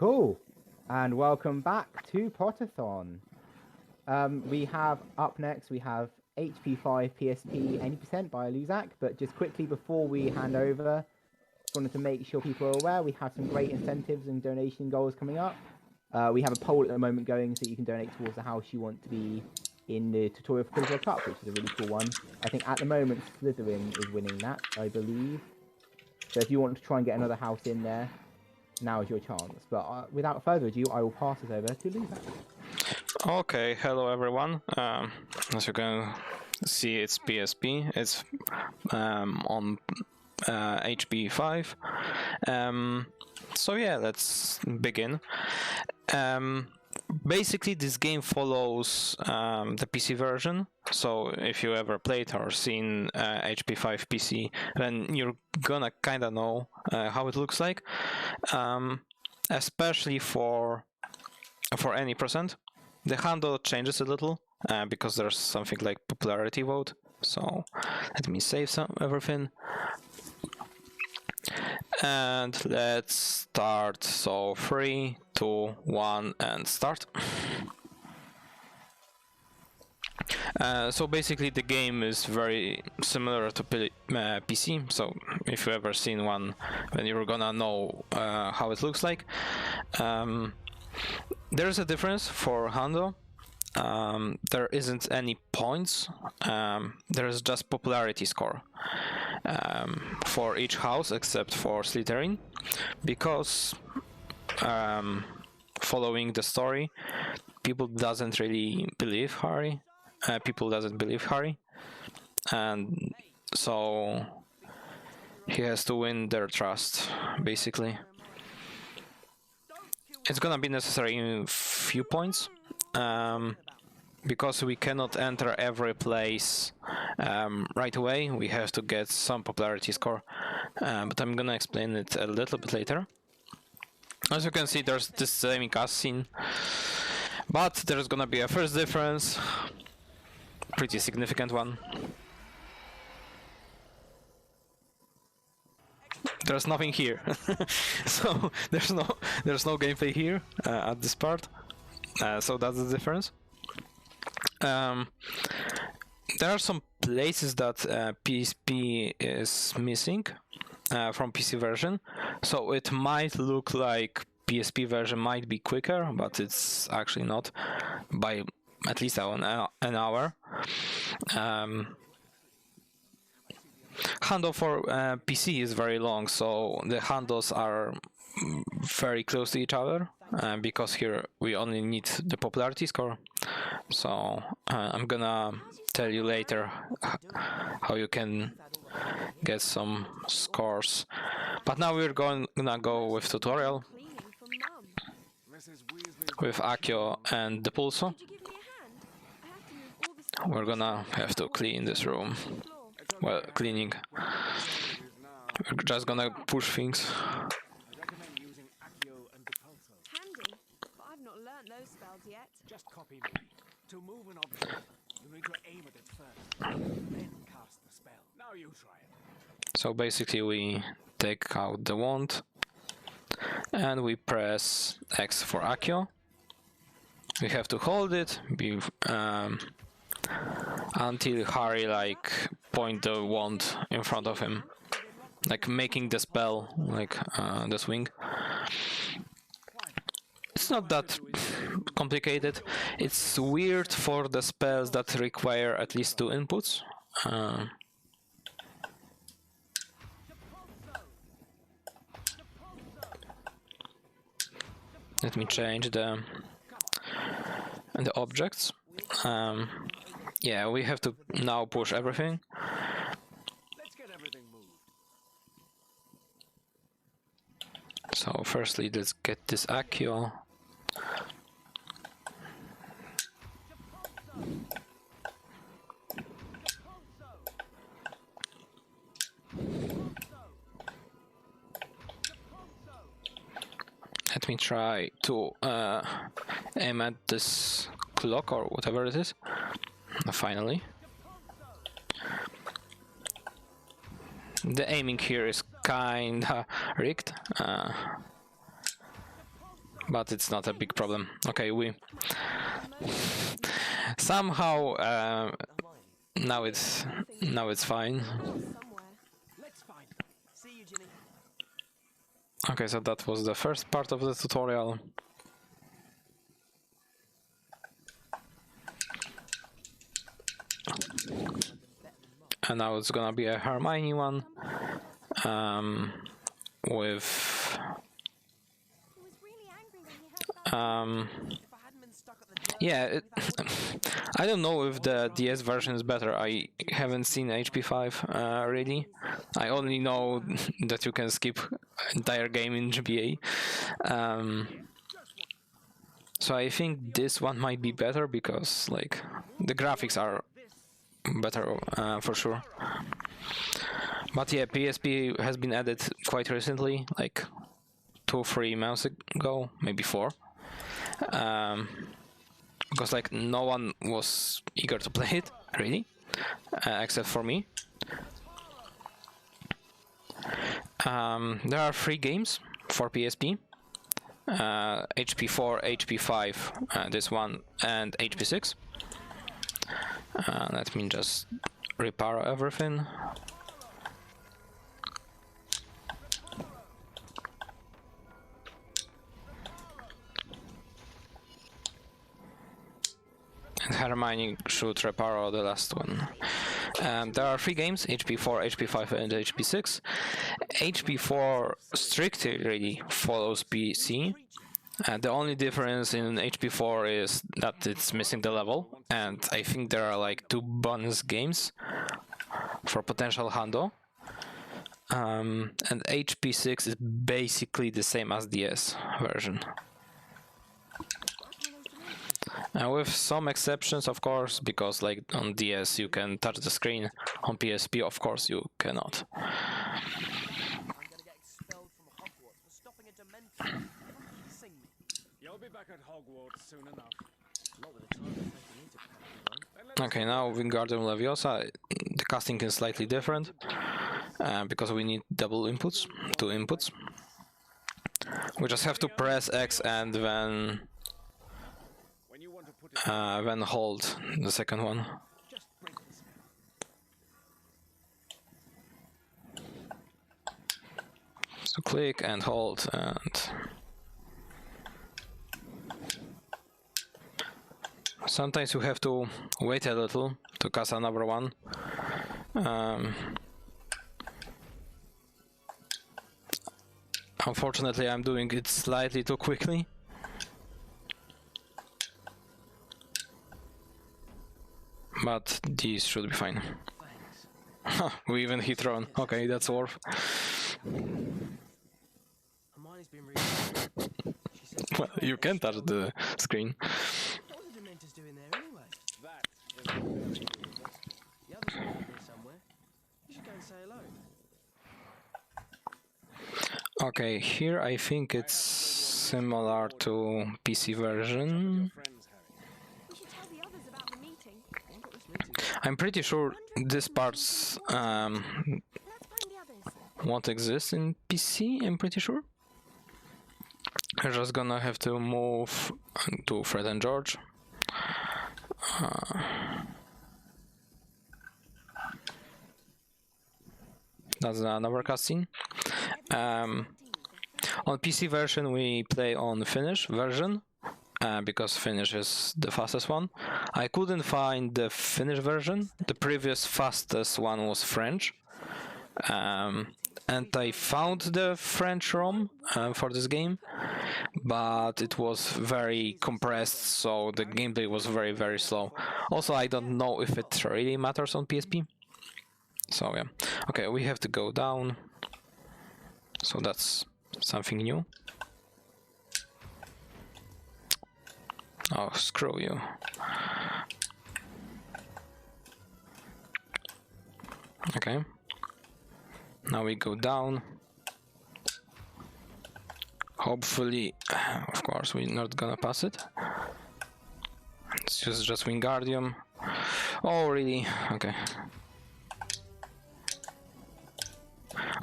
Cool, and welcome back to Potterthon. We have up next, we have HP5 PSP Any by Luzak, but just quickly before we hand over, just wanted to make sure people are aware we have some great incentives and donation goals coming up. We have a poll at the moment going so you can donate towards the house you want to be in the tutorial for Critical Cup, which is a really cool one. I think at the moment Slytherin is winning that, I believe. So if you want to try and get another house in there, now is your chance. But without further ado, I will pass it over to Luzak. Okay, hello everyone. As you can see, it's PSP. It's on HP5. So yeah, let's begin. Basically, this game follows the PC version. So if you ever played or seen HP5 PC, then you're gonna kinda know how it looks like, especially for any percent. The handle changes a little because there's something like popularity vote. So let me save everything. And let's start. So 3, 2, 1, and start. So basically the game is very similar to PC, so if you ever seen one, then you're gonna know how it looks like. There's a difference for handle. There isn't any points, there's just popularity score for each house except for Slytherin, because following the story, people doesn't believe Harry, and so he has to win their trust, basically. It's gonna be necessary in few points, because we cannot enter every place right away. We have to get some popularity score, but I'm gonna explain it a little bit later. As you can see, there's this same cutscene, but there's gonna be a first difference, pretty significant one. There's nothing here, so there's no gameplay here at this part. So that's the difference. There are some places that PSP is missing from PC version, so it might look like PSP version might be quicker, but it's actually not, by at least an hour. Handle for PC is very long, so the handles are very close to each other, because here we only need the popularity score. So I'm gonna tell you later how you can get some scores. But now we're gonna go with tutorial with Akio and the Pulso. We're gonna have to clean this room. Well, cleaning. We're just gonna push things. Handy, but I've not learnt those spells yet. Just copy me. To move an object, you need to aim at it first, then cast the spell. Now you try it. So basically we take out the wand and we press X for Akio. We have to hold it until Harry point the wand in front of him, making the spell, the swing. It's not that complicated. It's weird for the spells that require at least 2 inputs. Let me change the objects. Yeah, we have to now push everything. Let's get everything moved. So firstly, let's get this Akio. Let me try to aim at this clock or whatever it is. Finally. The aiming here is kinda rigged. but it's not a big problem. Okay, we somehow now it's fine. Somewhere. Let's find it. See you, Ginny. Okay, so that was the first part of the tutorial. And now it's gonna be a Hermione one, with He was really angry when he heard about If I hadn't been stuck at the door yeah, I don't know if the DS version is better. I haven't seen HP5 really. I only know that you can skip entire game in GBA. So I think this one might be better because like the graphics are better for sure. But yeah, PSP has been added quite recently, like 2-3 months ago, maybe 4. Because like no one was eager to play it, really, except for me. There are 3 games for PSP. HP4, HP5, this one, and HP6. Let me just repair everything. And Hermione should repair the last one. There are 3 games, HP4, HP5 and HP6. HP4 strictly really follows PC. The only difference in HP4 is that it's missing the level, and I think there are like 2 bonus games for potential hando. And HP6 is basically the same as DS version. With some exceptions, of course, because like on DS you can touch the screen, on PSP of course you cannot. I'm gonna get expelled from Hogwarts for stopping a Dementor. Sing me. You'll be back at Hogwarts soon enough. Not with the time it's taking me to pack, though. Okay, now Wingardium Leviosa, the casting is slightly different, because we need double inputs, 2 inputs. We just have to press X and then hold the second one. Just break the spell. So click and hold, and sometimes you have to wait a little to cast another one. Unfortunately, I'm doing it slightly too quickly. But these should be fine. Thanks. We even hit Ron. Okay, that's worth. Hermione's been really... She says... Well, you can touch the screen. What are the Dementors doing there anyway? That is what we're doing. The others are around here somewhere. You should go and say hello. Okay, here I think it's similar to PC version. Friends, Harry. We should tell the others about the meeting. I've got this meeting. I'm pretty sure this parts Let's find the others. won't exist in PC, I'm pretty sure. I'm just gonna have to move to Fred and George. That's another cutscene. On PC version we play on Finnish version, because Finnish is the fastest one. I couldn't find the Finnish version. The previous fastest one was French. And I found the French ROM for this game, but it was very compressed, so the gameplay was very, very slow. Also, I don't know if it really matters on PSP. So yeah. Okay, we have to go down. So that's something new. Oh, screw you. Okay. Now we go down. Hopefully, of course, we're not gonna pass it. It's just Wingardium. Oh, really? Okay.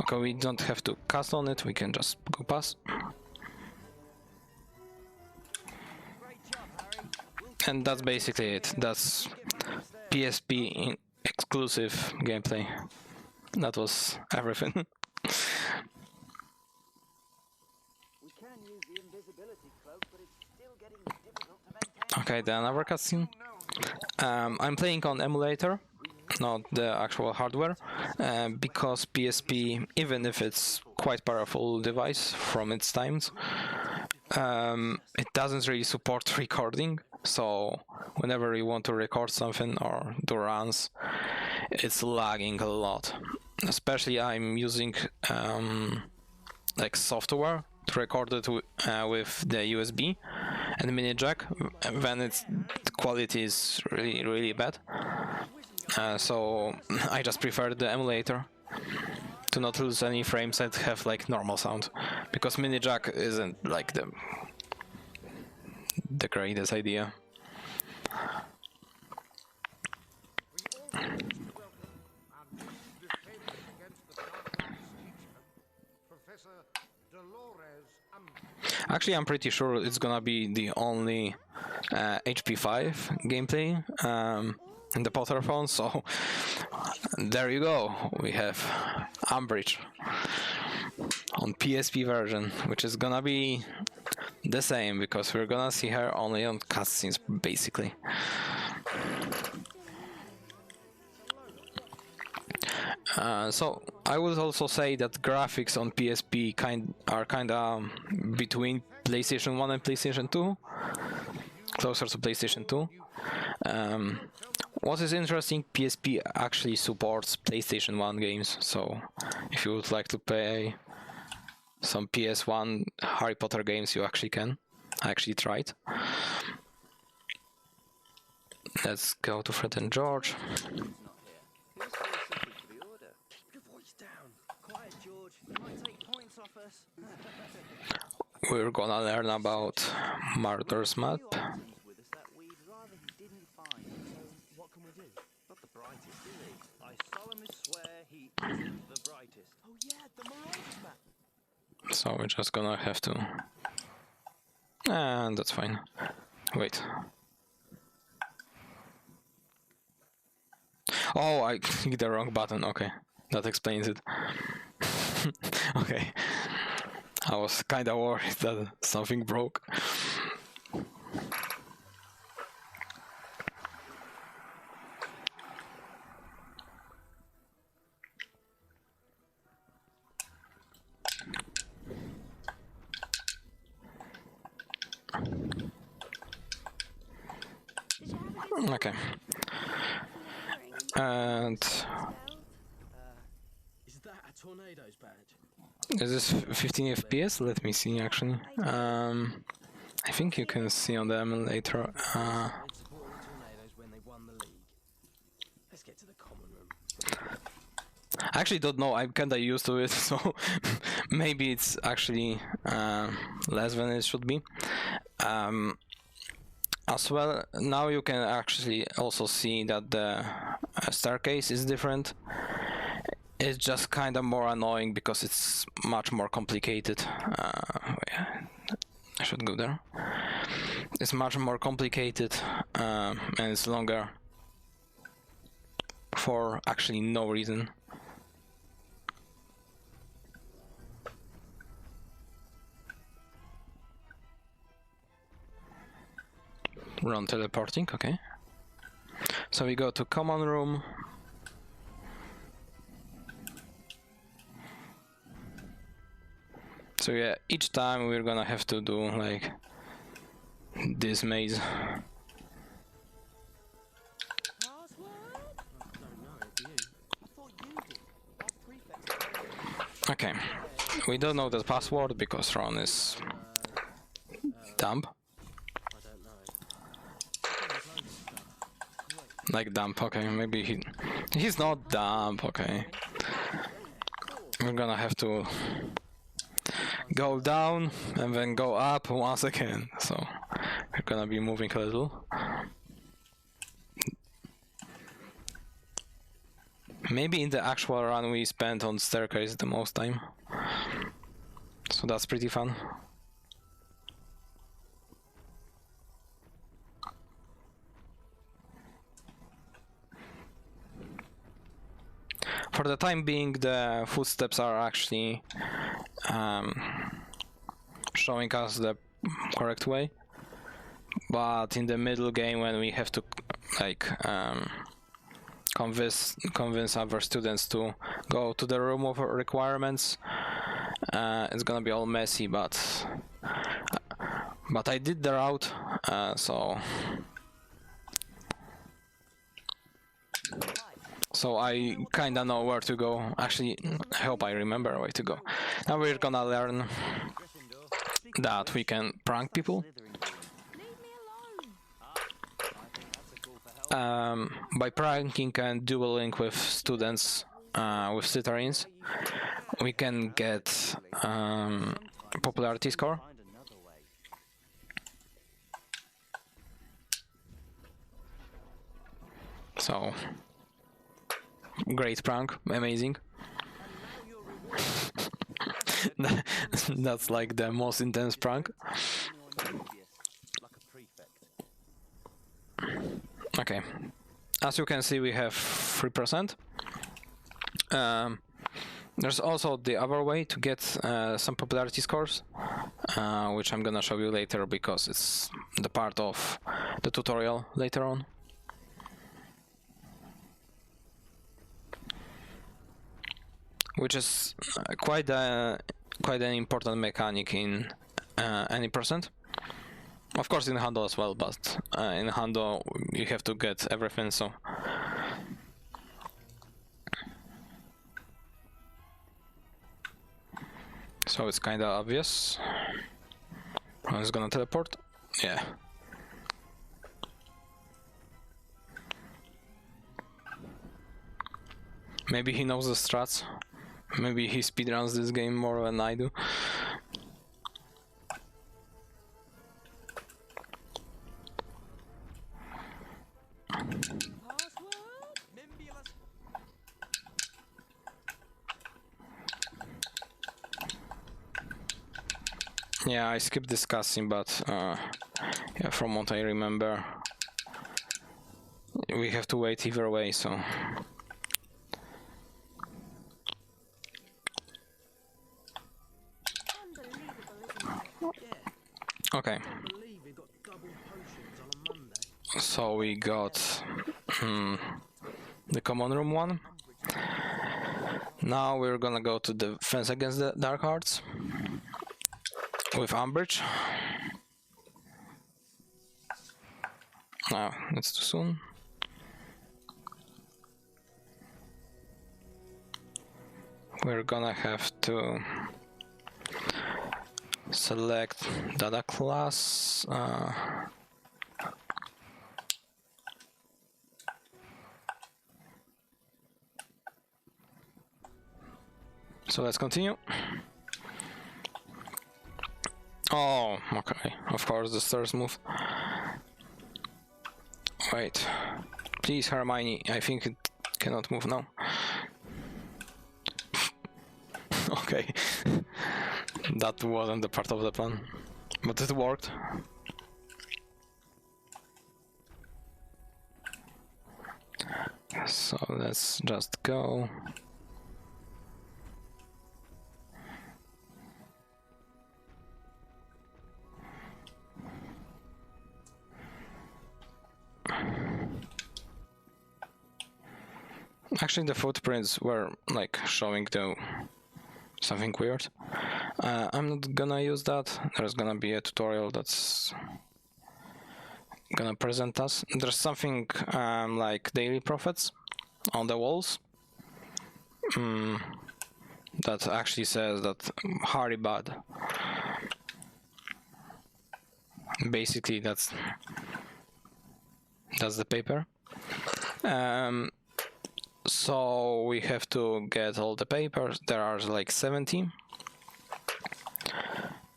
Okay, we don't have to cast on it, we can just go past. And that's basically it. That's PSP exclusive gameplay. That was everything. We can use the invisibility cloak, but it's still getting difficult to maintain. Okay, then another cutscene. I'm playing on emulator, not the actual hardware, because PSP, even if it's quite powerful device from its times, it doesn't really support recording. So whenever you want to record something or do runs, it's lagging a lot. Especially I'm using like software to record it with the USB and mini jack, when the quality is really bad. So I just prefer the emulator to not lose any frames and have like normal sound, because mini jack isn't like the greatest idea. Actually, I'm pretty sure it's gonna be the only HP5 gameplay in the Potterthon, so there you go. We have Umbridge on PSP version, which is gonna be the same, because we're gonna see her only on cutscenes, basically. So I would also say that graphics on PSP are kinda between PlayStation 1 and PlayStation 2, closer to PlayStation 2. What is interesting, PSP actually supports PlayStation 1 games, so if you would like to play some PS1 Harry Potter games, you actually can. I actually tried. Let's go to Fred and George. We're gonna learn about Martyr's Map. With us that we'd rather he didn't find. So what can we do? Not the brightest, is he? I solemnly swear he isn't the brightest. Oh yeah, the Marauder's map. So we're just gonna have to... And that's fine. Wait. Oh, I clicked the wrong button. Okay, that explains it. Okay. I was kinda worried that something broke. Okay. And Is that a tornado's badge? is this 15 FPS? Let me see actually. I think you can see on the emulator. Red supported tornadoes when they won the league. Let's get to the common room. I actually don't know, I'm kinda used to it, so maybe it's actually less than it should be. As well, now you can actually also see that the staircase is different. It's just kind of more annoying because it's much more complicated. I should go there. It's much more complicated and it's longer for actually no reason. Run teleporting, okay. So we go to common room. So yeah, each time we're gonna have to do like this maze. Okay, we don't know the password because Ron is dumb. Like dumb, okay, maybe he's not dumb, okay. We're gonna have to go down and then go up once again, so we're gonna be moving a little. Maybe in the actual run we spent on staircase the most time, so that's pretty fun. for the time being, the footsteps are actually showing us the correct way. But in the middle game, when we have to like convince other students to go to the room of requirements, it's gonna be all messy. But I did the route, so I kinda know where to go. Actually, I hope I remember where to go. Now we're gonna learn that we can prank people. Leave me alone. By pranking and dueling with students with Slytherins, we can get popularity score. Find another way. So, great prank, amazing. That's like the most intense prank. Anyone dubious, like a prefect. Okay, as you can see, we have 3%. There's also the other way to get some popularity scores, which I'm gonna show you later because it's the part of the tutorial later on. Which is quite an important mechanic in any percent. Of course, in Handle as well, but in Handle you have to get everything. So it's kind of obvious. I was gonna teleport. Yeah. Maybe he knows the strats. Maybe he speedruns this game more than I do. Yeah, I skipped this cutscene, but yeah, from what I remember, we have to wait either way, so. Okay. So we got the common room one. Now we're gonna go to the Defense Against the Dark Arts with Umbridge. No, it's too soon. We're gonna have to select data class. So let's continue. Oh, okay. Of course, the stairs move. Wait. Please, Hermione. I think it cannot move now. Okay. That wasn't the part of the plan. But it worked. So let's just go. Actually, the footprints were like showing something weird. I'm not gonna use that. There's gonna be a tutorial that's gonna present us. There's something like daily prophets on the walls that actually says that Harry bad. Basically, that's the paper. So we have to get all the papers. There are like 70.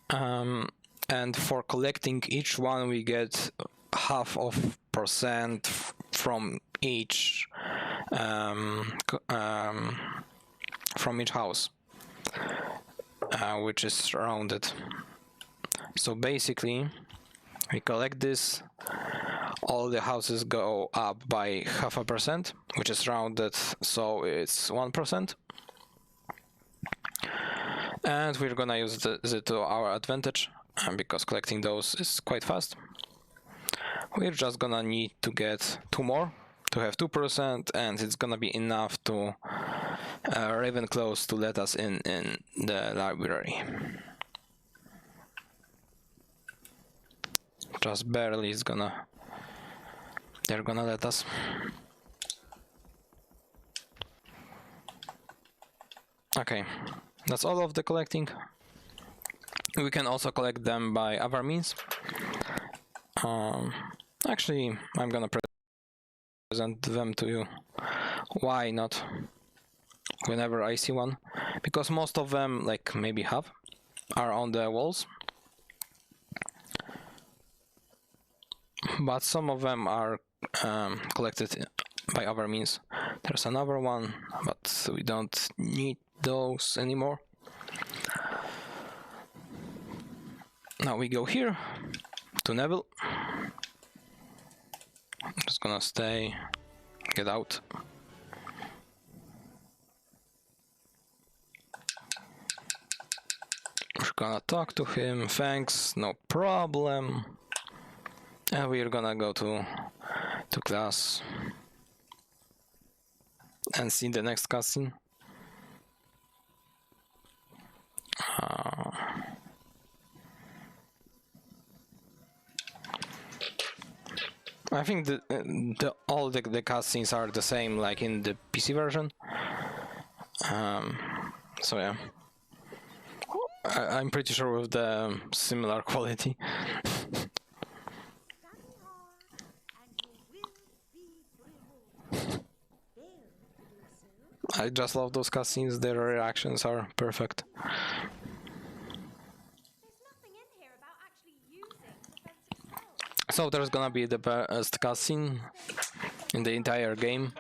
And for collecting each one, we get 0.5% from each house, which is rounded. So basically, we collect this all the houses go up by 0.5%, which is rounded, so it's 1%. And we're gonna use it to our advantage, because collecting those is quite fast. We're just gonna need to get 2 more to have 2%, and it's gonna be enough to Ravenclaws to let us in the library. Just barely they're gonna let us. Okay, that's all of the collecting. We can also collect them by other means. Actually, I'm gonna present them to you. Why not? Whenever I see one, because most of them, like maybe half, are on the walls, but some of them are collected by other means. There's another one, but we don't need those anymore. Now we go here to Neville. I'm just gonna stay, get out. We're gonna talk to him, thanks, no problem. And we're gonna go to class and see the next cutscene. I think all the cutscenes are the same, like in the PC version. So yeah, I'm pretty sure with the similar quality. I just love those cutscenes, their reactions are perfect. There's nothing in here about actually using defensive spells. So there's gonna be the best cutscene in the entire game.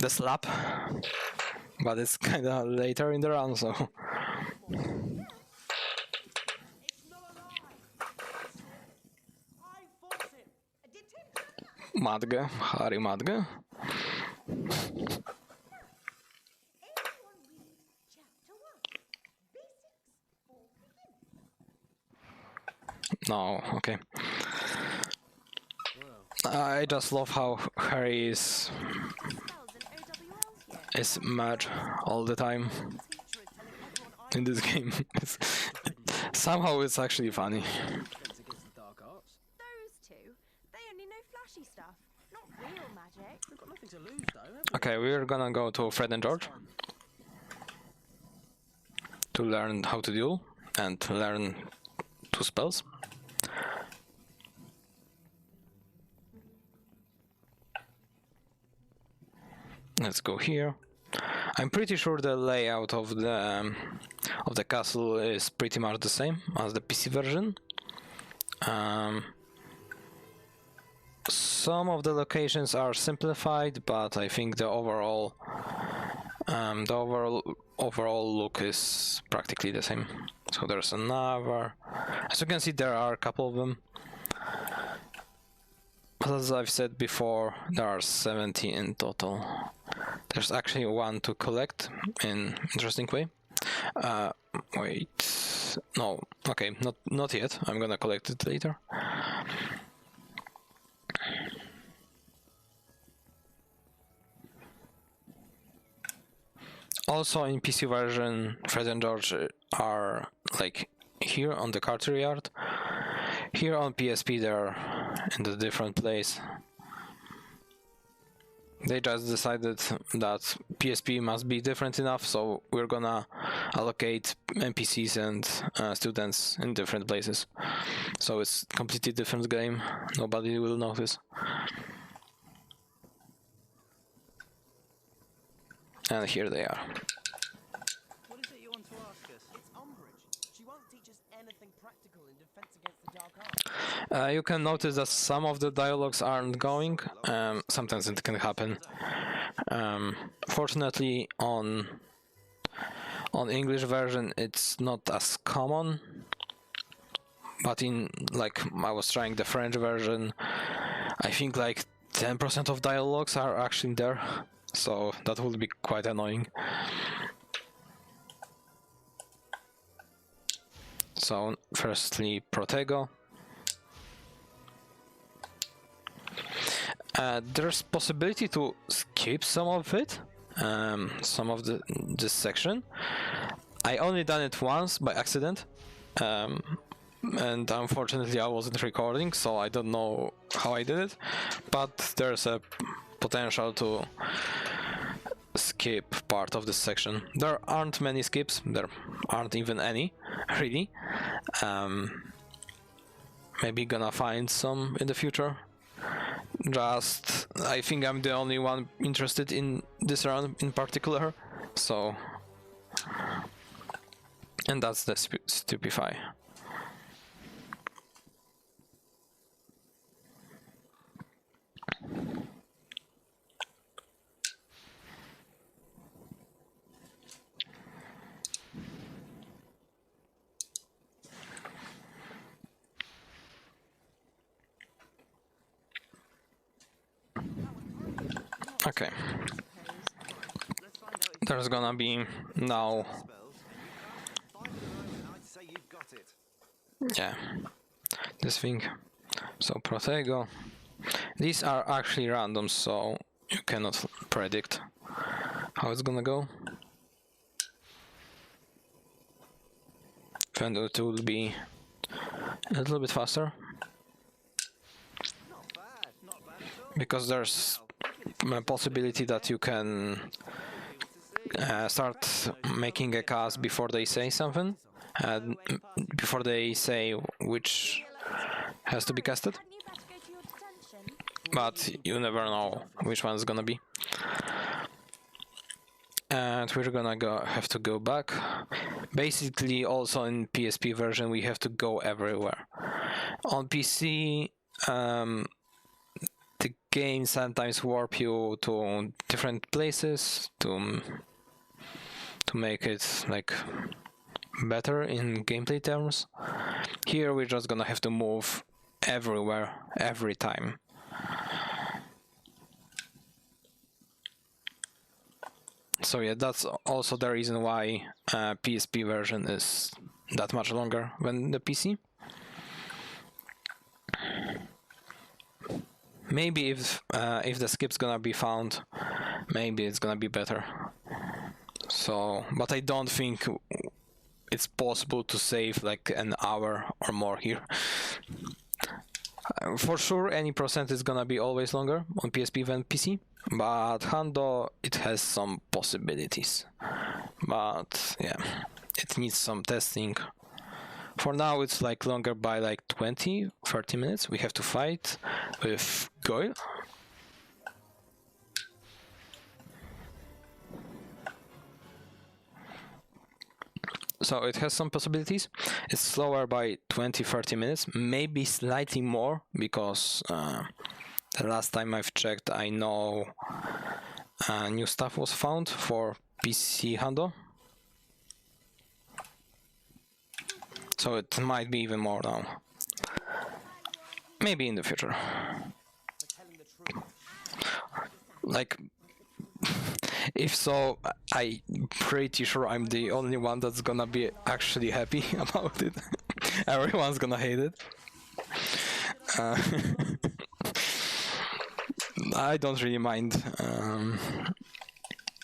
The slap. But it's kinda later in the run, so... It's not alive! I fought him! Madge, Harry Madge. Anyone read chapter 1? Basics for beginners. No, okay. I just love how Harry is Spells and OWLs here. mad all the time in this game. Somehow it's actually funny. Against the dark arts. Those two, they only know flashy stuff, not real magic. We've got nothing to lose, though, have we? Okay, we're gonna go to Fred and George to learn how to duel and learn 2 spells. Let's go here. I'm pretty sure the layout of the castle is pretty much the same as the PC version. Some of the locations are simplified, but I think the overall look is practically the same. So there's another. As you can see, there are a couple of them. But as I've said before, there are 70 in total. There's actually one to collect in interesting way. Wait, no, okay, not yet. I'm gonna collect it later. Also in PC version, Fred and George are like here on the courtyard. Here on PSP they're in a different place. They just decided that PSP must be different enough, so we're gonna allocate NPCs and students in different places. So it's completely different game. Nobody will notice. And here they are. What is it you want to ask us? It's Umbridge. She won't teach us anything practical in defense against the dark arts. You can notice that some of the dialogues aren't going. Sometimes it can happen. Fortunately, on English version, it's not as common. But in, like, I was trying the French version, I think like 10% of dialogues are actually there, so that would be quite annoying. So firstly, Protego. There's possibility to skip some of it, some of this section. I only done it once by accident, and unfortunately I wasn't recording, so I don't know how I did it, but there's a potential to skip part of this section. There aren't many skips, there aren't even any, really. Maybe gonna find some in the future. Just, I think I'm the only one interested in this run in particular, so... And that's the Stupefy. Okay. There's gonna be now... Yeah, this thing. So Protego. These are actually random, so you cannot predict how it's gonna go. Then it will be a little bit faster, because there's a possibility that you can start making a cast before they say something, and before they say which has to be casted. But you never know which one's gonna be. And we're gonna have to go back. Basically, also in PSP version, we have to go everywhere. On PC, the game sometimes warp you to different places to make it like better in gameplay terms. Here we're just gonna have to move everywhere every time. So yeah, that's also the reason why PSP version is that much longer than the PC. Maybe if the skip's gonna be found, maybe it's gonna be better. So, but I don't think it's possible to save like an hour or more here. For sure, any percent is gonna be always longer on PSP than PC, but Hando, it has some possibilities. But yeah, it needs some testing. For now, it's like longer by like 20-30 minutes. We have to fight with Goyle. So it has some possibilities. It's slower by 20-30 minutes, maybe slightly more, because the last time I've checked, I know new stuff was found for PC Hando. So it might be even more now. Maybe in the future. Like, if so, I'm pretty sure I'm the only one that's gonna be actually happy about it. Everyone's gonna hate it. I don't really mind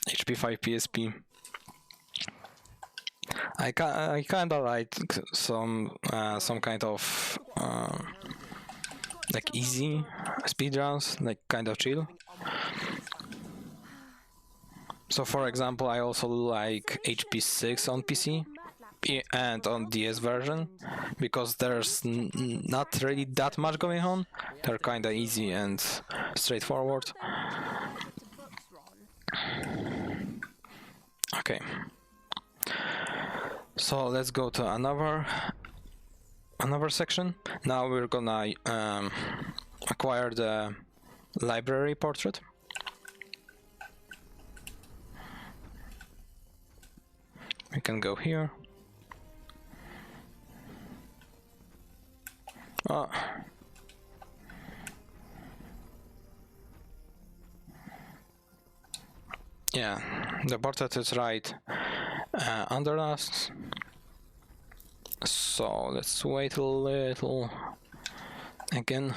HP5 PSP. I kinda like some kind of like easy speedruns, like kind of chill. So for example, I also like HP6 on PC and on DS version, because there's not really that much going on. They're kinda easy and straightforward. Okay. So let's go to another section. Now we're gonna acquire the library portrait. We can go here. Yeah, the portrait is right under us. So let's wait a little again.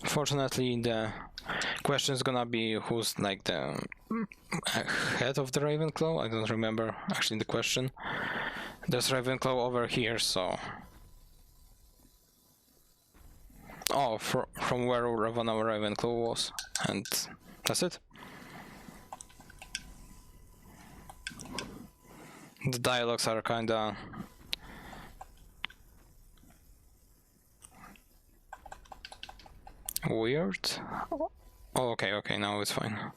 Fortunately, the question is gonna be who's like the head of the Ravenclaw. I don't remember actually the question. There's Ravenclaw over here, so. Oh, from where Ravana Ravenclaw was, and that's it. The dialogues are kinda weird. Oh, okay, now it's fine.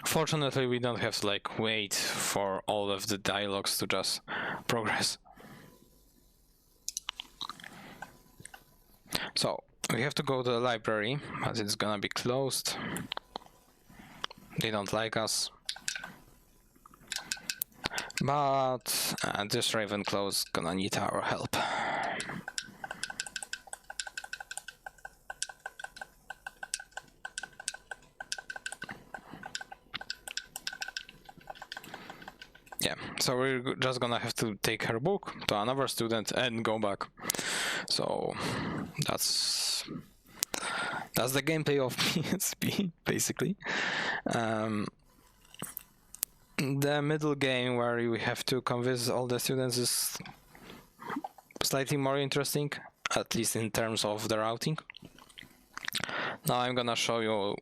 Fortunately, we don't have to like wait for all of the dialogues to just progress. So we have to go to the library, but it's gonna be closed. They don't like us. But this Ravenclaw's gonna need our help. Yeah, so we're just gonna have to take her book to another student and go back. So that's the gameplay of PSP, basically. The middle game where you have to convince all the students is slightly more interesting, at least in terms of the routing. Now I'm gonna show you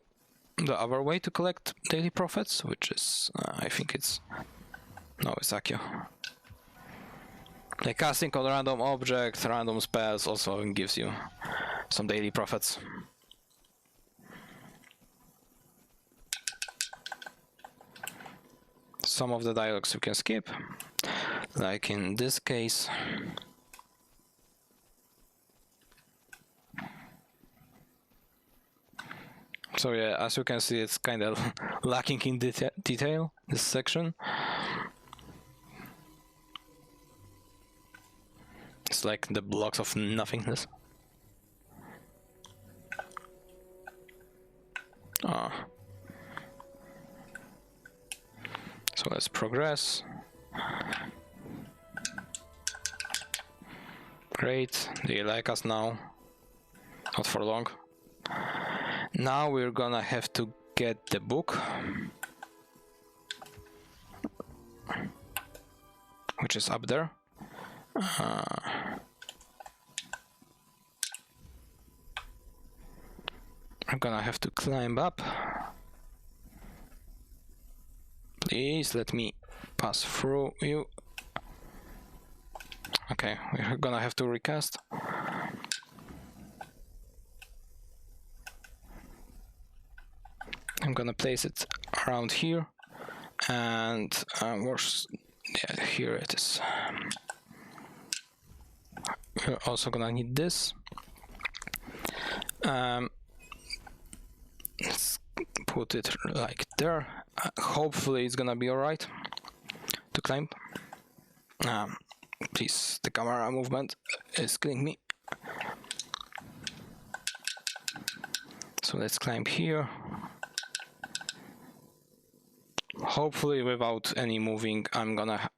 the other way to collect daily profits, which is, I think it's Akio. Like casting on random objects, random spells also gives you some daily profits. Some of the dialogues you can skip, like in this case. So yeah, as you can see, it's kind of lacking in detail, this section. It's like the blocks of nothingness. Ah. So let's progress. Great, they like us now. Not for long. Now we're gonna have to get the book, which is up there. I'm gonna have to climb up. Please let me pass through you. Okay, we're gonna have to recast. I'm gonna place it around here, and yeah, here it is. We're also gonna need this. Let's put it like there. Hopefully it's gonna be alright to climb. Please, the camera movement is killing me. So let's climb here. Hopefully without any moving, I'm gonna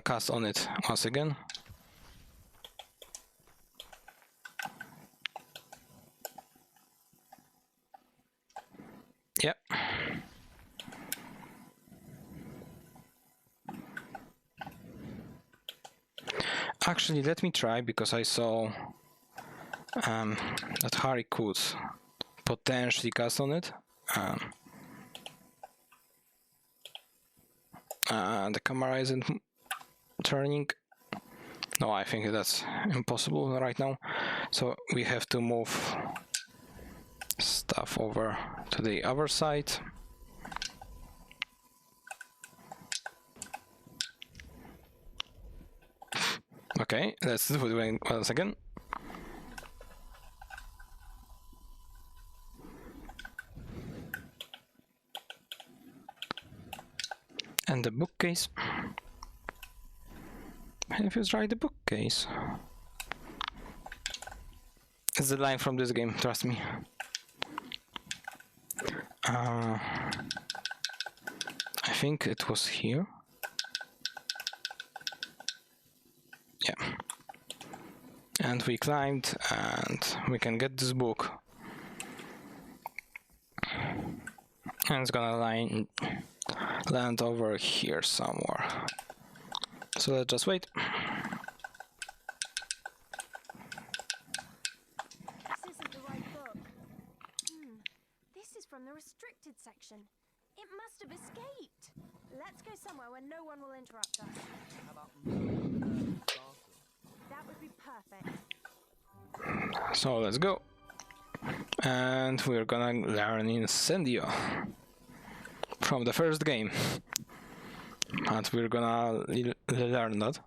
cast on it once again. Yep. Actually, let me try, because I saw that Harry could potentially cast on it. The camera isn't turning. No, I think that's impossible right now. So we have to move stuff over to the other side. Okay, let's do it once again. And the bookcase. If you try the bookcase. It's the line from this game, trust me. I think it was here. Yeah. And we climbed, and we can get this book. And it's gonna land over here somewhere. So let's just wait. This isn't the right book. This is from the restricted section. It must have escaped. Let's go somewhere where no one will interrupt us. How about bathroom? That would be perfect. So let's go. And we're gonna learn Incendio from the first game. And we're gonna learn that.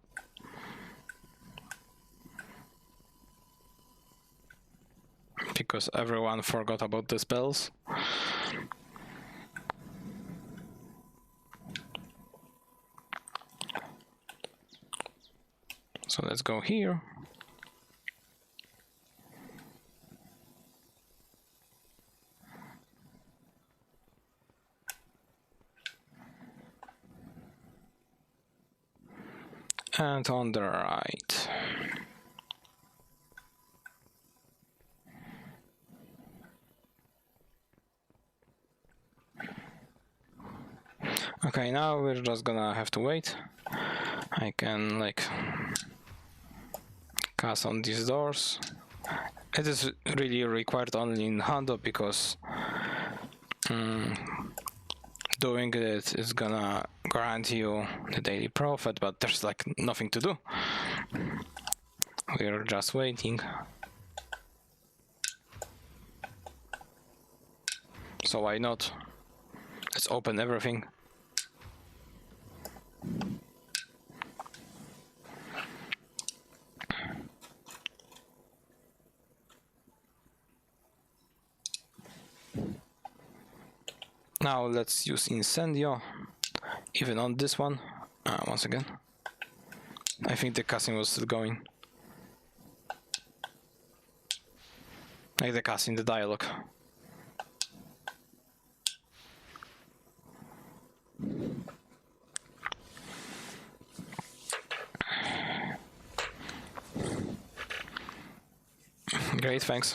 Because everyone forgot about the spells. So let's go here. And on the right. Okay, now we're just gonna have to wait. I can like cast on these doors. It is really required only in Hando because doing it is gonna grant you the daily profit, but there's like nothing to do. We're just waiting. So why not? Let's open everything. Now let's use Incendio, even on this one, once again. I think the casting was still going. Like the casting, the dialogue. Great, thanks.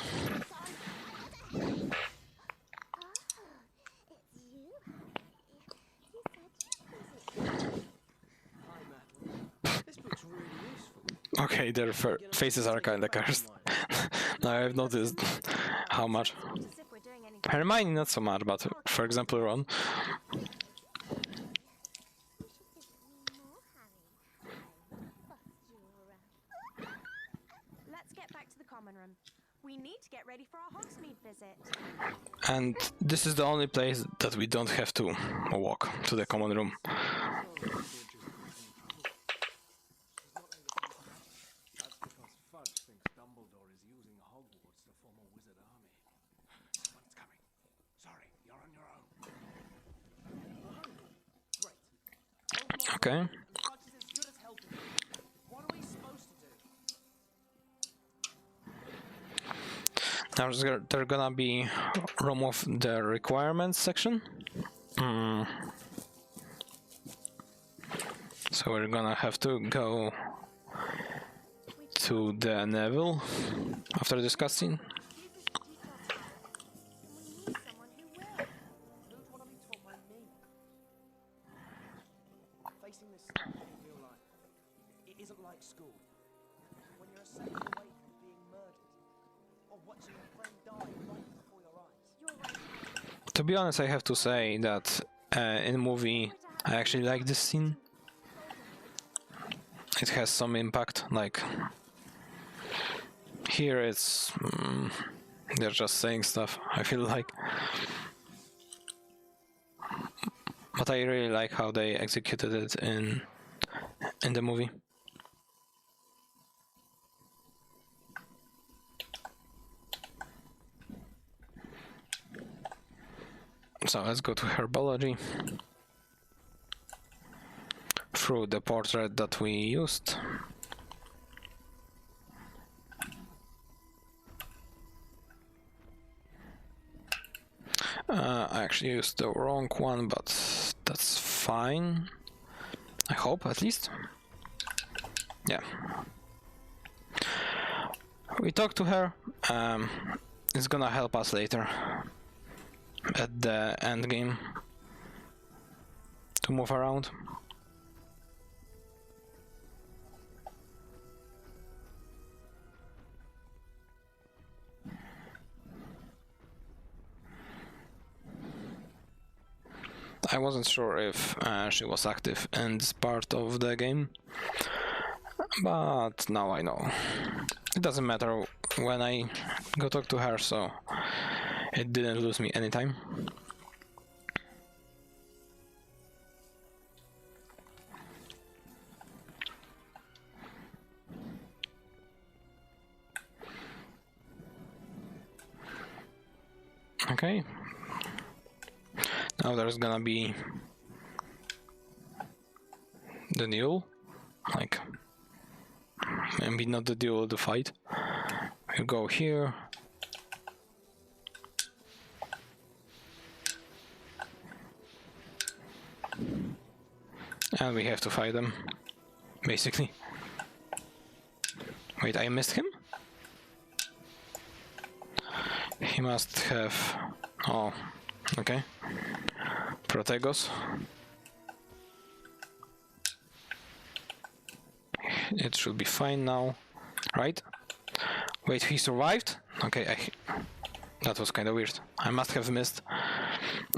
Okay, their faces are kinda cursed. Now I've noticed how much. As if we're doing anything. Hermione not so much, but for example Ron. Let's get back to the common room. We need to get ready for our Hogsmeade visit. And this is the only place that we don't have to walk to the common room. That's because Fudge thinks Dumbledore is using Hogwarts to form a wizard army. Someone's coming. Sorry, you're on your own. Great. Okay. And Fudge is as good as helping. What are we supposed to do? Now there's gonna be room of the requirements section. So we're gonna have to go to the Neville after this cutscene. We need someone who will. Who'd want to be taught by me? Facing this stuff in real life, it isn't like school. When you're a second away from being murdered, or watching a friend die right before your eyes. You're right. To be honest, I have to say that in the movie I actually like this scene. It has some impact, like here it's they're just saying stuff, I feel like. But I really like how they executed it in the movie. So let's go to herbology. through the portrait that we used. I actually used the wrong one, but that's fine. I hope, at least. Yeah. We talked to her. It's gonna help us later at the end game to move around. I wasn't sure if she was active in this part of the game, but now I know. It doesn't matter when I go talk to her, so it didn't lose me any time. Okay. Now there's gonna be the duel, like maybe not the duel, the fight. You go here. And we have to fight them, basically. Wait, I missed him? He must have... Oh, okay. Protegos. It should be fine now, right? Wait, he survived? Okay, that was kind of weird. I must have missed.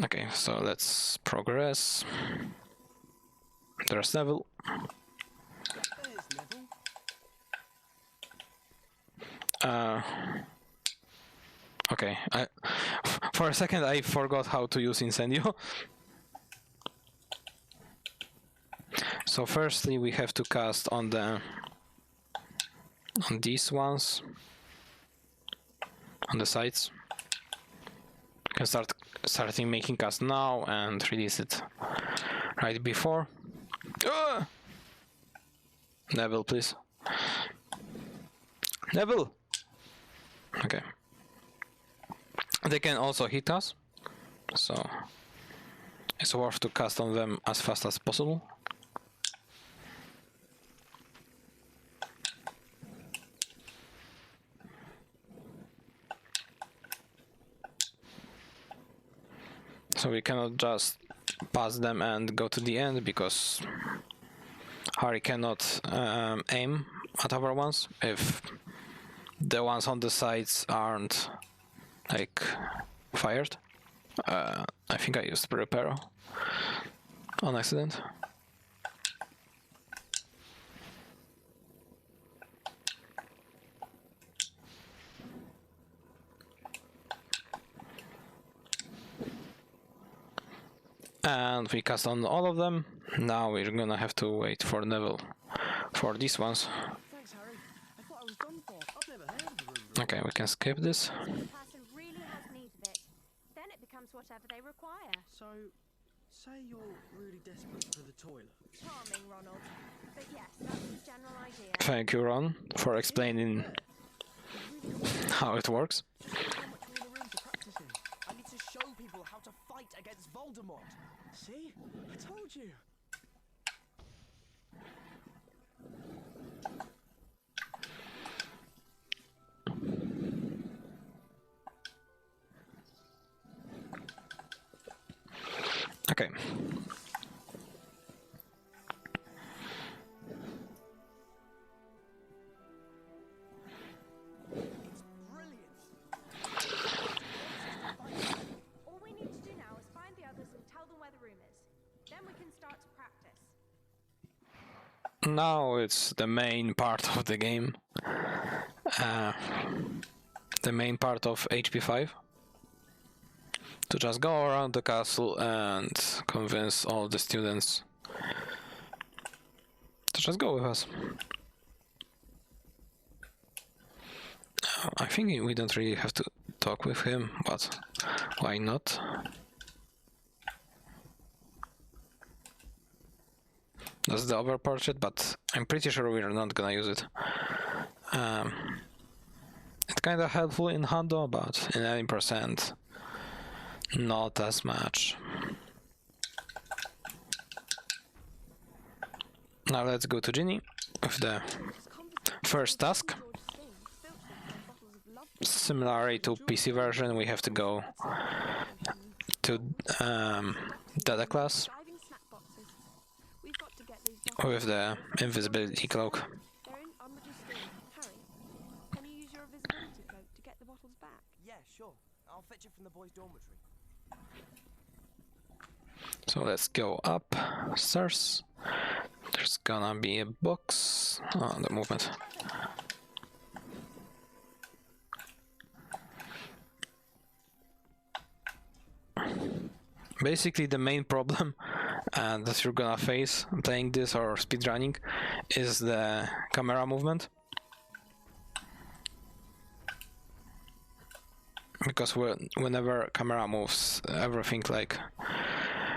Okay, so let's progress. There's Neville. There's Neville. Okay, for a second I forgot how to use Incendio. So firstly we have to cast on these ones, on the sides. You can starting making cast now and release it right before. Neville, please. Neville! Okay. They can also hit us, so it's worth to cast on them as fast as possible. So we cannot just pass them and go to the end, because Harry cannot aim at our ones if the ones on the sides aren't like fired. I think I used Reparo on accident. And we cast on all of them. Now we're gonna have to wait for Neville for these ones. Thanks, Harry. I thought I was done for. I've never heard of the room. Okay, we can skip this. The person really has need of it. Then it becomes whatever they require. So, say you're really desperate for the toilet. Charming, Ronald. But yes, that's the general idea. Thank you, Ron, for explaining how it works. How much real room to practice in? I need to show people how to fight against Voldemort. See? I told you. Okay. All we need to do now is find the others and tell them where the room is. Then we can start to practice. Now it's the main part of the game. The main part of HP5. To just go around the castle and convince all the students to just go with us. I think we don't really have to talk with him, but why not? as the over portrait, but I'm pretty sure we're not gonna use it. It's kind of helpful in Hando, but in 90%, not as much. Now let's go to Ginny with the first task. Similarly to PC version, we have to go to data class with the invisibility cloak. They're in unreduced storage. Harry, can you use your invisibility cloak to get the bottles back? Yeah, sure. I'll fetch it from the boys' dormitory. So let's go upstairs. There's gonna be a box. Oh, the movement. Basically, the main problem that you're gonna face playing this or speedrunning is the camera movement. Because whenever camera moves, everything like...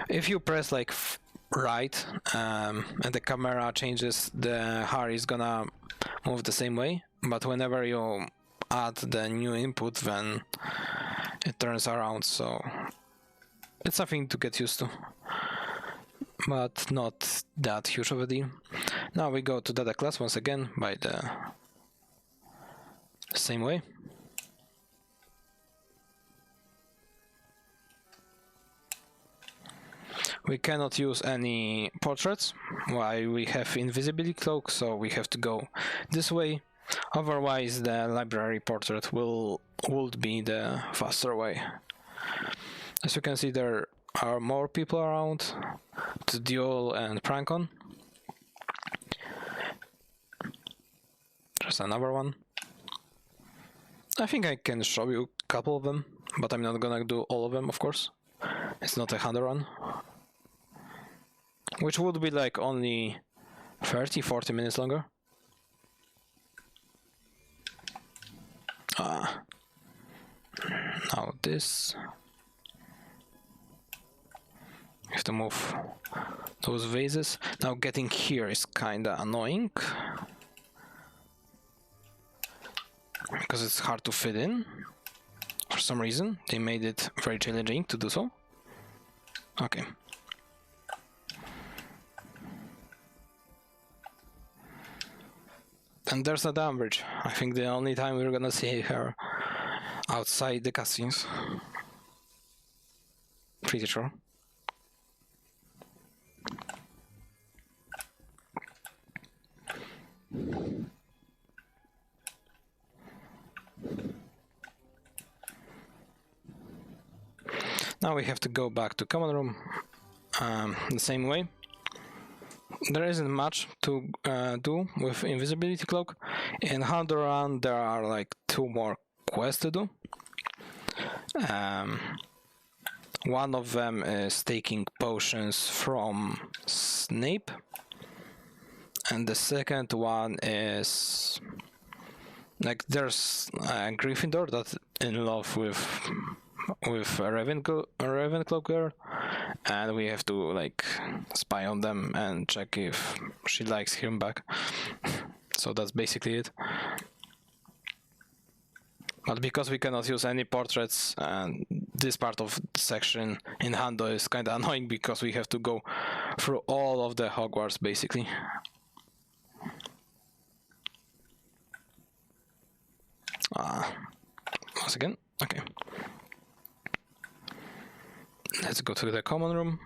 If you press like right and the camera changes, the Harry is gonna move the same way. But whenever you add the new input, then it turns around, so... It's something to get used to, but not that huge of a deal. Now we go to data class once again by the same way. We cannot use any portraits while we have invisibility cloak, so we have to go this way. Otherwise, the library portrait would be the faster way. As you can see, there are more people around to duel and prank on. There's another one. I think I can show you a couple of them, but I'm not gonna do all of them, of course. It's not a 100 run. Which would be like only 30-40 minutes longer. Now this. You have to move those vases. Now getting here is kinda annoying, because it's hard to fit in. For some reason, they made it very challenging to do so. Okay. And there's a damn bridge. I think the only time we're gonna see her outside the cutscenes. Pretty sure. Now we have to go back to common room the same way. There isn't much to do with invisibility cloak. In Hando there are like 2 more quests to do. One of them is taking potions from Snape, and the second one is like there's a Gryffindor that's in love with a Ravenclaw girl, and we have to like spy on them and check if she likes him back. So that's basically it. But because we cannot use any portraits, and this part of the section in Hando is kind of annoying because we have to go through all of the Hogwarts basically. Once again, okay. Let's go to the common room.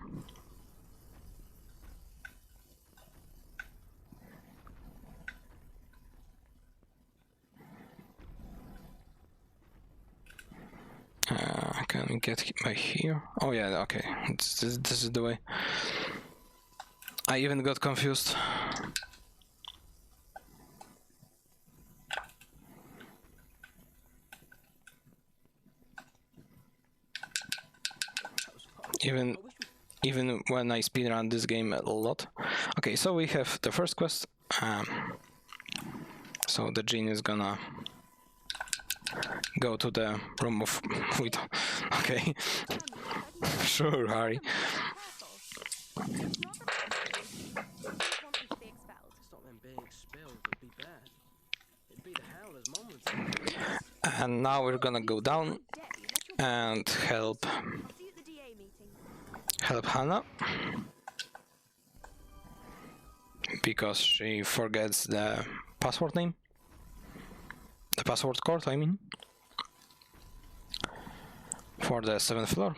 Can we get by here? Oh yeah, okay. This is the way. I even got confused. Even when I speedrun this game a lot. Okay, so we have the first quest. So the genie is gonna go to the room of Widow. Okay. Sure, Harry. It'd be the Howler's moments. And now we're gonna go down and help I'll see you at the DA meeting. Hannah because she forgets the password name, the password code, I mean, for the 7th floor.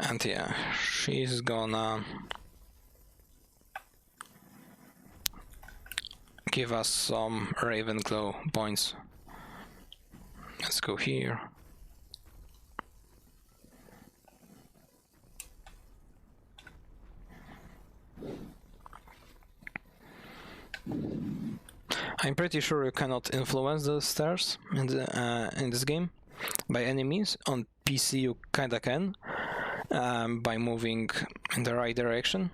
And yeah, she's gonna give us some Ravenclaw points. Let's go here. I'm pretty sure you cannot influence the stairs in this game by any means. On PC you kinda can, by moving in the right direction.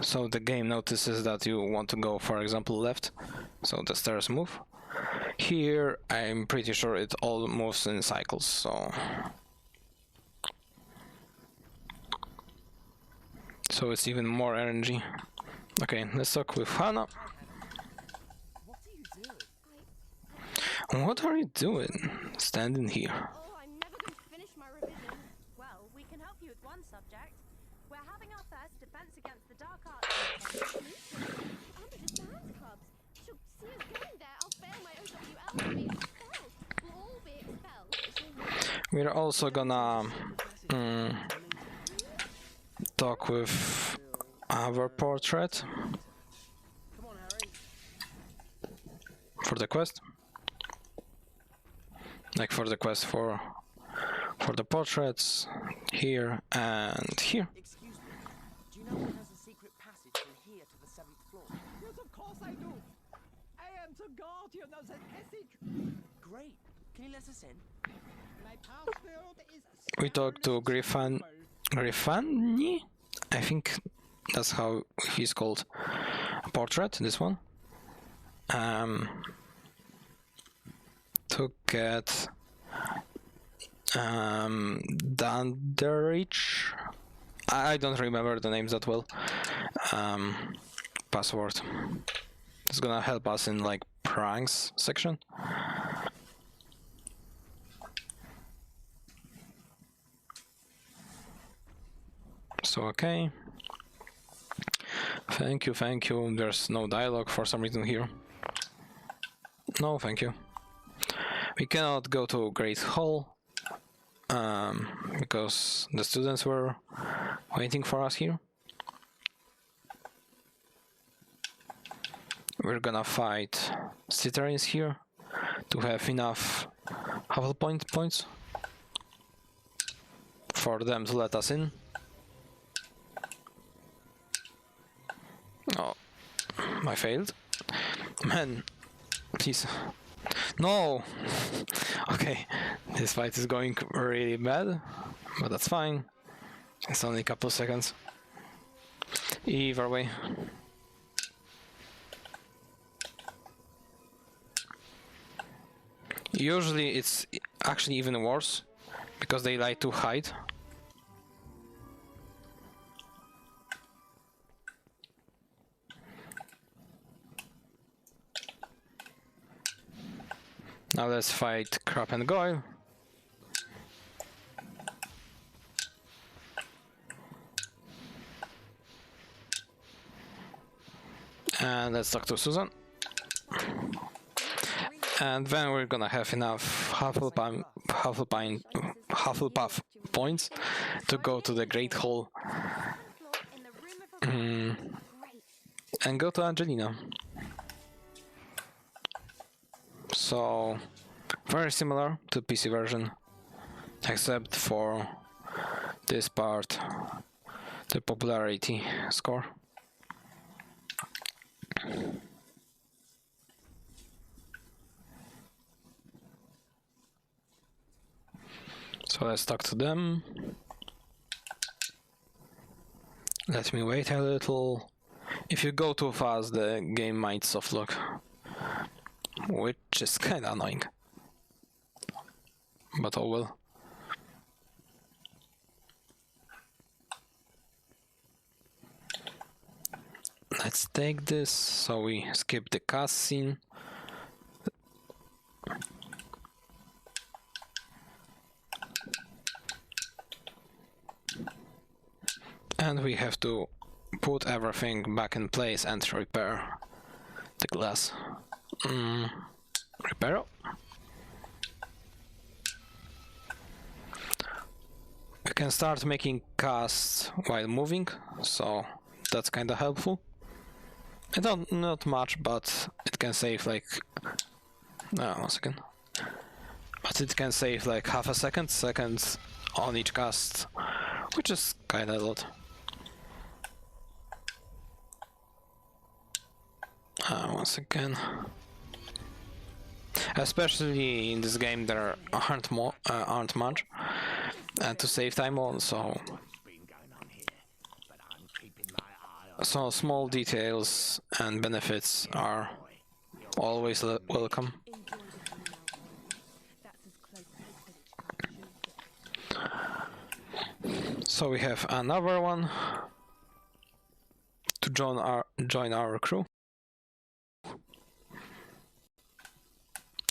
So the game notices that you want to go, for example, left, so the stairs move. Here I'm pretty sure it all moves in cycles, so it's even more energy. Okay, let's talk with Hannah. What are you doing? What are you doing? Standing here. Oh, I'm never going to finish my revision. Well, we can help you with one subject. We're having our first defense against the dark arts. Under the dance clubs. She'll see us going there. I'll fail my OWL and be expelled. We'll all be expelled. We're also gonna talk with our portrait Come on, Harry. for the quest. Like for the quest for the portraits here and here. Excuse me. Do you know one has a secret passage from here to the 7th floor? Yes, of course I do. I am the guardian of that passage. Great. Can you let us in? My password is... We talked to Griffani? I think that's how he's called. Portrait, this one. To get Danderich. I don't remember the names that well. Password. It's gonna help us in like pranks section. So okay. Thank you, thank you. There's no dialogue for some reason here. No, thank you. We cannot go to Great Hall because the students were waiting for us here. We're gonna fight Citizens here to have enough Hufflepuff points for them to let us in. Oh, I failed. Man, please. No! Okay, this fight is going really bad, but that's fine. It's only a couple of seconds. Either way. Usually it's actually even worse, because they like to hide. Now let's fight Crap and Goyle. And let's talk to Susan. And then we're gonna have enough Hufflepuff points to go to the Great Hall and go to Angelina. So very similar to PC version, except for this part, the popularity score. So let's talk to them. Let me wait a little. If you go too fast, the game might softlock, which is kinda annoying. But oh well. Let's take this, so we skip the cutscene. And we have to put everything back in place and repair the glass. Repair. We can start making casts while moving, so that's kind of helpful. Not much, but it can save like... one second. But it can save like half a second on each cast, which is kind of a lot. Once again. Especially in this game, there aren't much to save time on, so small details and benefits are always welcome. So we have another one to join our crew.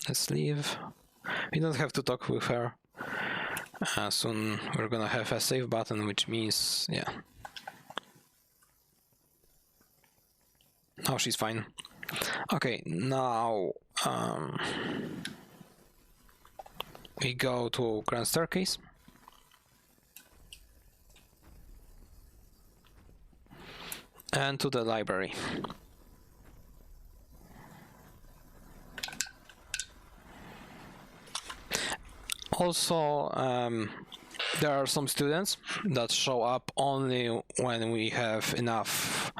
Let's leave. We don't have to talk with her. Soon we're gonna have a save button, which means, yeah. Oh, she's fine. Okay, now we go to Grand Staircase. And to the library. Also, there are some students that show up only when we have enough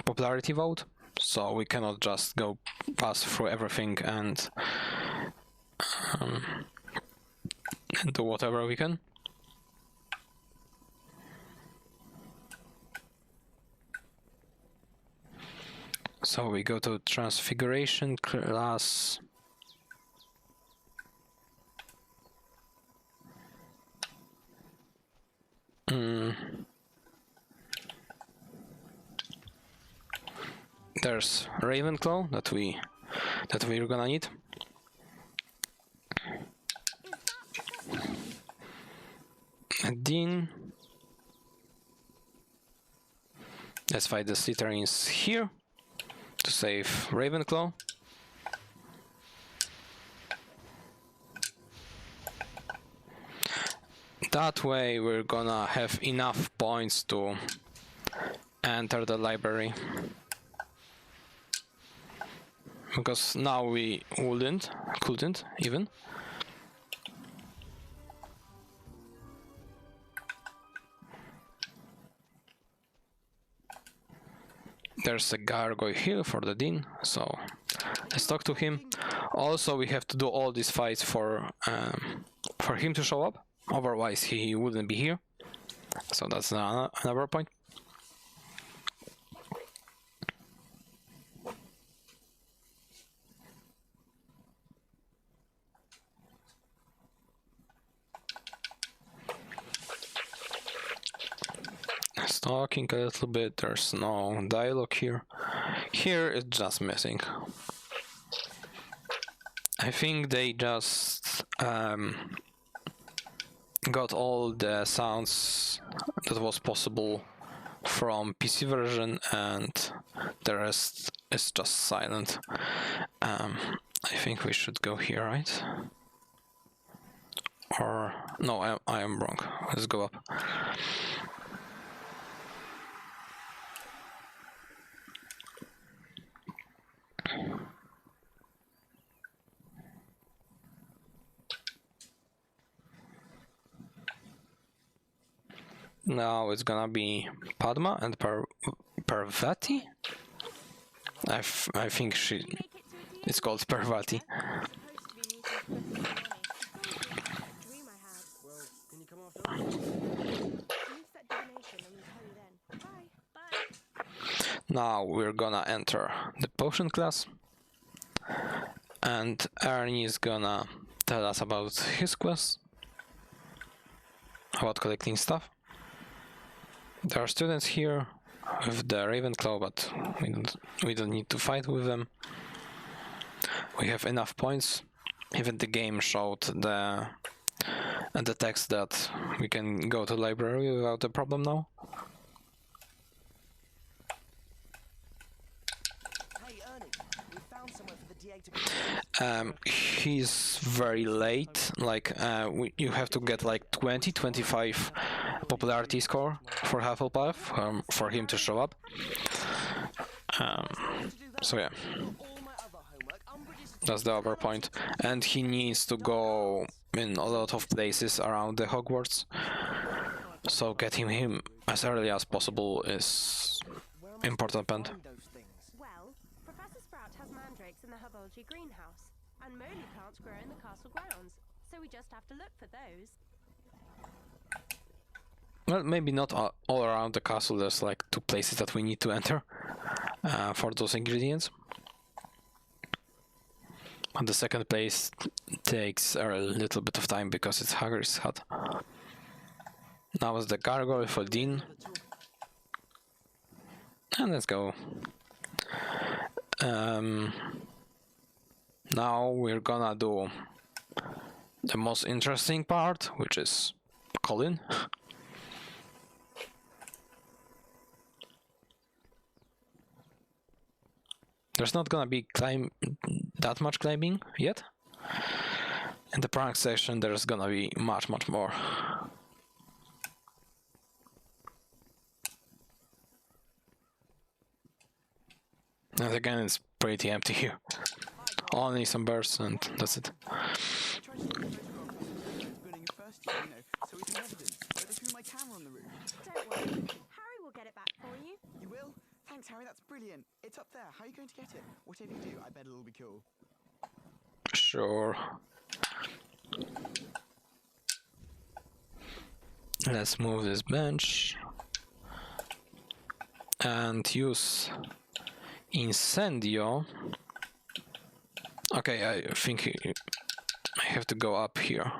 popularity vote, so we cannot just go pass through everything and do whatever we can. So we go to Transfiguration class. There's Ravenclaw that we're gonna need. Dean. Let's fight the Slytherins here to save Ravenclaw. That way we're gonna have enough points to enter the library. Because now we couldn't even. There's a gargoyle here for the Dean, so let's talk to him. Also, we have to do all these fights for him to show up, otherwise he wouldn't be here. So that's another point. Talking a little bit, there's no dialogue here. Here it's just missing. I think they just got all the sounds that was possible from PC version and the rest is just silent. I think we should go here, right? Or no, I am wrong. Let's go up. Now it's gonna be Padma and Parvati. I think it's called Parvati. Now we're gonna enter the potion class, and Ernie is gonna tell us about his quest, about collecting stuff. There are students here, with the Ravenclaw, but we don't need to fight with them. We have enough points. Even the game showed the text that we can go to the library without a problem now. Hey, Ernie, we found somewhere for the DA to be. He's very late. Like you have to get like 25 popularity score for Hufflepuff for him to show up. So yeah, All my other homework, Umbridge is that's the other point. And he needs to go in a lot of places around the Hogwarts. So getting him as early as possible is important. those things. Well, Professor Sprout has mandrakes in the herbology greenhouse, and moly plants grow in the castle grounds, so we just have to look for those. Well, maybe not all around the castle. There's like 2 places that we need to enter for those ingredients. And the second place takes a little bit of time because it's Hagrid's hut. Now is the gargoyle for Dean. And let's go. Now we're gonna do the most interesting part, which is Colin. There's not gonna be that much climbing yet. In the prank session there's gonna be much more. And again, it's pretty empty here. Only some birds and that's it. Burning your first year, you know, so it's an evidence. So they threw my camera on the roof. Don't worry, Harry will get it back for you. You will? Thanks, Harry, that's brilliant. It's up there. How are you going to get it? Whatever you do, I bet it'll be cool. Sure. Let's move this bench and use Incendio. Okay, I think I have to go up here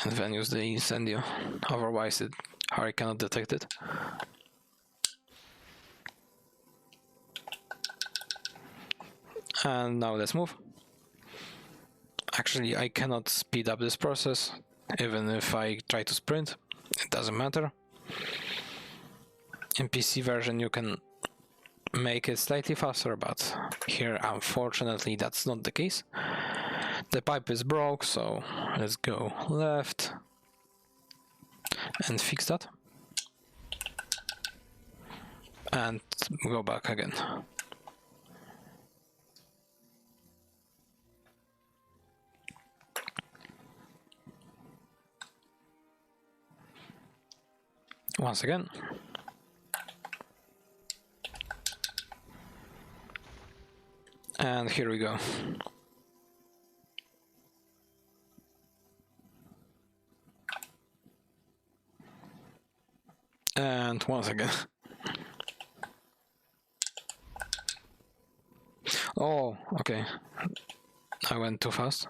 and then use the Incendio, otherwise Harry cannot detect it. And now let's move. Actually, I cannot speed up this process, even if I try to sprint, it doesn't matter. In PC version you can make it slightly faster, but here unfortunately that's not the case. The pipe is broke, so let's go left and fix that. And go back again. Once again. And here we go. And once again. Oh, okay. I went too fast.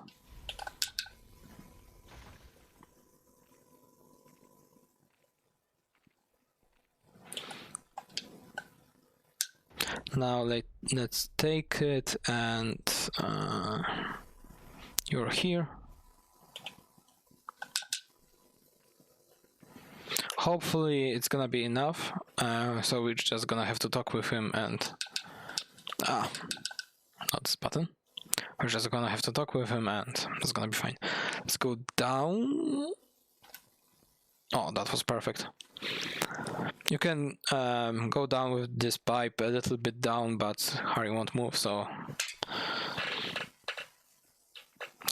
Now let's take it and you're here. Hopefully it's gonna be enough, so we're just gonna have to talk with him and not this button. We're just gonna have to talk with him and it's gonna be fine. Let's go down. Oh, that was perfect. You can go down with this pipe a little bit down, but Harry won't move, so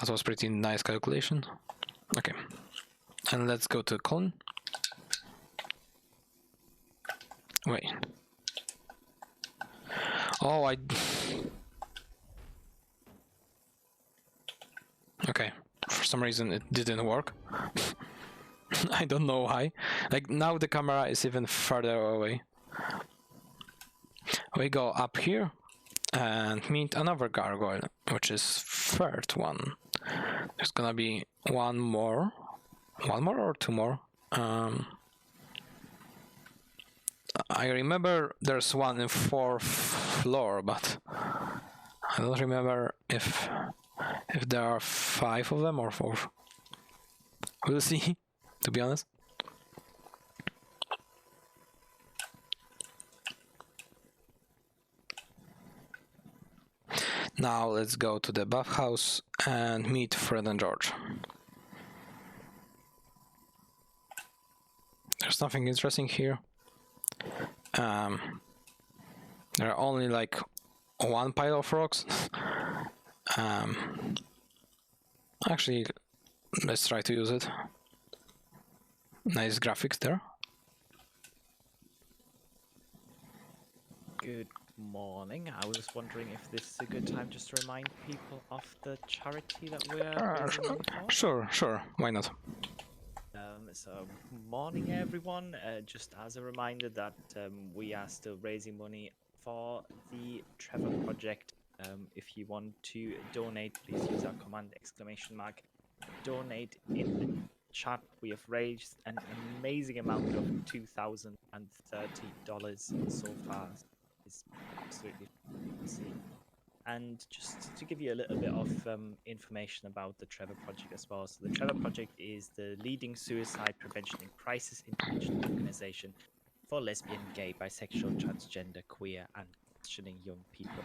that was pretty nice calculation. Okay, and let's go to Colin. Wait. Oh, okay, for some reason it didn't work. I don't know why. Like, now the camera is even further away. We go up here and meet another gargoyle, which is third one. There's gonna be one more or two more. I remember there's one in 4th floor, but I don't remember if there are 5 of them or 4. We'll see, to be honest. Now let's go to the bathhouse and meet Fred and George. There's nothing interesting here. There are only like 1 pile of rocks. Actually, let's try to use it. Nice graphics there. Good morning. I was wondering if this is a good time just to remind people of the charity that we're raising money for. Sure, why not? So, morning everyone. Just as a reminder that we are still raising money for the Trevor Project. If you want to donate, please use our command ! Donate in the chat. We have raised an amazing amount of $2,030 so far. It's absolutely insane. And just to give you a little bit of information about the Trevor Project as well. So the Trevor Project is the leading suicide prevention and crisis intervention organization for lesbian, gay, bisexual, transgender, queer, and questioning young people.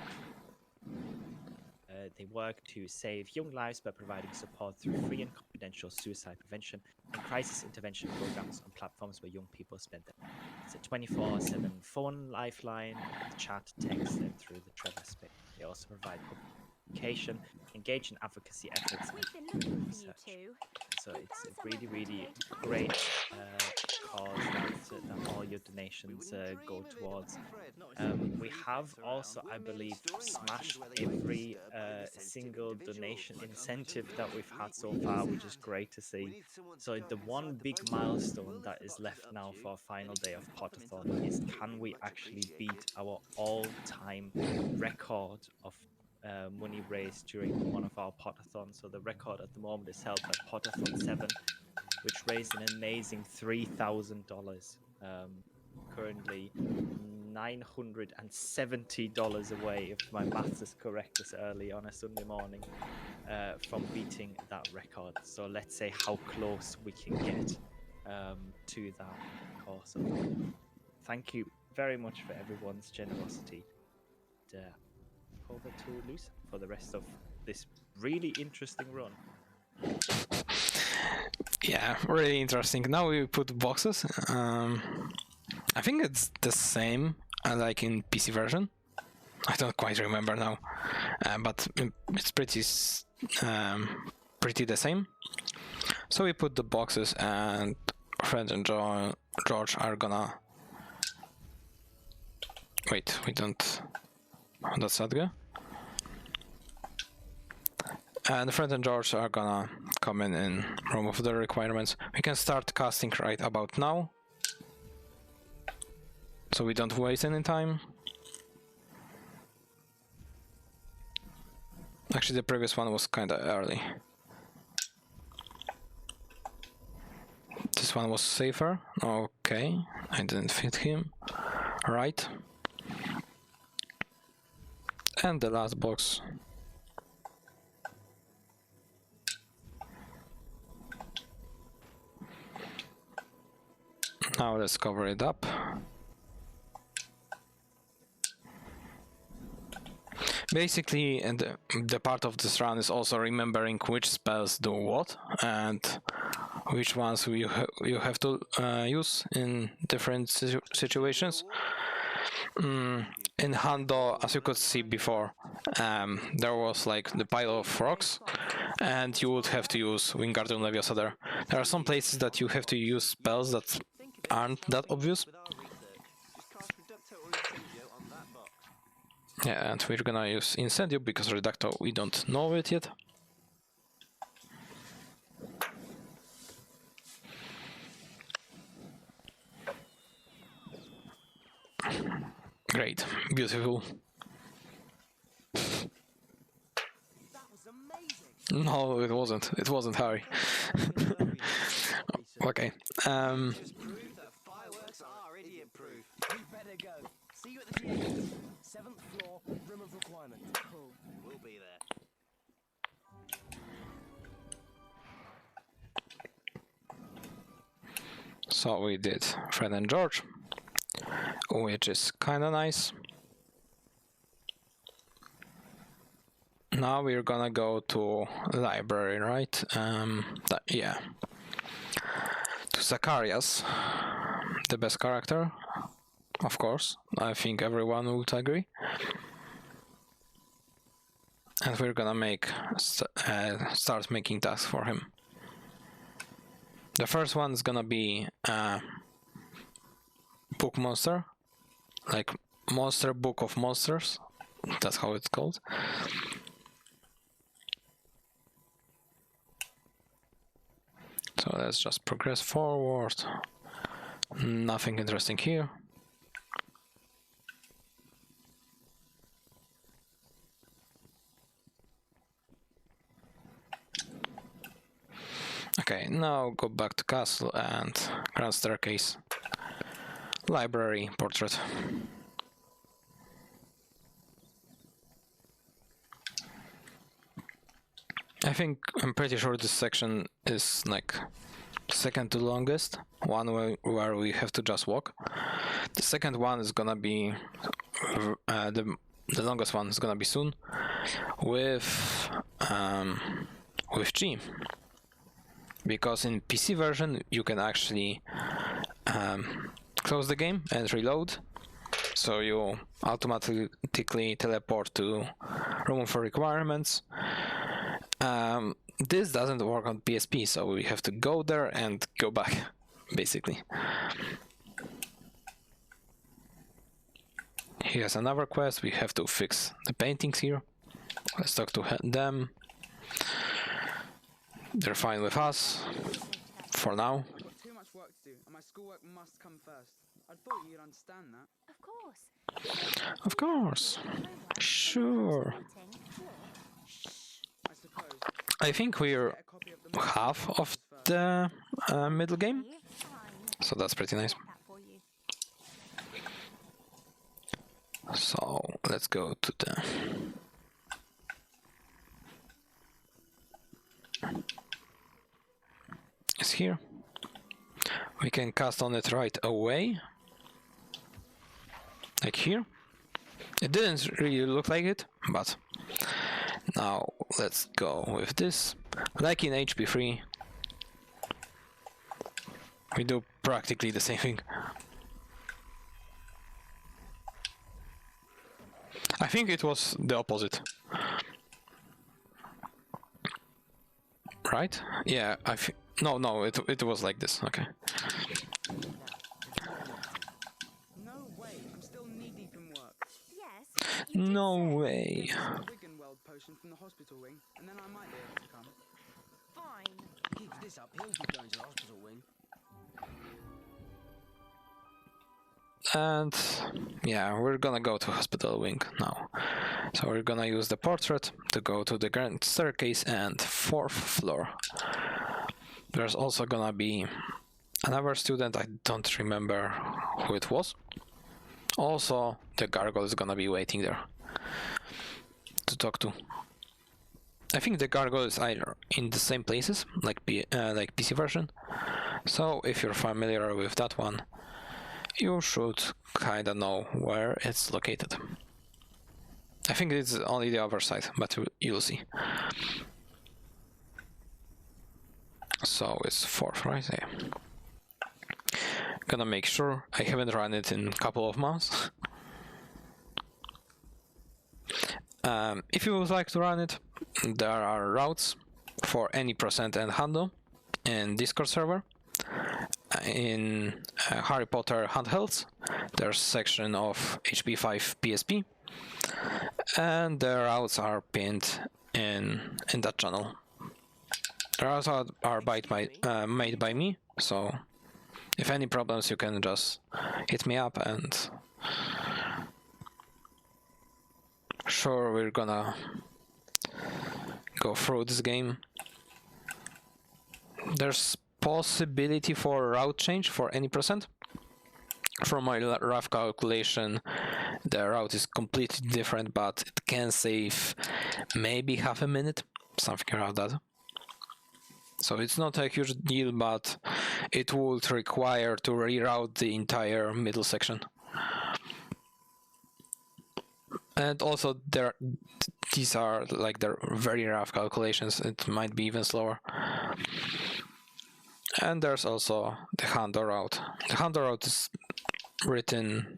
They work to save young lives by providing support through free and confidential suicide prevention and crisis intervention programs on platforms where young people spend their time. It's a 24/7 phone lifeline, chat, text, and through the Trevor space. They also provide publication, engage in advocacy efforts, and research. So it's a really, really great cause that all your donations go towards. We have also, I believe, smashed every single donation incentive that we've had so far, which is great to see. So the one big milestone that is left now for our final day of Potterthon is, can we actually beat our all-time record of money raised during one of our Potterthons? So the record at the moment is held by Potterthon 7, which raised an amazing $3,000. Currently $970 away, if my maths is correct, this early on a Sunday morning, from beating that record. So let's say how close we can get to that course. Thank you very much for everyone's generosity. Over to Lucy for the rest of this really interesting run. Yeah, really interesting. Now we put boxes. I think it's the same like in PC version. I don't quite remember now, but it's pretty the same. So we put the boxes, and Fred and George are gonna. Wait, we don't. That's not good. And Fred and George are gonna come in room of the requirements. We can start casting right about now, so we don't waste any time. Actually, the previous one was kinda early. This one was safer. Okay, I didn't fit him. Right. And the last box. Now let's cover it up. Basically, and the part of this run is also remembering which spells do what and which ones you have to use in different situations. In Hando, as you could see before, there was like the pile of rocks, and you would have to use Wingardium Leviosa there. There are some places that you have to use spells that aren't that obvious. Yeah, and we're gonna use Incendio because Reducto, we don't know it yet. Great, beautiful. No, it wasn't. It wasn't Harry. Okay. Fireworks are idiot-proof. We go. See you at the GH. 7th floor, room of requirement. Cool. We'll be there. So we did Fred and George, which is kind of nice. Now we're gonna go to library, right? Yeah. To Zacharias, the best character, of course. I think everyone would agree. And we're gonna start making tasks for him. The first one is gonna be Book Monster, like Monster Book of Monsters. That's how it's called. So let's just progress forward. Nothing interesting here. Okay, now go back to castle and grand staircase. Library, portrait. I'm pretty sure this section is like second to longest, one where we have to just walk. The second one is gonna be the longest one is gonna be soon with G, because in PC version you can actually close the game and reload, so you automatically teleport to room for requirements. This doesn't work on PSP, so we have to go there and go back, basically. Here's another quest. We have to fix the paintings here. Let's talk to them. They're fine with us for now. I've got too much work to do, and my schoolwork must come first. I thought you'd understand that. Of course. Of course. Sure. I suppose. I think we're half of the middle game, so that's pretty nice. So let's go to the it's here. We can cast on it right away, like here. It didn't really look like it, but now let's go with this. Like in HP3, we do practically the same thing. I think it was the opposite. Right? Yeah, no, it was like this. Okay. No way, I'm still knee-deep in work. Yes. No way. A Wiggenweld potion from the hospital wing, and then I might be able to come. Fine. Keeps this up, he'll keep going to the hospital wing. And yeah, we're gonna go to hospital wing now. So we're gonna use the portrait to go to the grand staircase and 4th floor. There's also gonna be another student, I don't remember who it was. Also, the gargoyle is gonna be waiting there to talk to. I think the gargoyle is either in the same places, like PC version. So if you're familiar with that one, you should kinda know where it's located. I think it's only the other side, but you'll see. So it's 4th, right? Yeah. Gonna make sure. I haven't run it in a couple of months. If you would like to run it, there are routes for any percent and handle in Discord server. In Harry Potter handhelds, there's a section of HP5 PSP, and the routes are pinned in that channel. The routes are made by me, so if any problems you can just hit me up, and sure, we're gonna go through this game. There's possibility for route change for any percent. from my rough calculation, the route is completely different, but it can save maybe half a minute, something around that. So it's not a huge deal, but it would require to reroute the entire middle section. And also these are like the very rough calculations, it might be even slower. And there's also the Hando route. The Hando route is written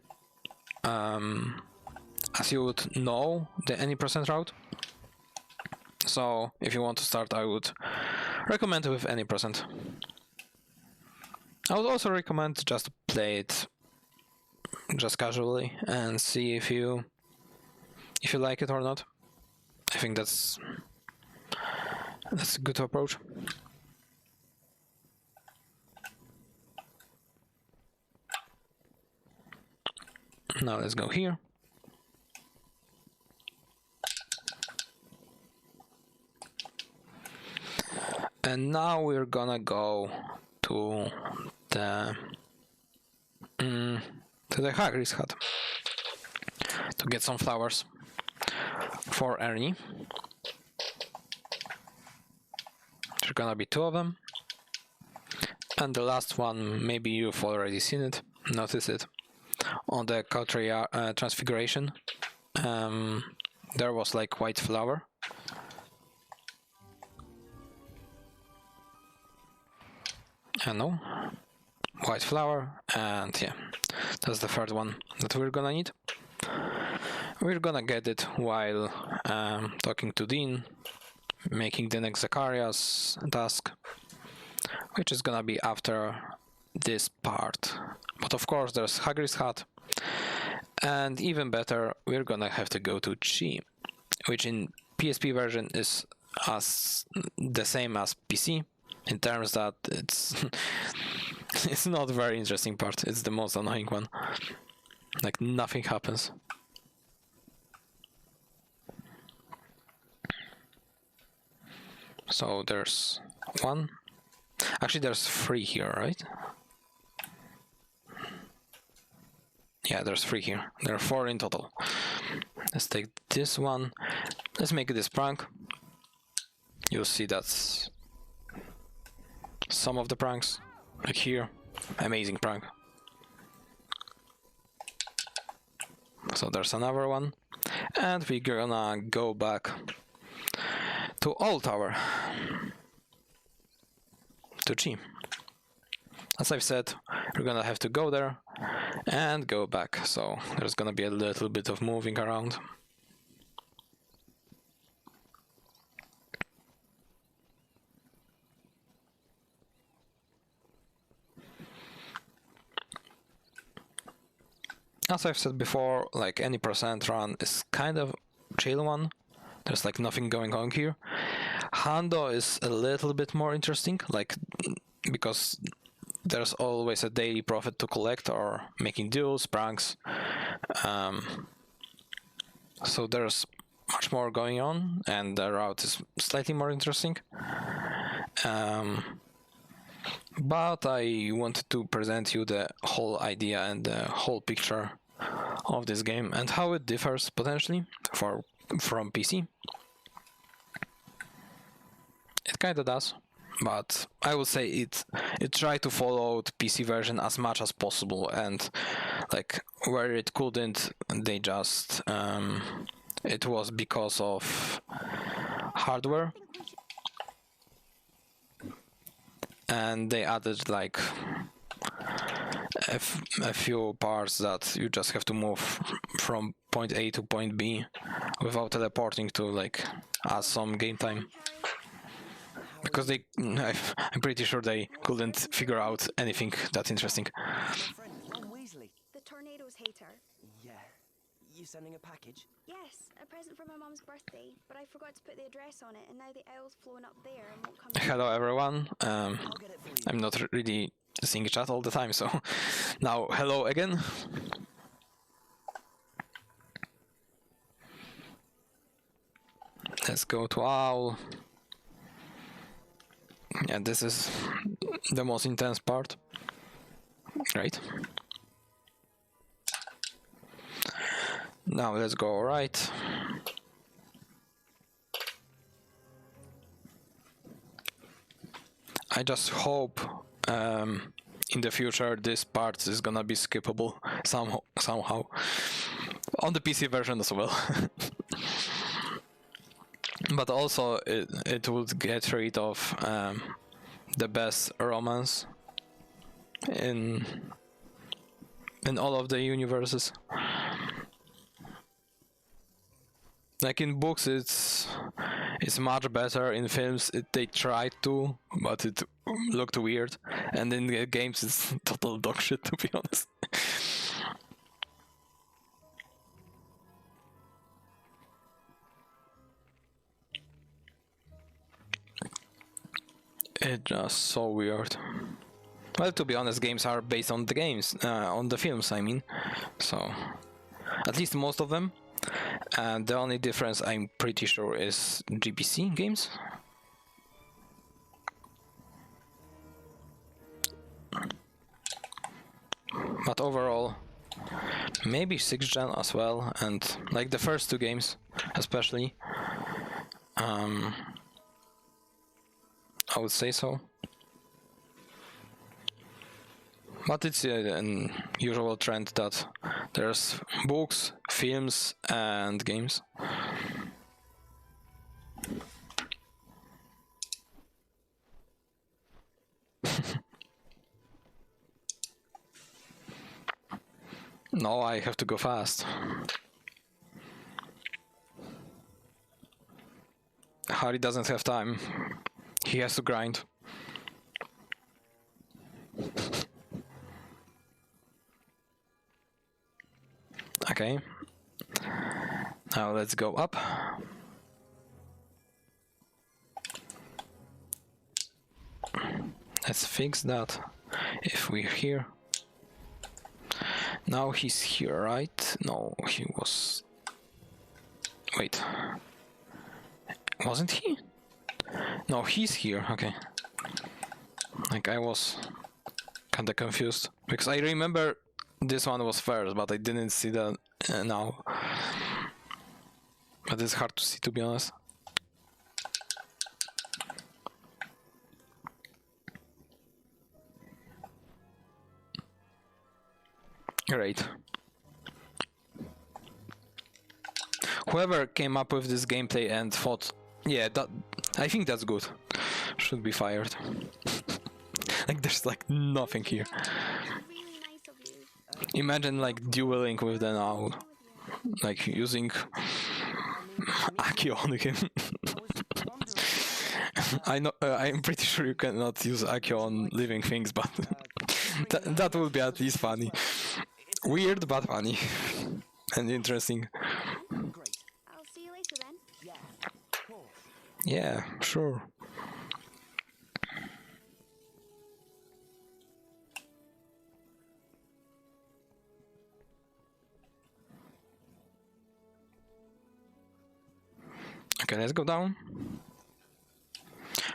as you would know the any percent route. So if you want to start, I would recommend with any percent. I would also recommend just play it just casually and see if you like it or not. I think that's a good approach. Now let's go here. And now we're gonna go to the Hagrid's hut to get some flowers for Ernie. There's gonna be 2 of them. And the last one, maybe you've already seen it, noticed it. On the Culture Transfiguration, there was like white flower. I know, white flower, and yeah, that's the third one that we're gonna need. We're gonna get it while talking to Dean, making the next Zacharias task, which is gonna be after this part. But of course there's Hagrid's hut, and even better, we're gonna have to go to Chi, which in PSP version is the same as PC, in terms that it's not a very interesting part, it's the most annoying one. Like nothing happens. So there's 1. Actually there's 3 here, right? Yeah, there's 3 here. There are 4 in total. Let's take this one. Let's make this prank. You'll see that's some of the pranks. Like here. Amazing prank. So there's another one. And we're gonna go back to Old Tower. To Chi. As I've said, we're gonna have to go there and go back, so there's gonna be a little bit of moving around. As I've said before, like any percent run is kind of chill one. There's like nothing going on here. Hando is a little bit more interesting, like because there's always a daily profit to collect or making deals, pranks. So there's much more going on, and the route is slightly more interesting. But I wanted to present you the whole idea and the whole picture of this game and how it differs potentially from PC. It kinda does, but I would say it tried to follow the PC version as much as possible, and like where it couldn't, they just it was because of hardware, and they added like a few parts that you just have to move from point A to point B without teleporting to like add some game time. Because I'm pretty sure they couldn't figure out anything that interesting. The tornadoes hate her. Yeah. You sending a package? Yes, a present for my mum's birthday, but I forgot to put the address on it, and now the owl's flown up there and won't come. Hello everyone. I'm not really seeing chat all the time, so now hello again. Let's go to Owl. Yeah, this is the most intense part, right? Now let's go right. I just hope in the future this part is gonna be skippable somehow. On the PC version as well. But also it would get rid of the best romance in all of the universes. Like in books it's much better, in films they tried to, but it looked weird, and in the games it's total dog shit, to be honest. It's just so weird. Well, to be honest, games are based on the games, on the films, I mean. So, at least most of them. And the only difference, I'm pretty sure, is GPC games. But overall, maybe 6th gen as well, and like the first two games, especially. I would say so. But it's an usual trend that there's books, films, and games. No, I have to go fast. Harry doesn't have time. He has to grind. Okay. Now let's go up. Let's fix that. If we're here. Now he's here, right? No, he was... Wait. Wasn't he? No, he's here, okay. Like, I was kinda confused. Because I remember this one was first, but I didn't see that now. But it's hard to see, to be honest. Great. Whoever came up with this gameplay and thought, yeah, that I think that's good, should be fired. Like, there's like nothing here. Imagine like dueling with the now, like using Aki on him. I know, I'm pretty sure you cannot use Aki on living things, but that would be at least funny. Weird, but funny. And interesting. Great. I'll see you later then. Yeah, of course. Yeah, sure. Okay, let's go down.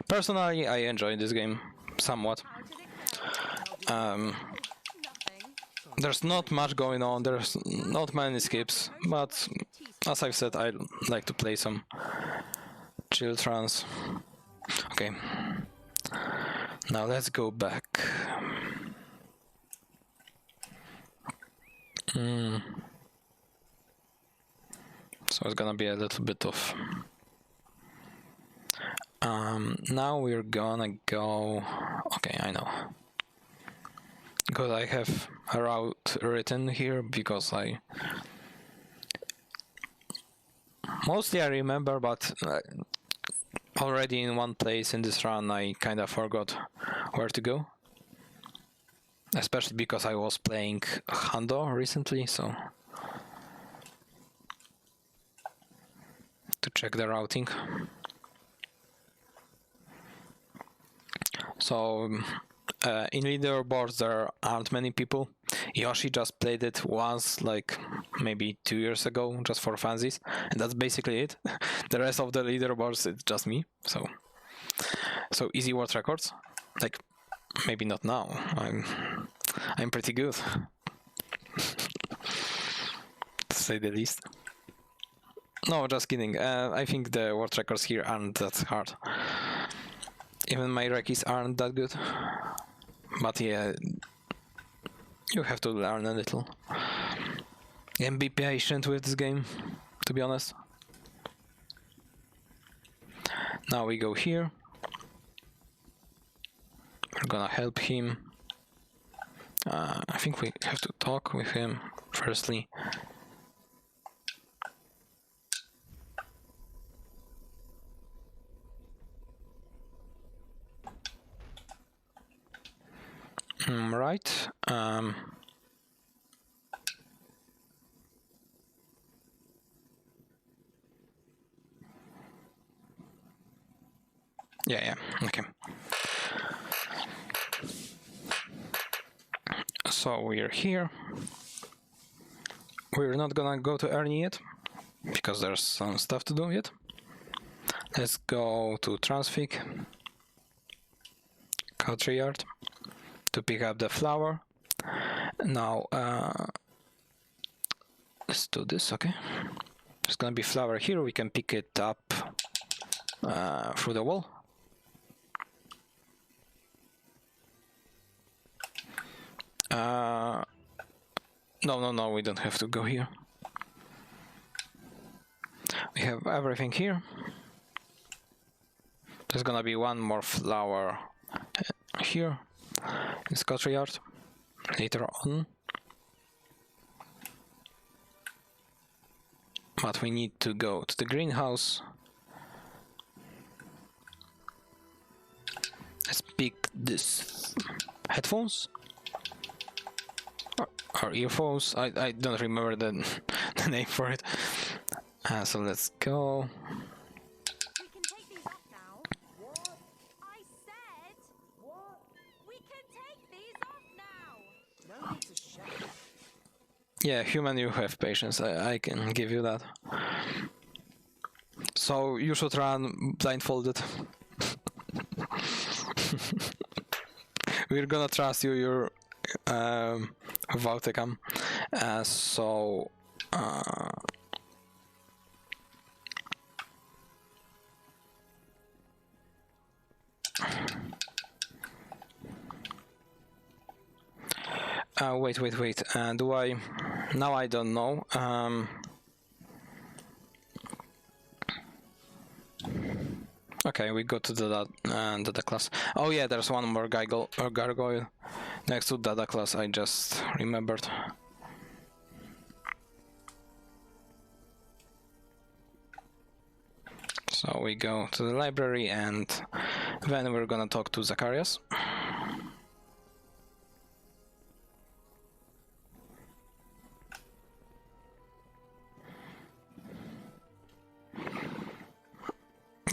Personally, I enjoy this game somewhat. There's not much going on, there's not many skips, but as I've said, I like to play some chill trance. Okay, now let's go back. So it's gonna be a little bit of... now we're gonna go... Okay, I know. Because I have a route written here, because I... Mostly I remember, but already in one place in this run I kinda forgot where to go. Especially because I was playing Hando recently, so... to check the routing. So in leaderboards there aren't many people. Yoshi just played it once, like maybe 2 years ago, just for funsies, and that's basically it. The rest of the leaderboards, it's just me. So easy world records. Like, maybe not now. I'm pretty good. say the least. No, just kidding. I think the world records here aren't that hard. Even my recce's aren't that good. But yeah, you have to learn a little. And be patient with this game, to be honest. Now we go here. We're gonna help him. I think we have to talk with him firstly. Right. Yeah, okay. So we're here. We're not gonna go to Ernie yet, because there's some stuff to do yet. Let's go to Transfig, Country Yard, to pick up the flower. Now, let's do this, okay? There's gonna be flower here, we can pick it up through the wall. No, we don't have to go here. We have everything here. There's gonna be one more flower here in Country Yard later on. But we need to go to the greenhouse. Let's pick this headphones. Or earphones, I don't remember the name for it. So let's go. We can take these off now. What? I said. What? We can take these off now. No need to shout. Yeah, human, you have patience. I can give you that. So you should run blindfolded. We're gonna trust you. You're Vautecam. Wait. Do I? Now I don't know. Okay, we go to the data class. Oh yeah, there's one more gargoyle next to data class. I just remembered. So we go to the library and then we're gonna talk to Zacharias.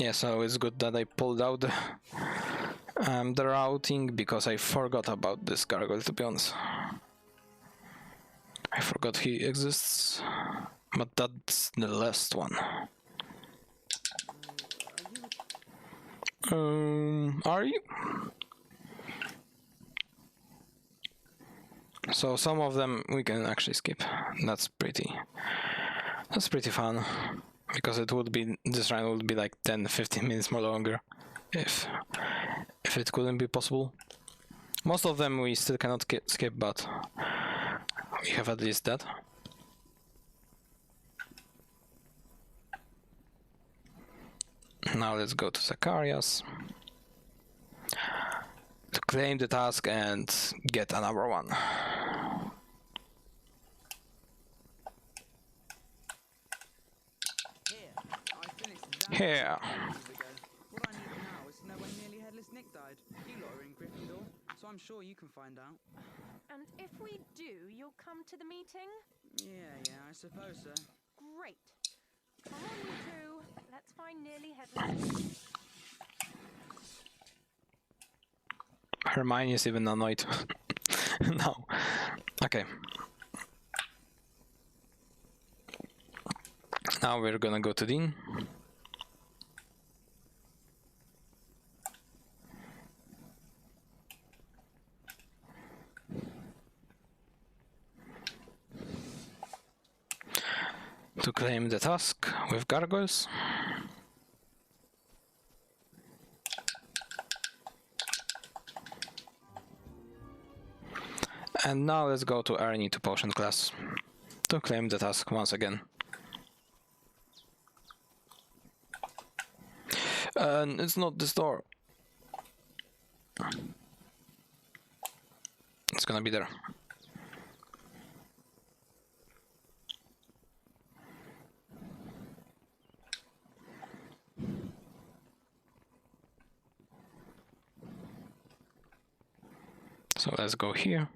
Yeah, so it's good that I pulled out the routing because I forgot about this gargoyle, to be honest. I forgot he exists, but that's the last one. Are you? So some of them we can actually skip. That's pretty fun. Because it would be, this run would be like 10-15 minutes more longer if it couldn't be possible. Most of them we still cannot skip, but we have at least that. Now let's go to Zacharias to claim the task and get another one. Here. What I need now is to know when nearly headless Nick died. You lot are in Gryffindor, so I'm sure you can find out. And if we do, you'll come to the meeting? Yeah, I suppose so. Great. Come on, you two. Let's find nearly headless. Hermione is even annoyed. No. Okay. Now we're gonna go to Dean. to claim the task with gargoyles. And now let's go to Ernie to potion class to claim the task once again. And it's not this door. It's gonna be there. So let's go here.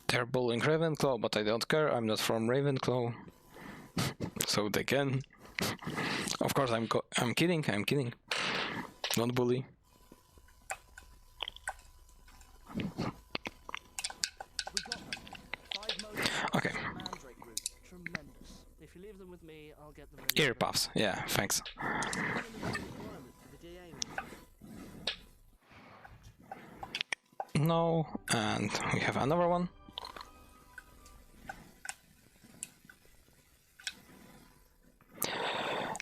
They're bullying Ravenclaw, but I don't care. I'm not from Ravenclaw, so they can. Of course, I'm kidding. I'm kidding. Don't bully. Okay. Tremendous. If you leave them with me, I'll get them. Ear puffs. Yeah, thanks. No, and we have another one.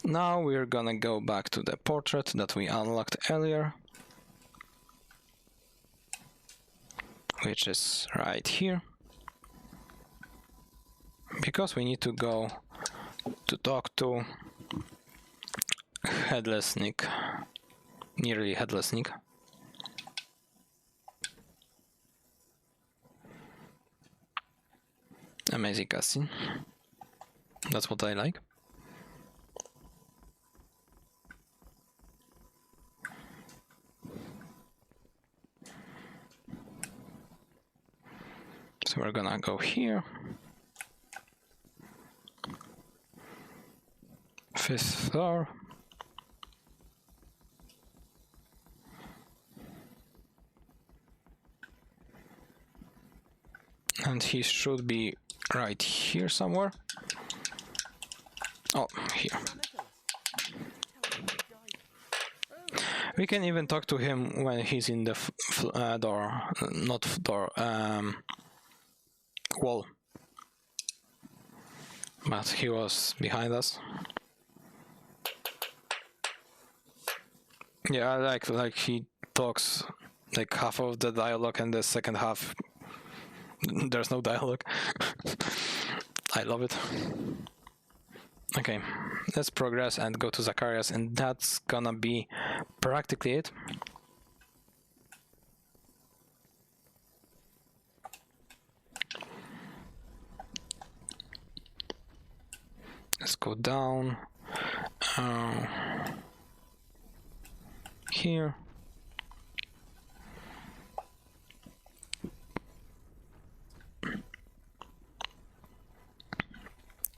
Now we're gonna go back to the portrait that we unlocked earlier, which is right here, because we need to go to talk to Headless Nick, nearly Headless Nick. Amazing cutscene. That's what I like. So we're gonna go here. 5th floor. And he should be right here somewhere. Oh, here. We can even talk to him when he's in the door, not door, wall. But he was behind us. Yeah, I like he talks like half of the dialogue and the second half there's no dialogue. I love it. Okay, let's progress and go to Zacharias, and that's gonna be practically it. Let's go down here.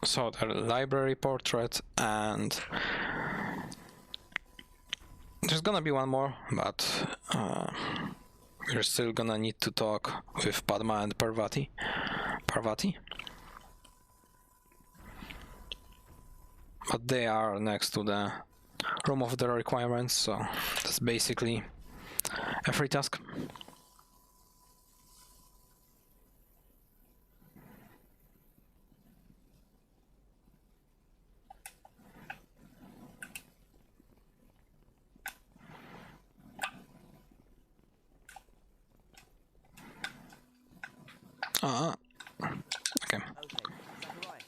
So the library portrait, and there's gonna be one more, but we're still gonna need to talk with Padma and Parvati. But they are next to the room of the requirements, so that's basically a free task. Okay. Zacharias.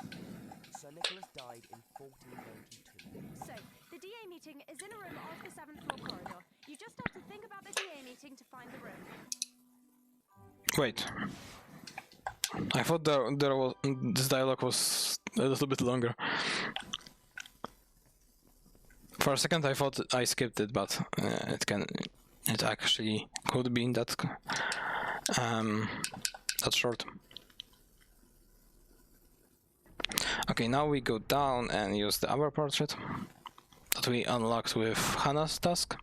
Sir Nicholas died in 1492. So, the DA meeting is in a room off the 7th floor corridor. You just have to think about the DA meeting to find the room. Wait. I thought there was this dialogue was a little bit longer. For a second I thought I skipped it, but it actually could be in that short. Okay, now we go down and use the other portrait that we unlocked with Hannah's task.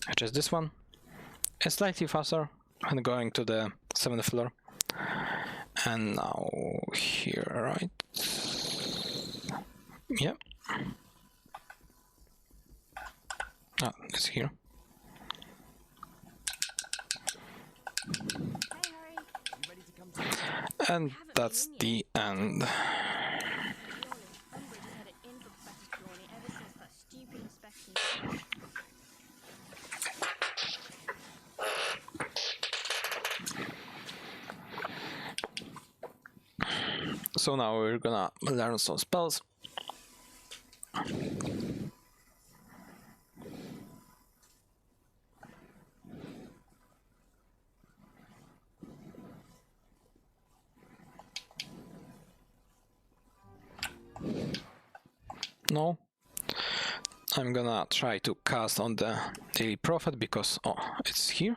Which is this one. It's slightly faster and going to the 7th floor. And now here, right? Yep. Oh, it's here. Hey, Harry. You ready to come to And that's the end. Surely, Umbridge has had it in for Professor Trelawney ever since that stupid inspection. So now we're gonna learn some spells. No. I'm gonna try to cast on the Daily Prophet because it's here.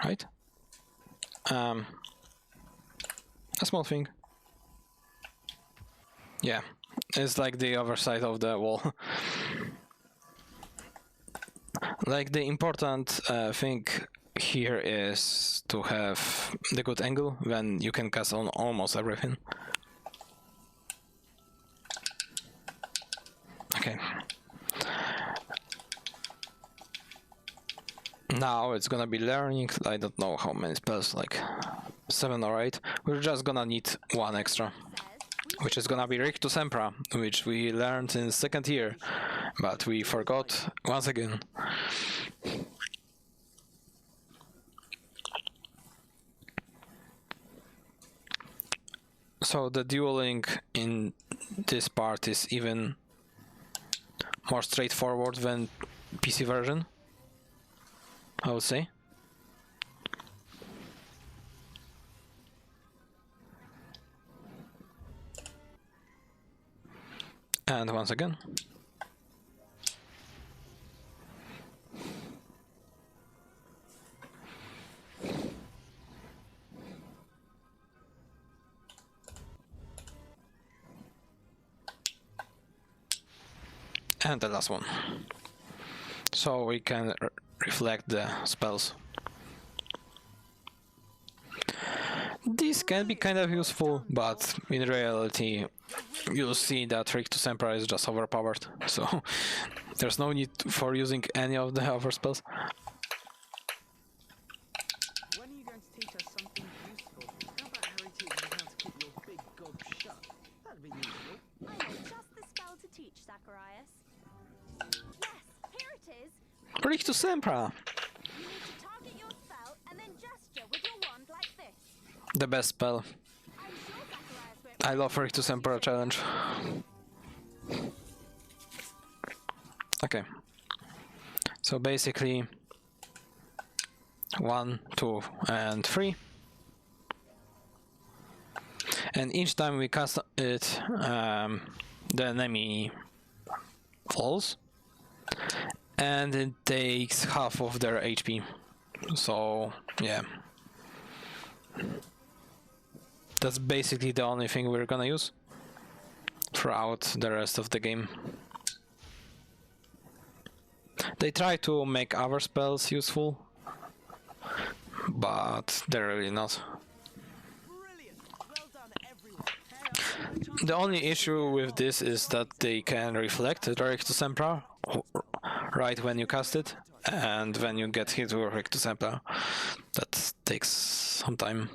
Right? A small thing. Yeah, it's like the other side of the wall. Like the important thing here is to have the good angle when you can cast on almost everything. Okay. Now it's gonna be learning, I don't know how many spells, like 7 or 8. We're just gonna need one extra, which is gonna be Rictus Sempra, which we learned in 2nd year, but we forgot once again. So the dueling in this part is even more straightforward than PC version, I would say. And once again. And the last one. So we can reflect the spells. This can be kind of useful, but in reality you'll see that Rictus Sempra is just overpowered, so there's no need for using any of the other spells. When are you going to teach us something useful? How about Harry teaching you how to keep your big gob shut? That'd be useful. I know just the spell to teach, Zacharias. Yes, here it is. Rictus Sempra! You need to target your spell and then gesture with your wand like this. The best spell. I'm sure Zacharias won't. I love Rictus Sempra challenge. Okay. So basically 1, 2, and 3. And each time we cast it, the enemy falls, and it takes half of their HP. So yeah, that's basically the only thing we're gonna use throughout the rest of the game. They try to make other spells useful, but they're really not. Brilliant! Well done, everyone. The only issue with this is that they can reflect the Rictus Sempra right when you cast it, and when you get hit with Rictus Sempra, that takes some time.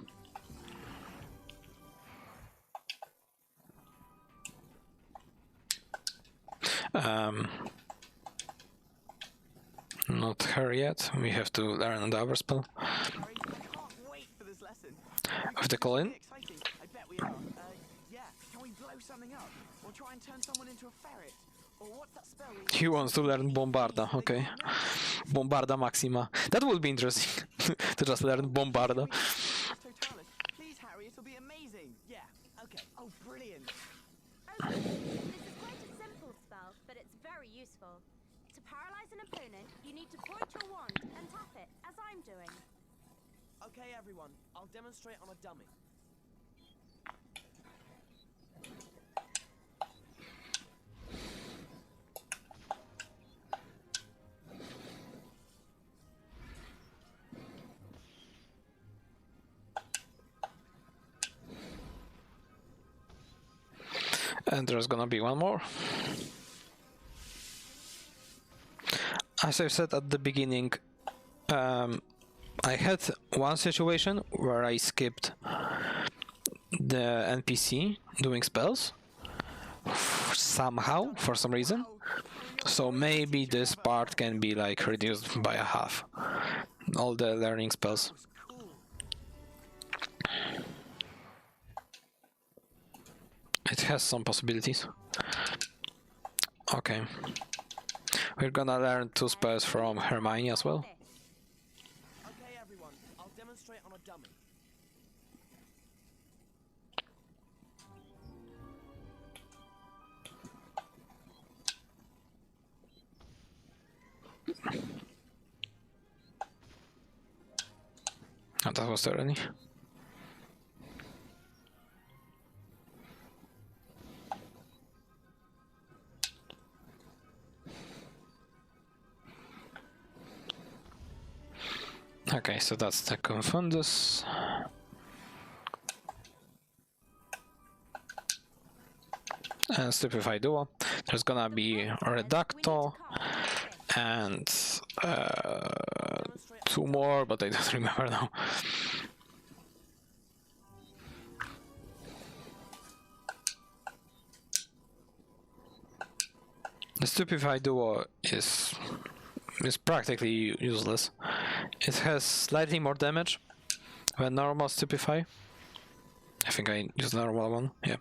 Not her yet, we have to learn the other spell. Harry, I can't wait for this lesson. With the call in? Exciting. I bet we are. Yeah. Can we blow something up? Or try and turn someone into a ferret? Or what's that spell? He wants to learn Bombarda, okay. Bombarda Maxima. That would be interesting, to just learn Bombarda. Totalis. Please, Harry, it'll be amazing. Yeah. Okay. Oh, brilliant. Okay, this is quite a simple spell, but it's very useful. To paralyze an opponent, you need to point your wand and tap it, as I'm doing. Okay, everyone. I'll demonstrate on a dummy. And there's gonna be one more. As I said at the beginning, I had one situation where I skipped the NPC doing spells somehow, for some reason. So maybe this part can be like reduced by a half. All the learning spells. It has some possibilities. Okay. We're gonna learn 2 spells from Hermione as well. Okay, everyone, I'll demonstrate on a dummy. Oh, that was already. Okay, so that's the Confundus. And Stupefy Duo. There's gonna be Reducto and 2 more, but I don't remember now. The Stupefy Duo is practically useless. It has slightly more damage than normal Stupefy. I think I used the normal one, yeah.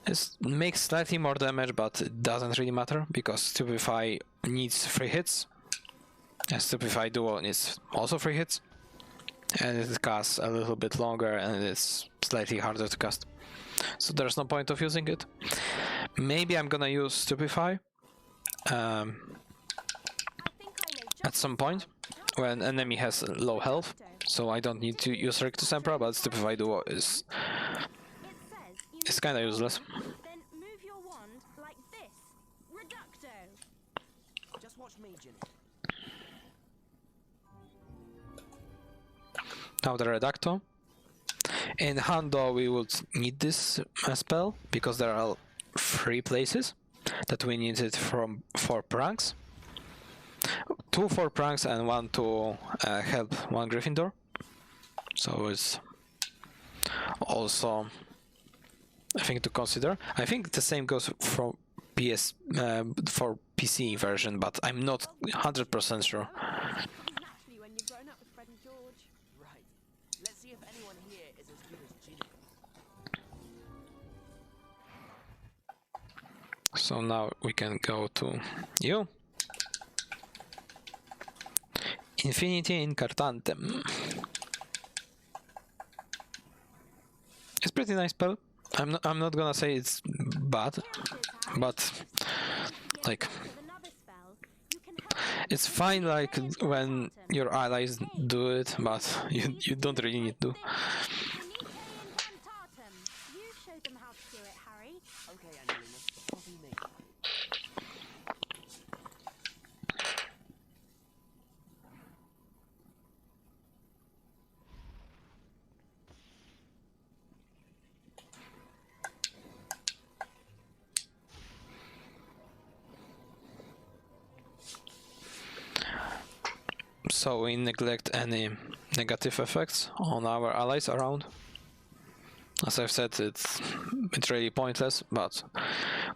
It makes slightly more damage, but it doesn't really matter, because Stupefy needs 3 hits. And Stupefy Duo needs also 3 hits. And it casts a little bit longer, and it's slightly harder to cast. So there's no point of using it. Maybe I'm gonna use Stupefy at some point when enemy has low health, so I don't need to use Rictus Emperor, but Stupefy Duo is kinda useless. Then move your wand like this. Reducto. Just watch me, Ginny. Now the Reducto. In Hando we would need this spell, because there are 3 places that we need it from for pranks. 2 for pranks and 1 to help 1 Gryffindor. So it's also a thing to consider. I think the same goes for for PC version, but I'm not 100% sure. Naturally, when you've grown up with Fred and George. Right. Let's see if anyone here is as good as Ginny. So now we can go to you. Infinity Incartantem. It's pretty nice spell. I'm not gonna say it's bad, but like it's fine like when your allies do it, but you don't really need to. You show them how to do it, Harry. Okay, Angelina, copy me. So we neglect any negative effects on our allies around. As I've said, it's really pointless, but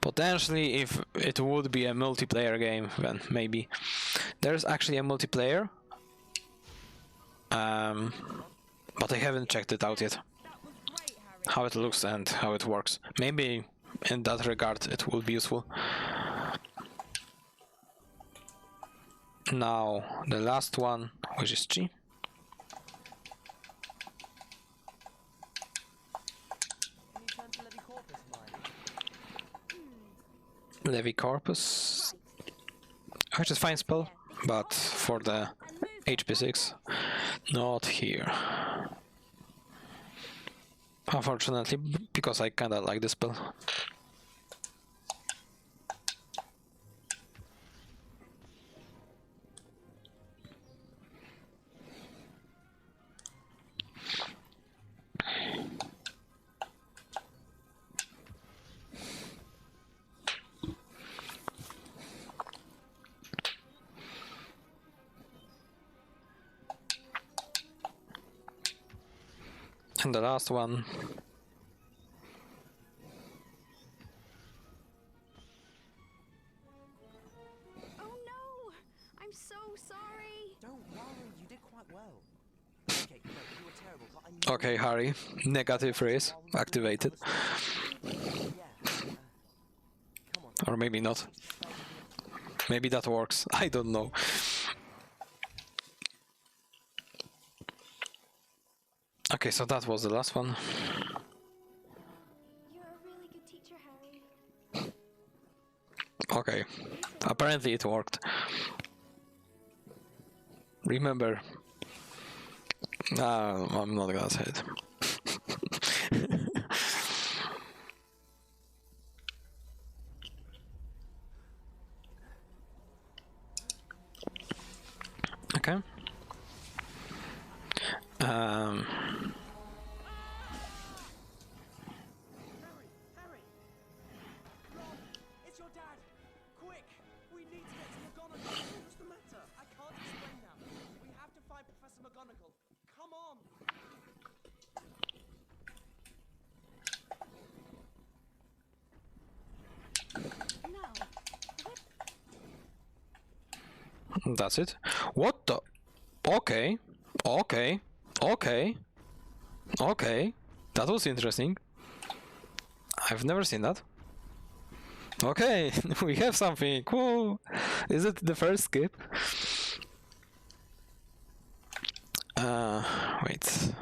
potentially if it would be a multiplayer game, then maybe. There's actually a multiplayer, but I haven't checked it out yet. How it looks and how it works. Maybe in that regard it would be useful. Now the last one, which is G. Levi Corpus, which is fine spell, but for the HP6, not here. Unfortunately, because I kinda like this spell. And the last one. Oh no! I'm so sorry. Don't worry, you did quite well. Okay, no, you were terrible, but I know Okay, Harry. Negative race activated. Come on. Or maybe not. Maybe that works. I don't know. Okay, so that was the last one. You're a really good teacher, Harry. Okay. Apparently it worked. Remember. I'm not gonna say it. Okay. Harry! Ron, it's your dad! Quick! We need to get to McGonagall! What's the matter? I can't explain now. We have to find Professor McGonagall. Come on! No. That's it. What the? Okay. Okay. Okay. Okay. That was interesting. I've never seen that. Okay, we have something. Cool. Is it the first skip? Wait.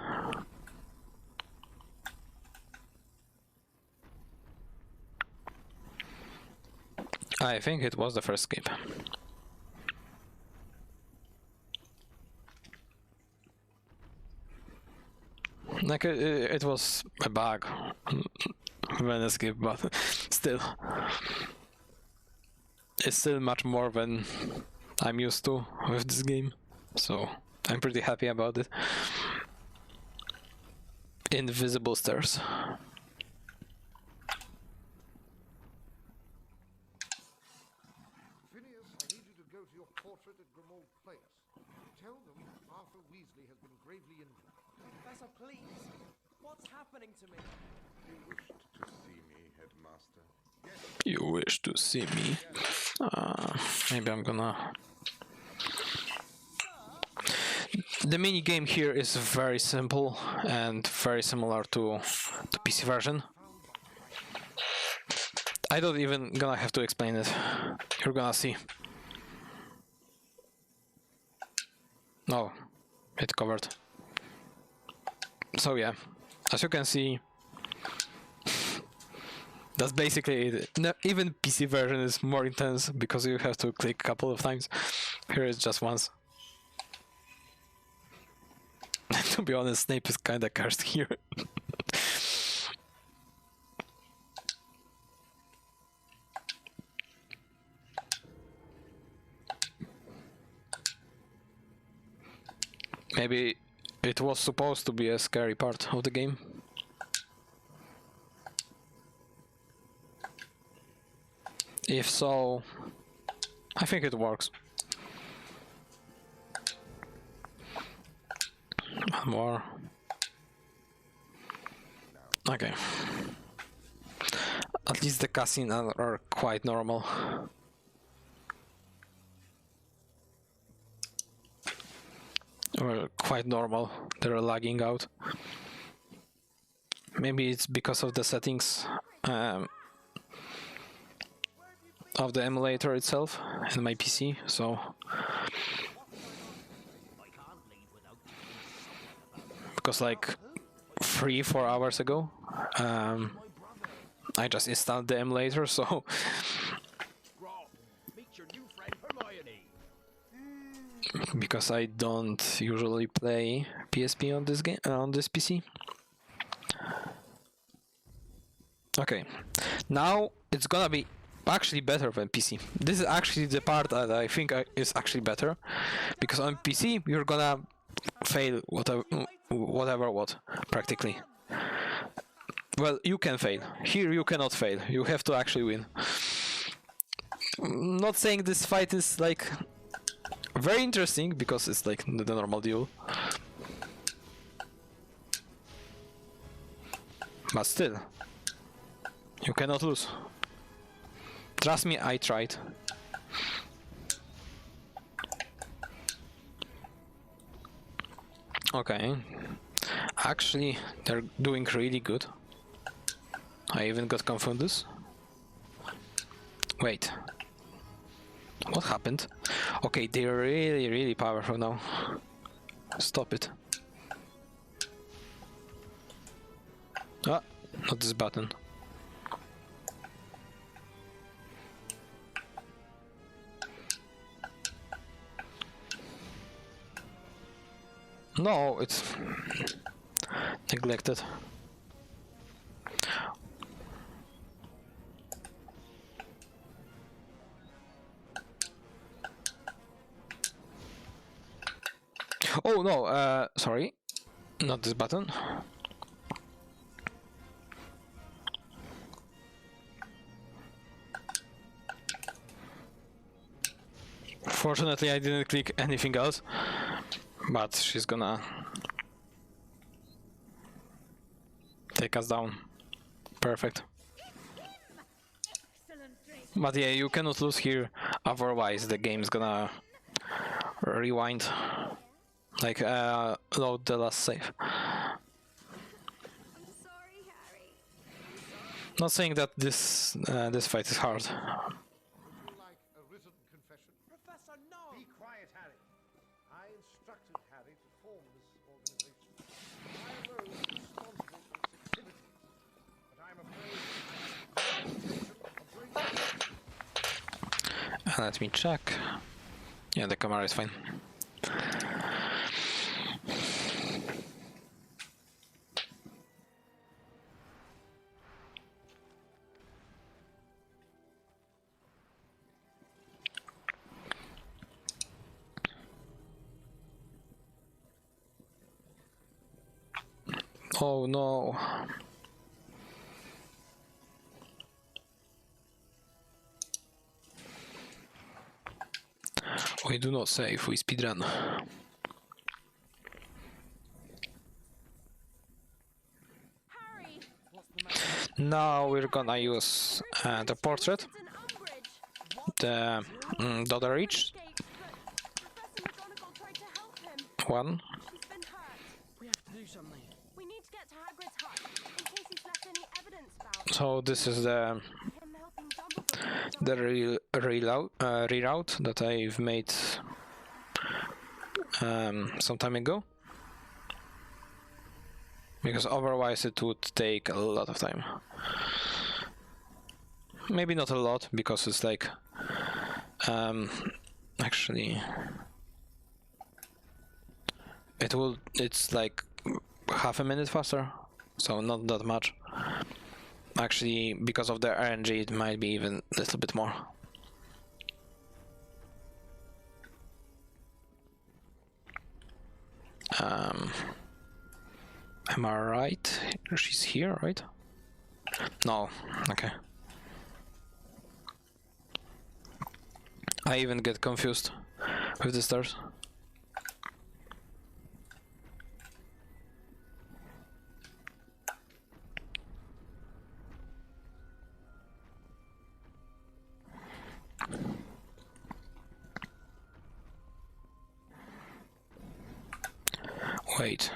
I think it was the first skip. Like it was a bug when I skip, but still, it's still much more than I'm used to with this game, so I'm pretty happy about it. Invisible stairs. Phineas, I need you to go to your portrait at Grimmauld Place. Tell them Arthur Weasley has been gravely injured. Professor, please! What's happening to me? You wished to see me, Headmaster. You wish to see me? Maybe I'm gonna... The mini game here is very simple and very similar to the PC version. I don't even gonna have to explain it. You're gonna see. No, it's covered. So yeah, as you can see, that's basically it. No, even PC version is more intense because you have to click a couple of times. Here it's just once. To be honest, Snape is kinda cursed here. Maybe it was supposed to be a scary part of the game. If so, I think it works. One more. Okay. At least the cutscenes are quite normal. Well, quite normal. They're lagging out. Maybe it's because of the settings of the emulator itself in my PC, so because like 3-4 hours ago I just installed the emulator, so because I don't usually play PSP on this game on this PC. Okay, now it's gonna be actually better than PC. This is actually the part that I think is actually better, because on PC you're gonna fail whatever what practically. Well, you can fail. Here you cannot fail. You have to actually win. I'm not saying this fight is like very interesting because it's like the normal duel. But still, you cannot lose. Trust me, I tried. Okay. Actually, they're doing really good. I even got confused. Wait. What happened? Okay, they're really powerful now. Stop it. Ah, not this button. No, it's neglected. Oh no, sorry, not this button. Fortunately, I didn't click anything else, but she's gonna take us down. Perfect. But yeah, you cannot lose here, otherwise the game's gonna rewind. Like, load the last save. I'm sorry, Harry. Not saying that this this fight is hard. Would you like a written confession? Professor, no! Be quiet, Harry. I instructed Harry to form this organization. I alone am responsible for its activities. But I'm afraid I have no intention of breaking it. Let me check. Yeah, the camera is fine. Oh no. We do not save, we speedrun. Harry! Now we're gonna use the portrait, the Dodder Reach. One. He's been hurt. We have to do something. We need to get to Hagrid's hut in case he's left any evidence about So this is the him helping Dumbledore. reroute that I've made some time ago, because otherwise it would take a lot of time. Maybe not a lot, because it's like actually it's like half a minute faster, so not that much. Actually, because of the RNG, it might be even a little bit more. Am I right? She's here, right? No, okay. I even get confused with the stars. Wait,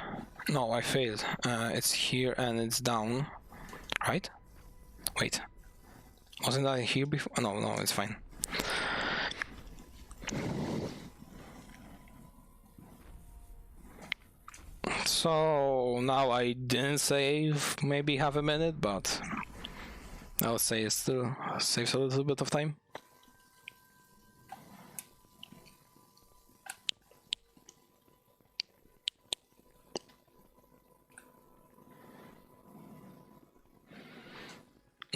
no, I failed. It's here and it's down, right? Wait, wasn't I here before? No, no, it's fine. So now I didn't save maybe half a minute, but I would say it still saves a little bit of time.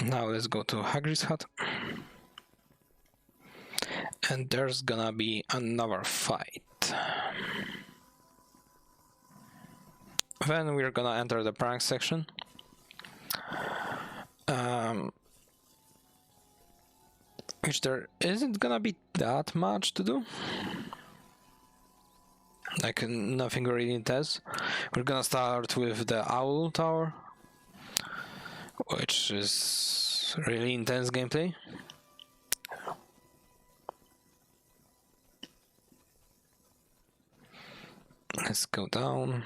Now let's go to Hagrid's hut. And there's gonna be another fight. Then we're gonna enter the prank section. Which there isn't gonna be that much to do. Like nothing really intense. We're gonna start with the Owl Tower. which is really intense gameplay. Let's go down.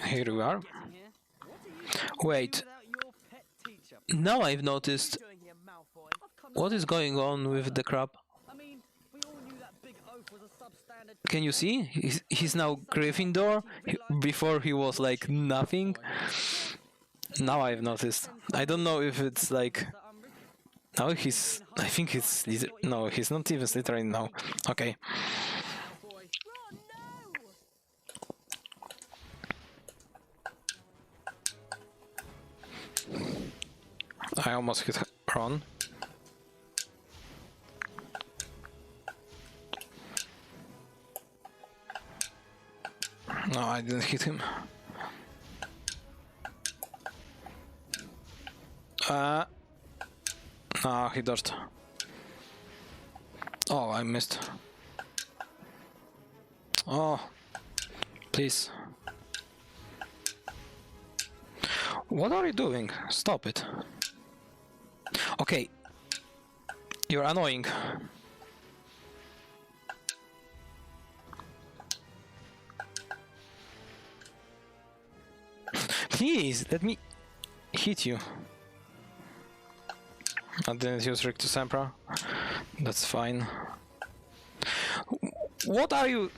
Here we are. Wait. Now I've noticed what is going on with the crab. Can you see? He's now Gryffindor. Before he was like nothing. Now I've noticed. I don't know if it's like... Now he's... I think he's... No, he's not even Slytherin now. Okay. I almost hit Ron. No, I didn't hit him. No, he dodged. Oh, I missed. Oh, please. What are you doing? Stop it. Okay. You're annoying. Please, let me hit you. I didn't use Rictus Sempra. That's fine. What are you...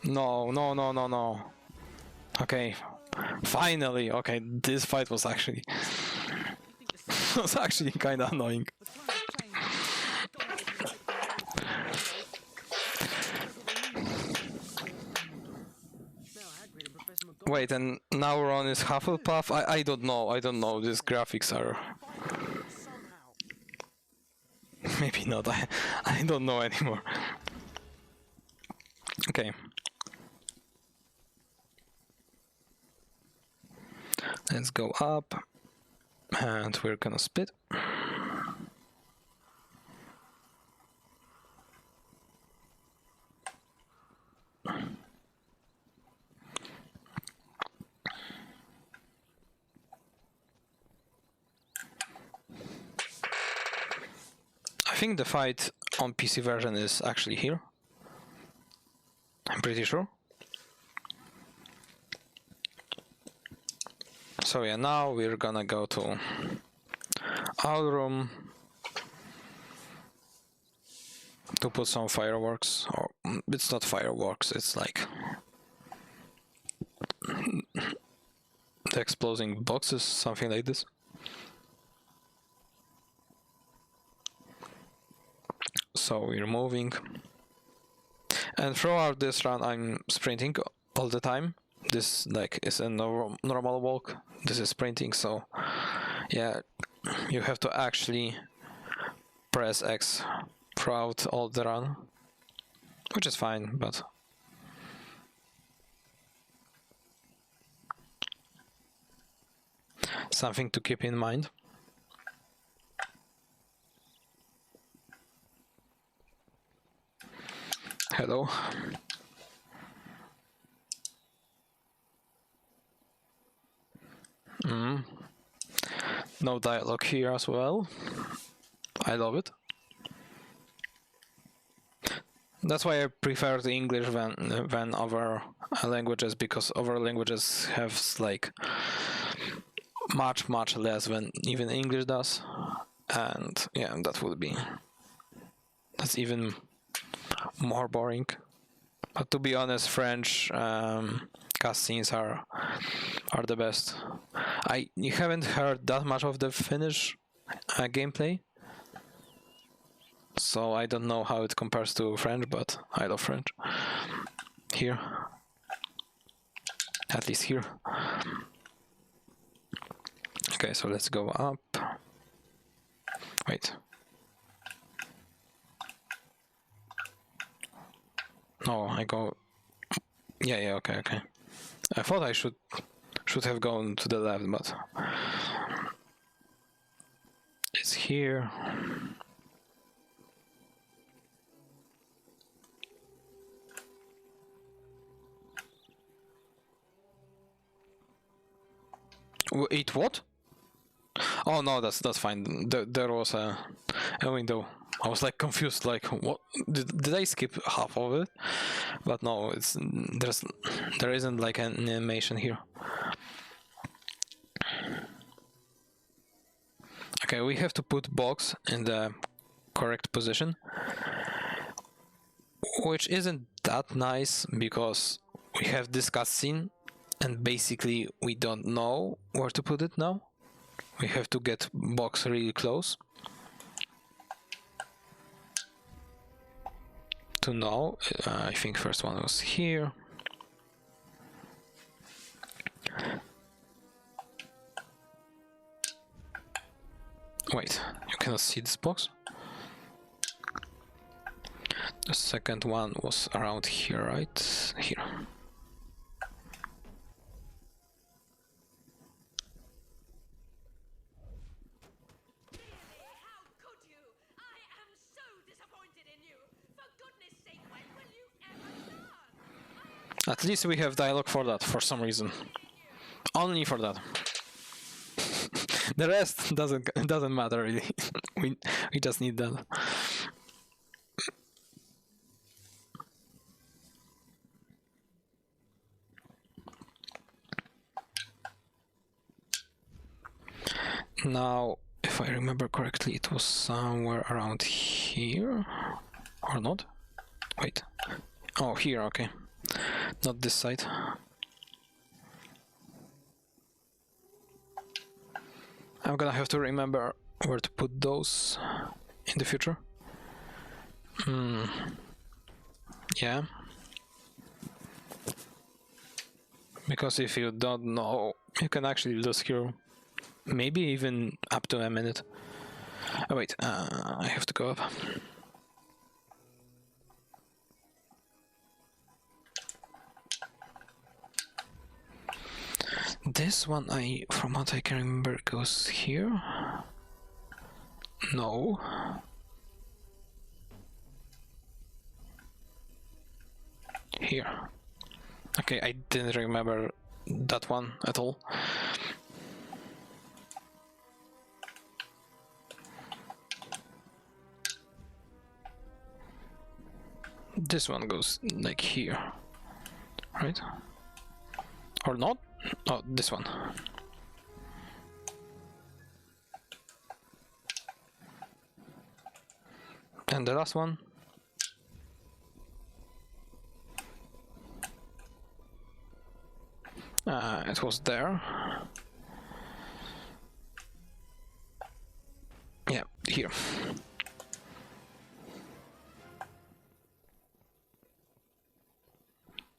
No, no, no, no, no. Okay. Finally. Okay, this fight was actually... was actually kinda annoying. Wait, and now Ron is Hufflepuff? I don't know, these graphics are... Maybe not, I don't know anymore. Okay. Let's go up, and we're gonna split. I think the fight on PC version is actually here. I'm pretty sure. So yeah, now we're gonna go to our room to put some fireworks, or it's not fireworks, it's like the exploding boxes, something like this. So we're moving, and throughout this run I'm sprinting all the time. This like is a normal walk, this is sprinting, so yeah, you have to actually press X throughout all the run, which is fine, but something to keep in mind. Hello. No dialogue here as well. I love it. That's why I prefer the English than other languages, because other languages have like much less than even English does, and yeah, that's even more boring. But to be honest, French cutscenes are the best. You haven't heard that much of the Finnish gameplay, so I don't know how it compares to French, but I love French. Here. At least here. Okay, so let's go up. Wait. No, I go... Yeah, okay. I thought I should have gone to the left, but... here. Wait, what? Oh no, that's fine. There was a window. I was like confused, like what? Did I skip half of it? But no, there isn't like an animation here. Okay, we have to put box in the correct position, which isn't that nice because we have this cutscene and basically we don't know where to put it now. We have to get box really close to know. I think first one was here. Wait, you cannot see this box? The second one was around here, right? Here. At least we have dialogue for that, for some reason. Only for that. The rest doesn't matter really. we just need that. Now, if I remember correctly, it was somewhere around here, or not? Wait. Oh, here. Okay. Not this side. I'm gonna have to remember where to put those in the future. Yeah. Because if you don't know, you can actually lose here. Maybe even up to a minute. Oh wait, I have to go up. This one, from what I can remember, goes here. No. Here. Okay, I didn't remember that one at all. This one goes like here, right? Or not? Oh, this one. And the last one. It was there. Yeah, here.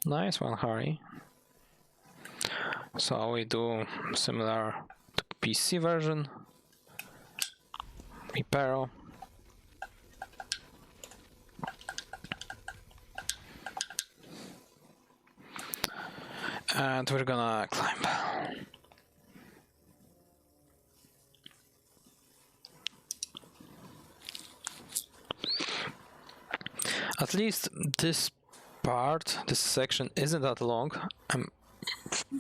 Nice one, Harry. So we do similar to PC version. Reparo. And we're gonna climb. At least this part, this section isn't that long.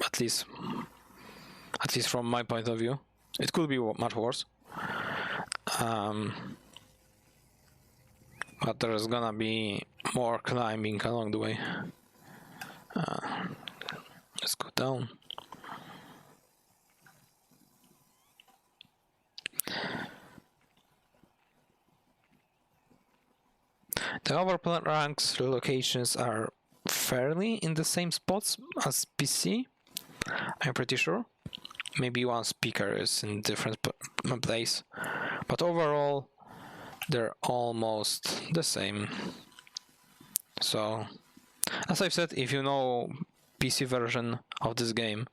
At least from my point of view. It could be much worse. But there's gonna be more climbing along the way. Let's go down. The overplan ranks locations are fairly in the same spots as PC, I'm pretty sure. Maybe one speaker is in different place, but overall they're almost the same. So, as I've said, if you know PC version of this game,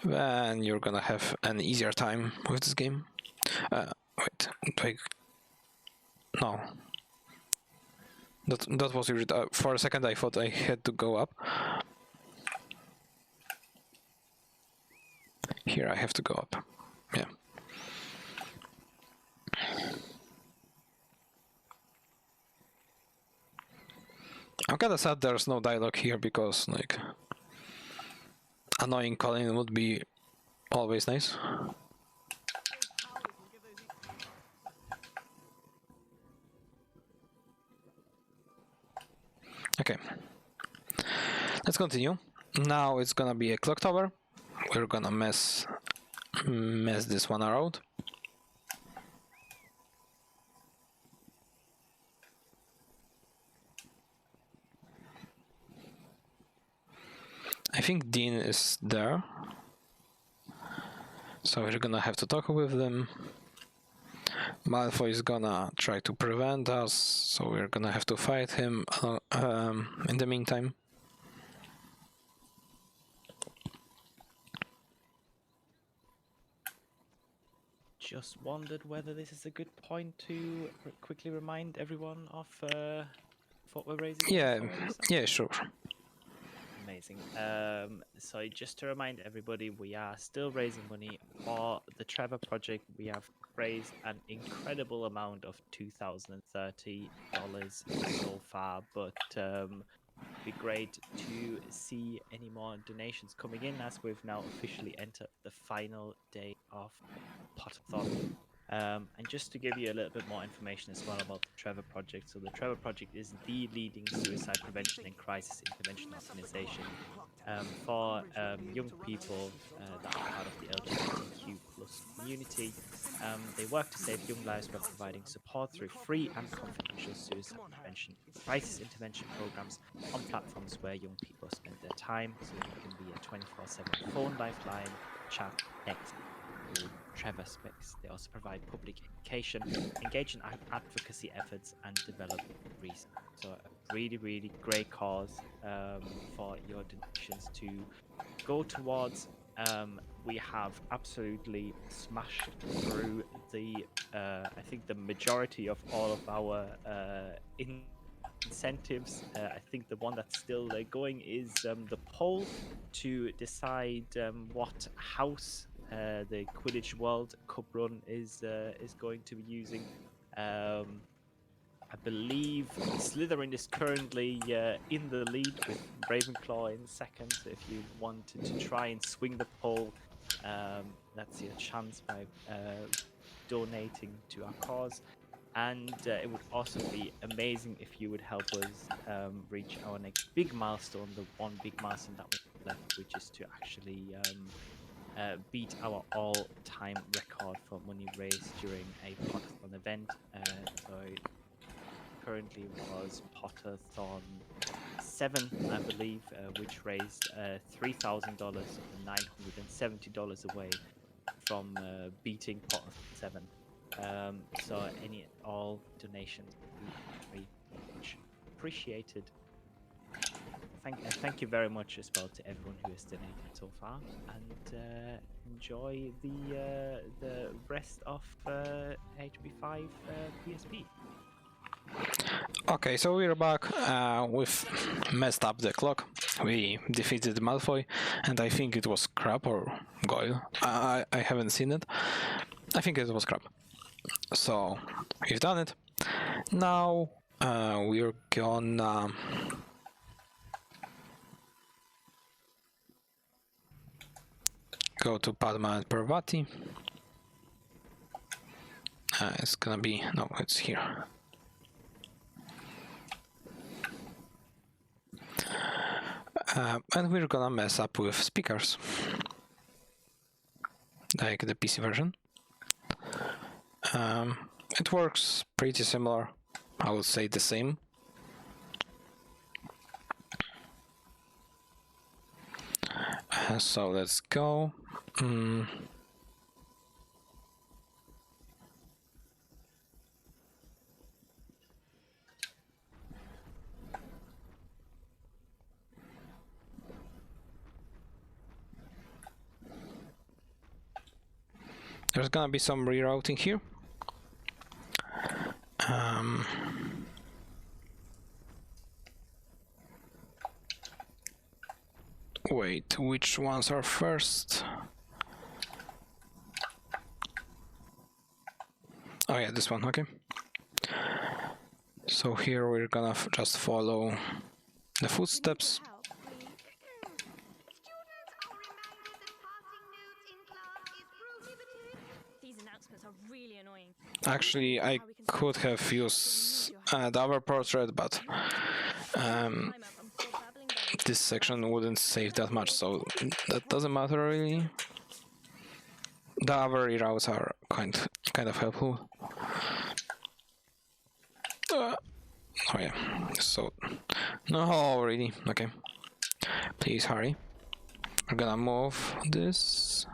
then you're gonna have an easier time with this game. Wait, no. That was weird. For a second I thought I had to go up. Here I have to go up. Yeah. I'm kinda sad there's no dialogue here because like annoying Colin would be always nice. Okay, let's continue. Now it's gonna be a clock tower. We're gonna mess this one around. I think Dean is there, so we're gonna have to talk with them. Malfoy is gonna try to prevent us, so we're gonna have to fight him in the meantime. Just wondered whether this is a good point to quickly remind everyone of what we're raising. Yeah, sure. Amazing. So just to remind everybody, we are still raising money for the Trevor project. We have raised an incredible amount of $2,030 so far, but it'd be great to see any more donations coming in as we've now officially entered the final day of Potterthon. And just to give you a little bit more information as well about the Trevor Project. So the Trevor Project is the leading suicide prevention and crisis intervention organization for young people that are part of the LGBTQ plus community. They work to save young lives by providing support through free and confidential suicide prevention and crisis intervention programs on platforms where young people spend their time. So it can be a 24/7 phone lifeline, chat, text, Trevor Space. They also provide public education, engage in advocacy efforts, and develop research. So a really, really great cause for your donations to go towards. We have absolutely smashed through the, I think the majority of all of our incentives. I think the one that's still going is the poll to decide what house the Quidditch World Cup run is going to be using. I believe Slytherin is currently in the lead with Ravenclaw in second. So if you wanted to try and swing the poll, that's your chance by donating to our cause. And it would also be amazing if you would help us reach our next big milestone, the one big milestone that we have left, which is to actually beat our all-time record for money raised during a Potterthon event. So currently was Potterthon 7, I believe, which raised $3,000 and $970 away from beating Potterthon 7. So any all donations would be very much appreciated. Thank you very much as well to everyone who has donated so far, and enjoy the rest of HP5 PSP. Okay, so we're back. We've messed up the clock. We defeated Malfoy, and I think it was Crab or Goyle. I haven't seen it. I think it was Crab. So we've done it. Now we're gonna go to Padma and Parvati. It's gonna be no, it's here. And we're gonna mess up with speakers, like the PC version. It works pretty similar, I would say the same. So let's go. There's gonna be some rerouting here. Wait, which ones are first? Oh yeah, this one, okay. So here we're gonna just follow the footsteps. These announcements are really annoying. Actually, I could have used the other portrait, but this section wouldn't save that much, so that doesn't matter really. The other reroutes are kind of helpful. Oh yeah, so no, really, okay. Please hurry. We're gonna move this.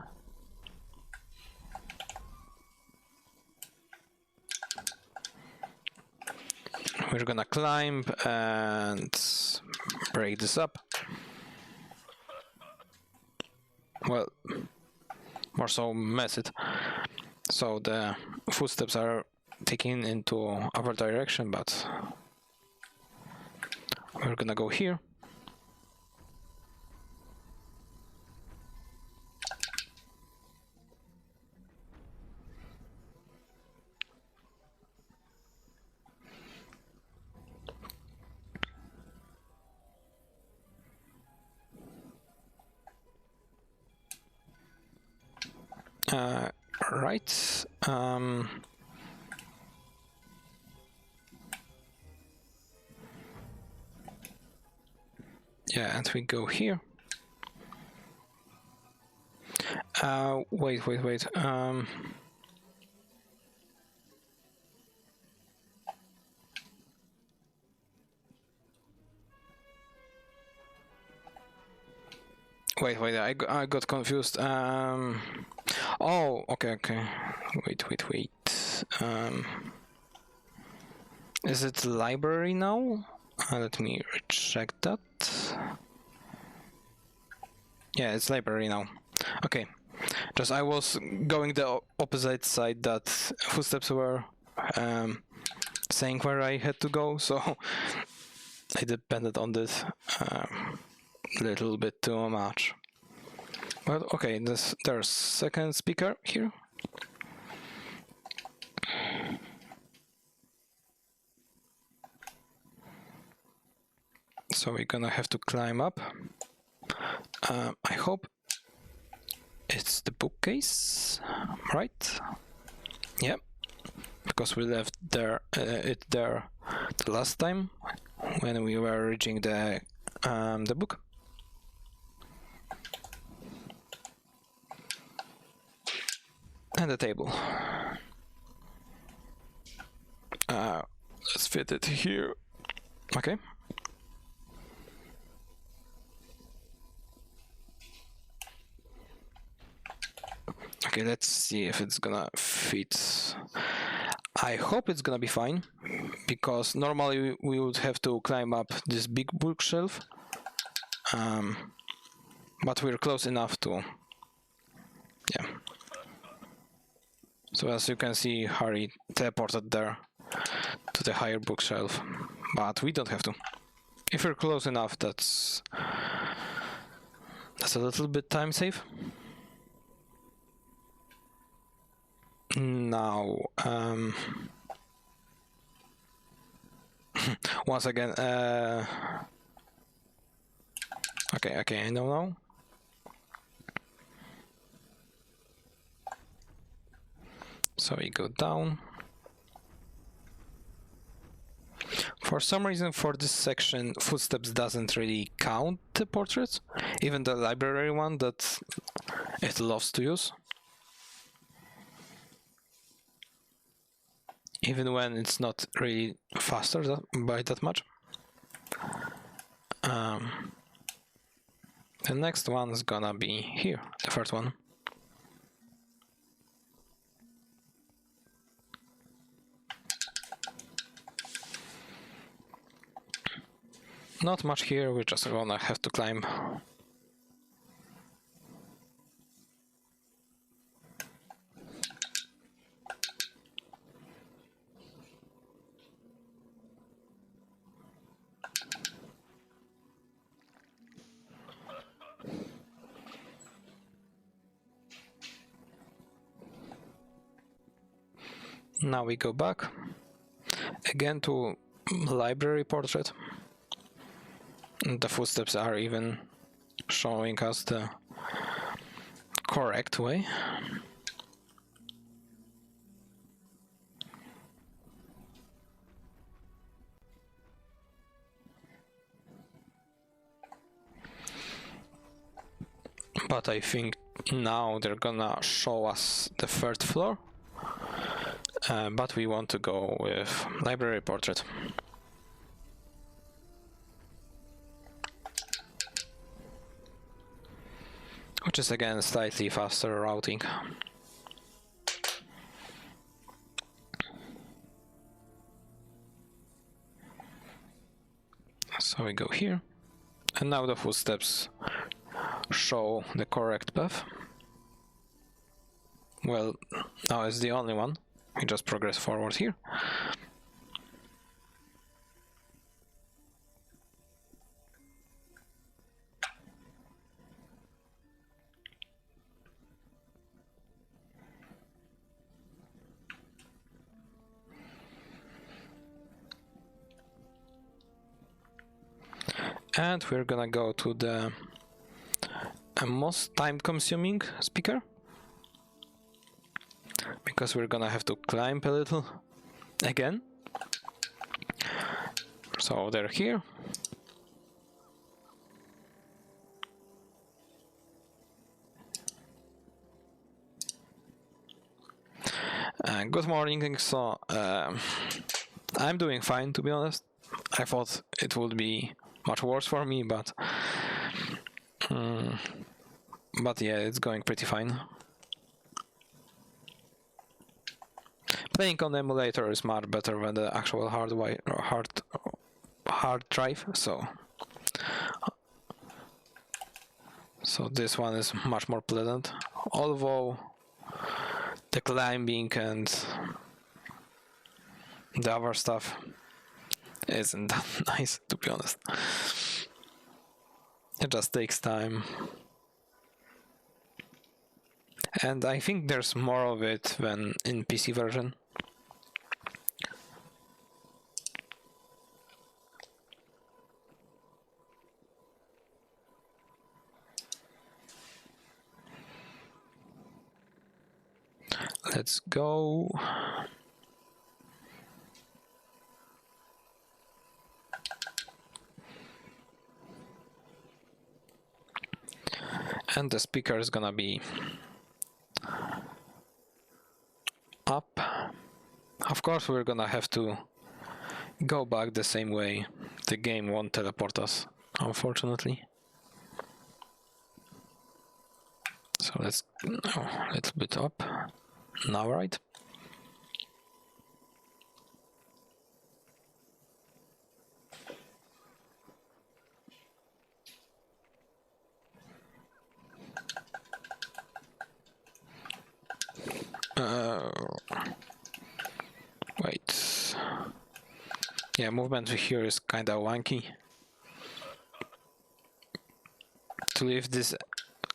We're gonna climb and break this up. Well, more so mess it. So the footsteps are taken into other direction, but we're gonna go here. Right. Yeah, and we go here. Wait. Wait, I got confused. Oh, okay. Wait. Is it library now? Let me check that. Yeah, it's library now. Okay. Just I was going the opposite side that footsteps were saying where I had to go, so I depended on this little bit too much. But okay, there's second speaker here. So we're gonna have to climb up. I hope it's the bookcase, right? Yep, because we left it there the last time when we were reaching the book. And the table. Let's fit it here. Okay. Okay, let's see if it's gonna fit. I hope it's gonna be fine, because normally we would have to climb up this big bookshelf, but we're close enough to, yeah. So as you can see, Harry teleported there to the higher bookshelf, but we don't have to. If we're close enough, that's a little bit time save. Now, once again, okay, I know now. So we go down. For some reason, for this section, footsteps doesn't really count the portraits, even the library one that it loves to use. Even when it's not really faster by that much. The next one is gonna be here, the first one. Not much here, we're just gonna have to climb. Now we go back again to library portrait. And the footsteps are even showing us the correct way. But I think now they're gonna show us the third floor. But we want to go with library portrait. Which is again slightly faster routing. So we go here, and now the footsteps show the correct path. Well, now it's the only one. We just progress forward here. And we're gonna go to the most time-consuming speaker, because we're gonna have to climb a little again. So they're here. Good morning. So I'm doing fine, to be honest. I thought it would be much worse for me, but yeah, it's going pretty fine. Playing on the emulator is much better than the actual hard drive, so this one is much more pleasant. Although the climbing and the other stuff isn't that nice, to be honest. It just takes time. And I think there's more of it than in PC version. Let's go. And the speaker is gonna be up. Of course, we're gonna have to go back the same way. The game won't teleport us, unfortunately. So let's go a little bit up. Now, right? Wait. Yeah, movement here is kinda wanky. To leave this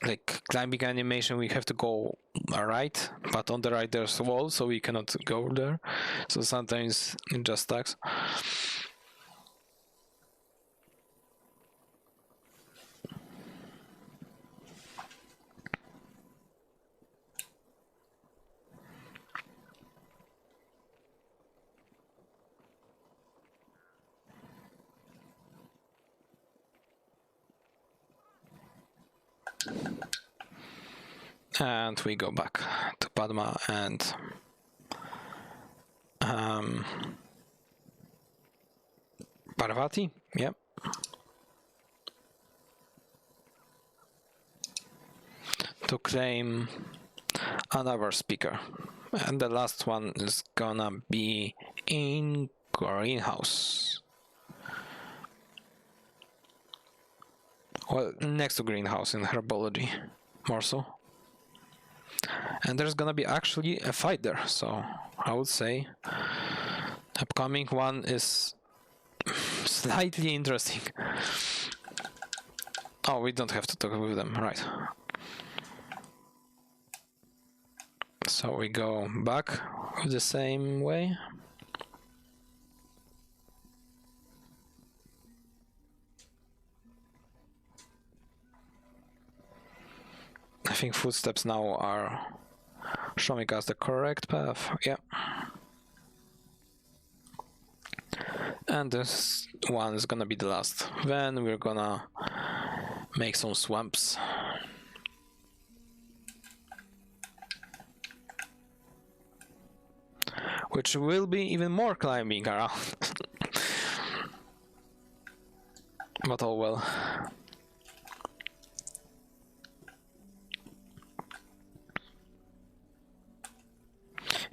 like climbing animation, we have to go right, but on the right there's a wall, so we cannot go there. So sometimes it just stucks. And we go back to Padma and Parvati, yep. To claim another speaker. And the last one is gonna be in greenhouse. Well, next to greenhouse in herbology, more so. And there's gonna be actually a fight there, so I would say upcoming one is slightly interesting. Oh, we don't have to talk with them, right? So we go back the same way. I think footsteps now are showing us the correct path. Yeah. And this one is gonna be the last. Then we're gonna make some swamps. Which will be even more climbing around. But oh well.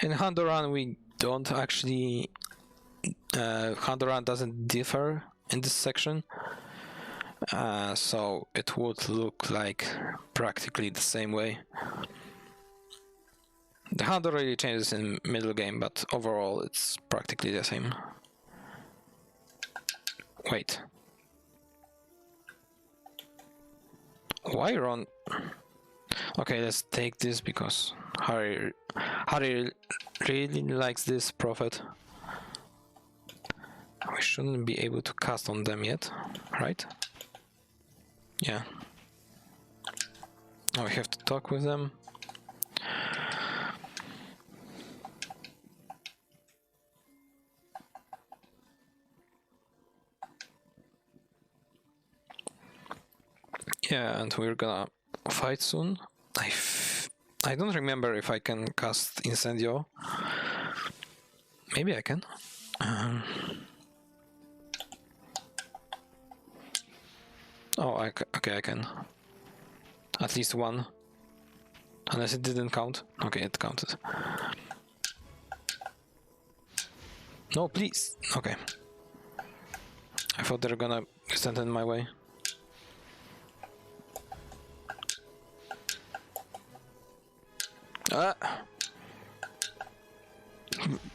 In Honduran we don't actually... Honduran doesn't differ in this section. So it would look like practically the same way. The Honda really changes in middle game, but overall it's practically the same. Wait. Why run? Okay, let's take this because Harry really likes this prophet. We shouldn't be able to cast on them yet, right? Yeah. Now we have to talk with them. Yeah, and we're gonna fight soon. I don't remember if I can cast Incendio. Maybe I can. Oh, okay, I can. At least one. Unless it didn't count. Okay, it counted. No, please. Okay. I thought they were gonna stand in my way.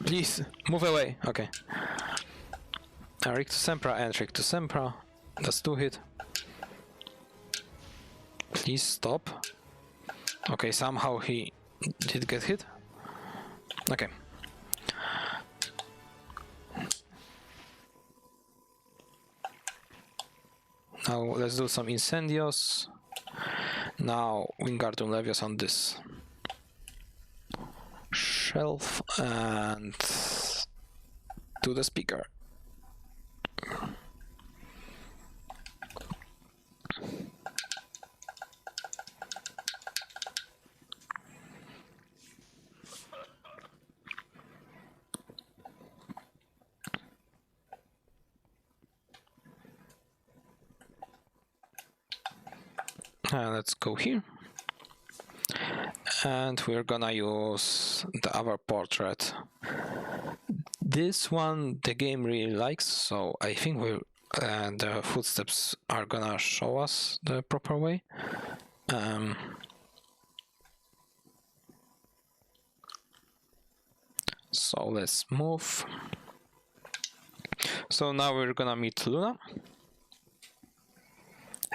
Please, move away. Okay. Rick to Sempra and Rick to Sempra. That's 2 hit. Please stop. Okay, somehow he did get hit. Okay. Now let's do some Incendios. Now Wingardium Leviosa on this shelf and to the speaker. Let's go here. And we're gonna use the other portrait. This one the game really likes, so I think the footsteps are gonna show us the proper way. So let's move. So now we're gonna meet Luna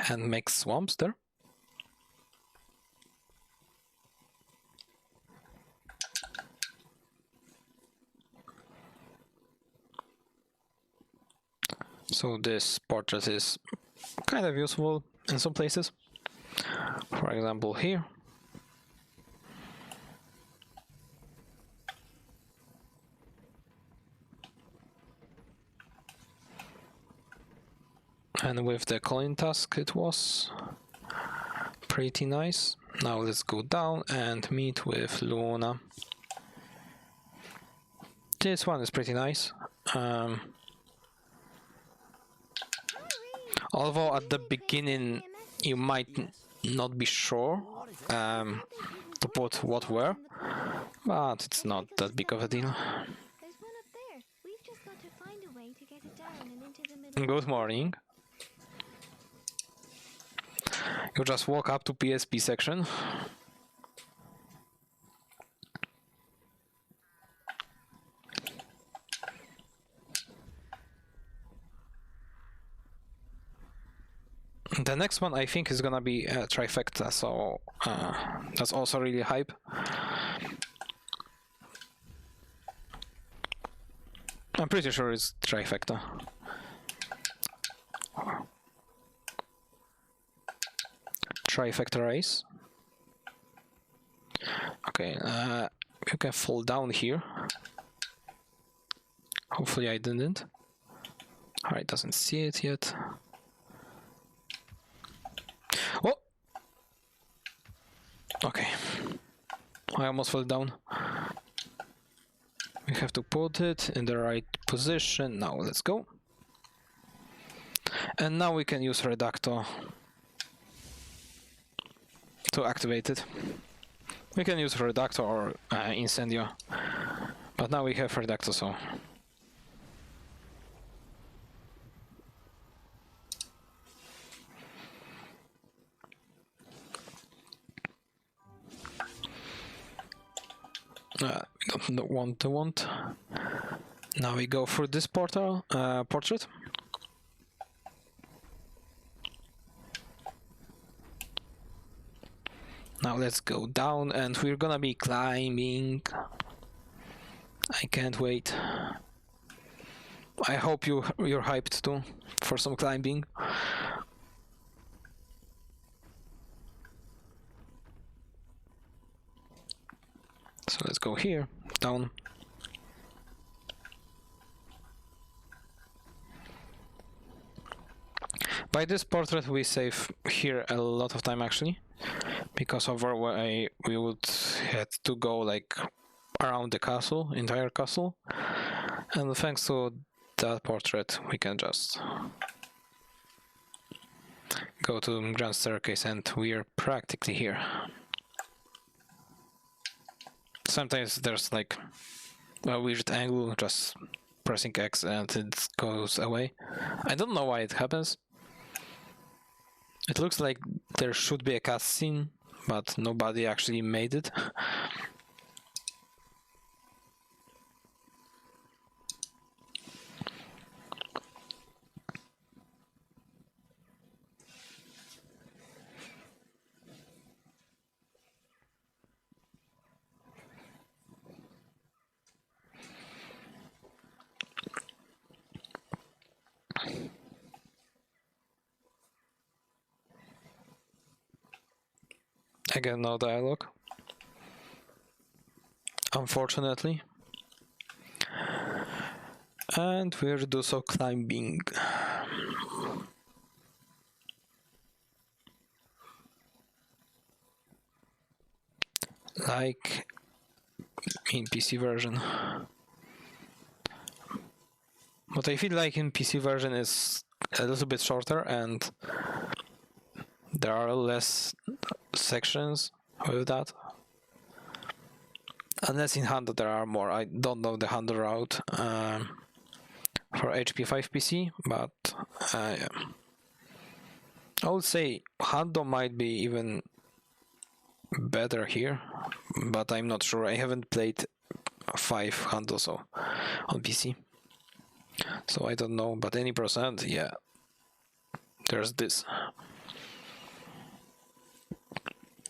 and make swamps there. So this portrait is kind of useful in some places. For example, here. And with the coin task it was pretty nice. Now let's go down and meet with Luna. This one is pretty nice. Although at the beginning you might not be sure to put what where, but it's not that big of a deal. There's one up there. We've just got to find a way to get it down and into the middle. Good morning. You just walk up to PSP section. The next one I think is gonna be a trifecta, so that's also really hype. I'm pretty sure it's trifecta. Trifecta race. Okay, you can fall down here. Hopefully I didn't. Alright, doesn't see it yet. Oh! Okay. I almost fell down. We have to put it in the right position. Now let's go. And now we can use Reducto to activate it. We can use Reducto or Incendio, but now we have Reducto, so... we don't want. Now we go through this portrait. Now let's go down, and we're gonna be climbing. I can't wait. I hope you're hyped too for some climbing. So let's go here, down. By this portrait we save here a lot of time actually, because otherwise we would have to go like around the castle, entire castle, and thanks to that portrait we can just go to the grand staircase and we are practically here. Sometimes there's like a weird angle, just pressing X and it goes away. I don't know why it happens. It looks like there should be a cutscene, but nobody actually made it. Again, no dialogue, unfortunately. And we'll do so climbing. Like in PC version. What I feel like in PC version is a little bit shorter and there are less sections with that. Unless in Hando there are more. I don't know the Hando route for HP5 PC, but yeah. I would say Hando might be even better here, but I'm not sure. I haven't played 5 Hando so on PC, so I don't know. But any percent, yeah. There's this.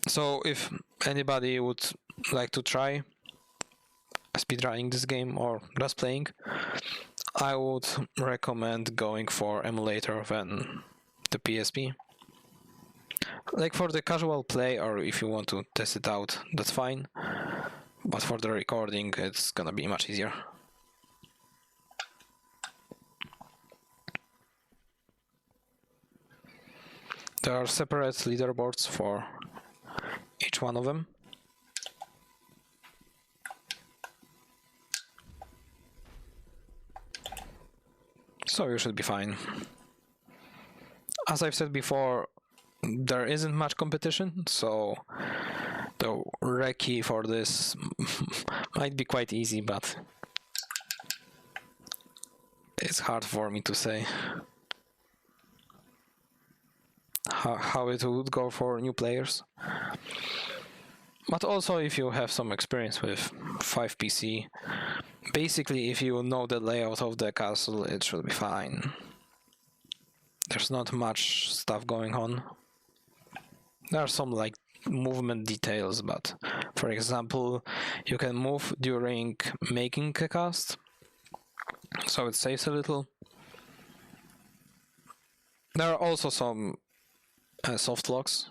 So if anybody would like to try speedrunning this game or just playing, I would recommend going for emulator than the PSP. Like for the casual play, or if you want to test it out, that's fine. But for the recording, it's gonna be much easier. There are separate leaderboards for each one of them. So you should be fine. As I've said before, there isn't much competition, so the recce for this might be quite easy, but it's hard for me to say how it would go for new players. But also if you have some experience with 5 PC, basically if you know the layout of the castle, it should be fine. There's not much stuff going on. There are some like movement details, but for example, you can move during making a cast, so it saves a little. There are also some soft locks.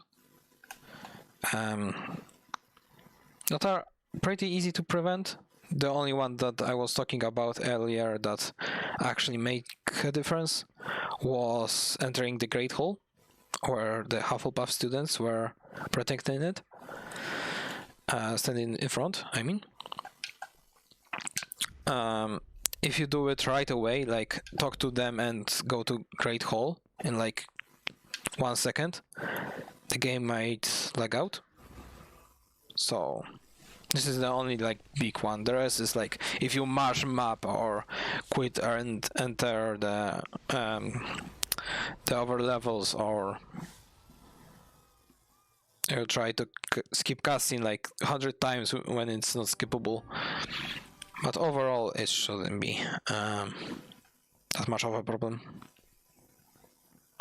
that are pretty easy to prevent. The only one that I was talking about earlier that actually made a difference was entering the Great Hall, where the Hufflepuff students were protecting it, standing in front, I mean. If you do it right away, like talk to them and go to Great Hall in like 1 second, the game might lag out. So this is the only like big one. The rest is like if you march map or quit and enter the over levels, or you try to skip cutscene like 100 times when it's not skippable. But overall, it shouldn't be that much of a problem.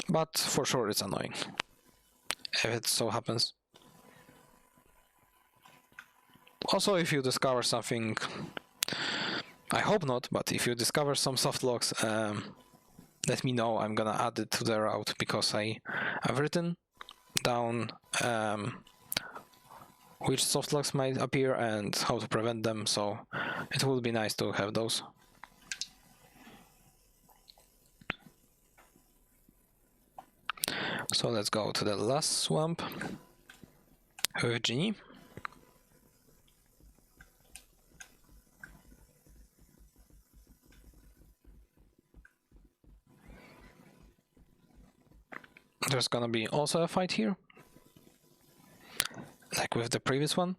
But for sure, it's annoying if it so happens. Also, if you discover something, I hope not, but if you discover some soft locks, let me know. I'm gonna add it to the route, because I've written down which soft locks might appear and how to prevent them, so it would be nice to have those. So let's go to the last swamp with Ginny. There's gonna be also a fight here, like with the previous one.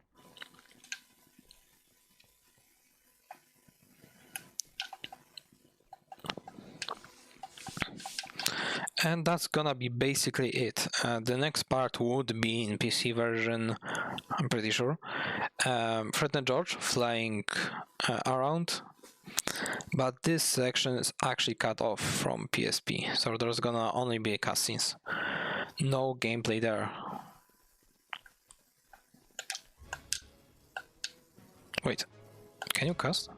And that's gonna be basically it. The next part would be in PC version, I'm pretty sure. Fred and George flying around. But this section is actually cut off from PSP, so there's gonna only be cutscenes. No gameplay there. Wait, can you cast?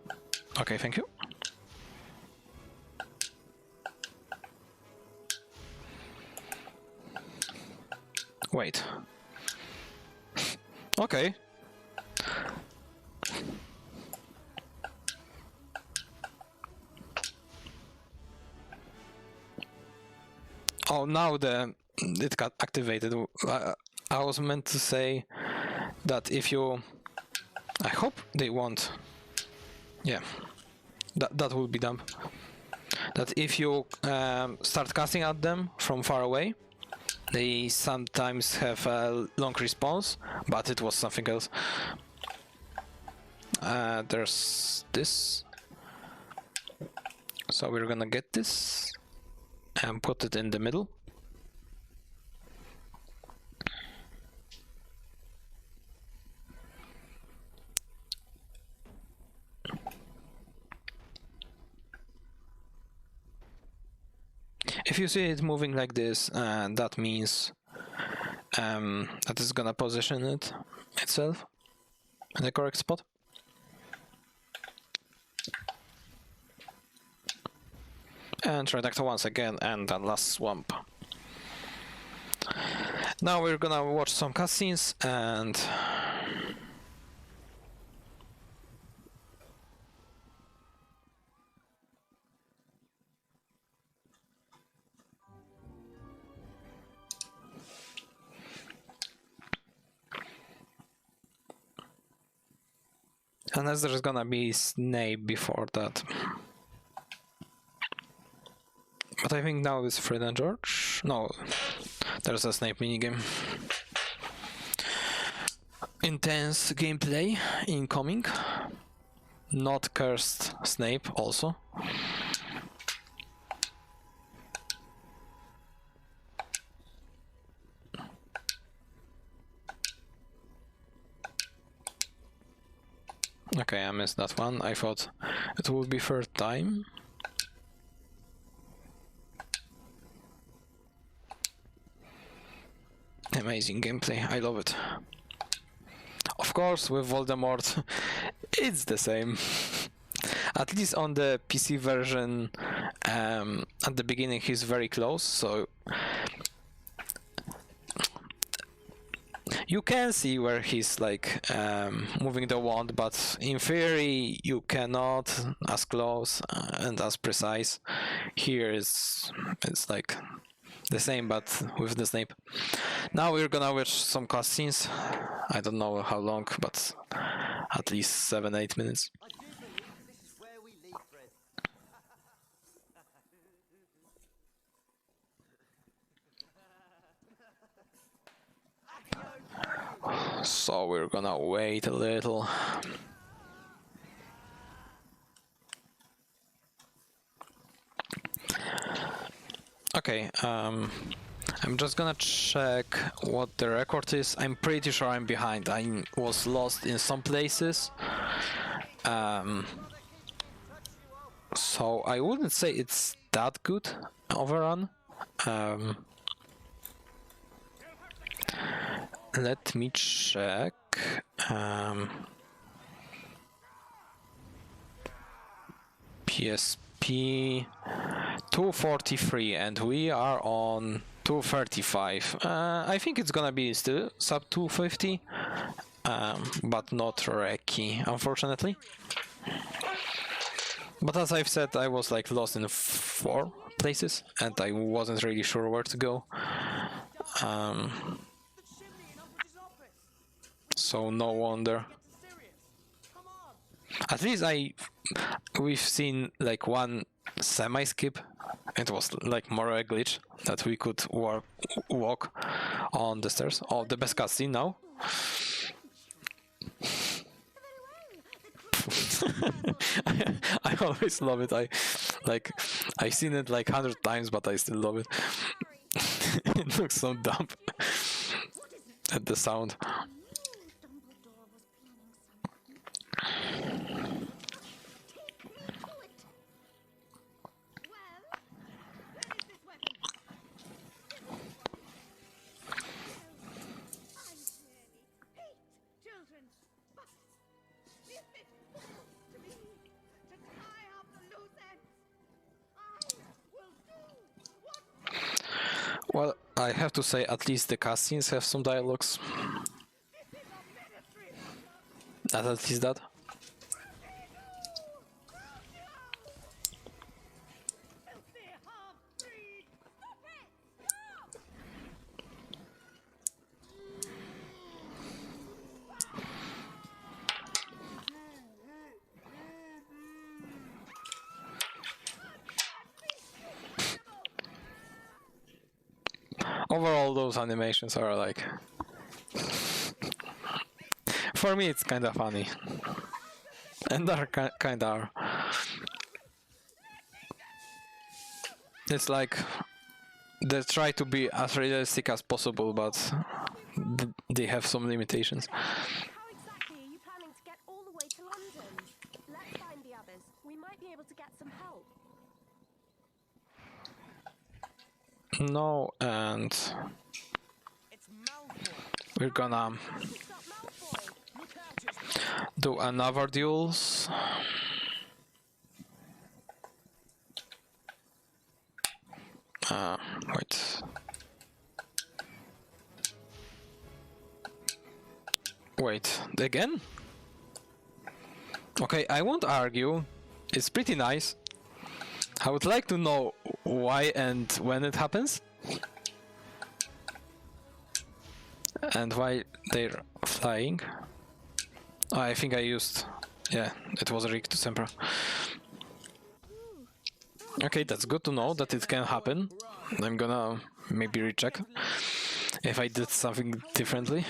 Okay, thank you. Wait. Okay. Oh, now it got activated. I was meant to say that if you... I hope they won't. Yeah, that would be dumb. That if you start casting at them from far away, they sometimes have a long response, but it was something else. There's this. So we're gonna get this and put it in the middle. If you see it moving like this, that means that it's gonna position itself in the correct spot. And Redactor once again, and the last swamp. Now we're gonna watch some cutscenes and... Unless there's gonna be Snape before that. But I think now it's Fred and George. No, there's a Snape minigame. Intense gameplay incoming. Not cursed Snape also. Okay, I missed that one. I thought it would be third time. Amazing gameplay, I love it. Of course, with Voldemort, it's the same. At least on the PC version, at the beginning he's very close, so you can see where he's like moving the wand, but in theory you cannot as close and as precise. Here it's like the same but with the Snape. Now we're gonna watch some cutscenes. I don't know how long, but at least 7-8 minutes. I do believe this is where we leave Fred. So we're gonna wait a little. Okay, I'm just gonna check what the record is. I'm pretty sure I'm behind. I was lost in some places. So I wouldn't say it's that good overrun. Let me check. PSP 243 and we are on 235. I think it's gonna be still sub 250, but not wrecky, unfortunately. But as I've said, I was like lost in 4 places and I wasn't really sure where to go. So no wonder. At least we've seen like one semi-skip. It was like more a glitch that we could walk on the stairs. Oh, the best cutscene now. I always love it. I've seen it like 100 times, but I still love it. It looks so dumb at the sound. Well, I have to say, at least the cutscenes have some dialogues. At least that. Overall, those animations are like... For me, it's kind of funny. And they're kind of... It's like... They try to be as realistic as possible, but... They have some limitations. How exactly are you planning to get all the way to London? Let's find the others. We might be able to get some help. No, and we're gonna do another duels. Wait. Wait, again? Okay, I won't argue. It's pretty nice. I would like to know why and when it happens. And why they're flying. Oh, I think I used... Yeah, it was rigged to temper. Okay, that's good to know that it can happen. I'm gonna maybe recheck if I did something differently.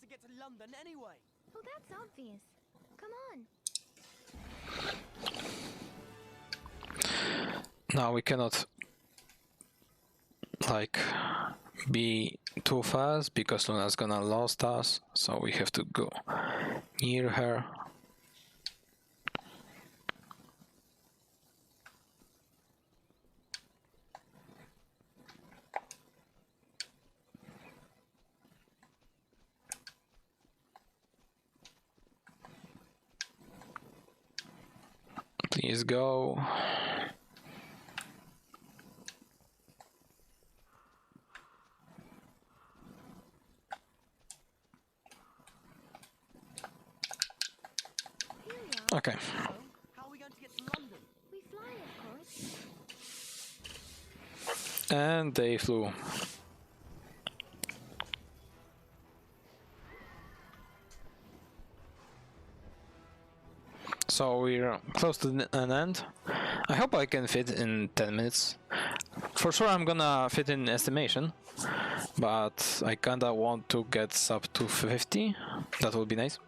To get to London anyway. Well, that's obvious. Come on. Now we cannot like be too fast because Luna's gonna lost us, so we have to go near her. Please go. Okay. How are we going to get to London? We fly, of course. And they flew. So we're close to an end. I hope I can fit in 10 minutes. For sure I'm gonna fit in estimation, but I kinda want to get sub to 50. That would be nice.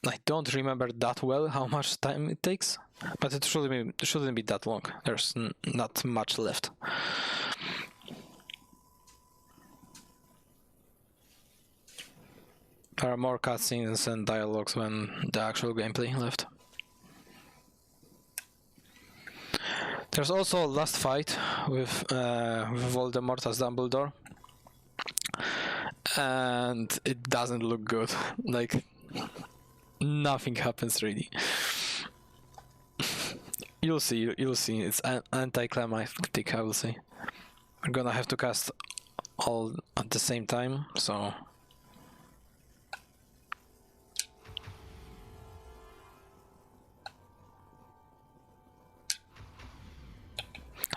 I don't remember that well how much time it takes, but it shouldn't be that long. There's not much left. There are more cutscenes and dialogues than the actual gameplay left. There's also a last fight with Voldemort as Dumbledore, and it doesn't look good. Like, nothing happens really. You'll see. It's anticlimactic, I will say. We're gonna have to cast all at the same time, so.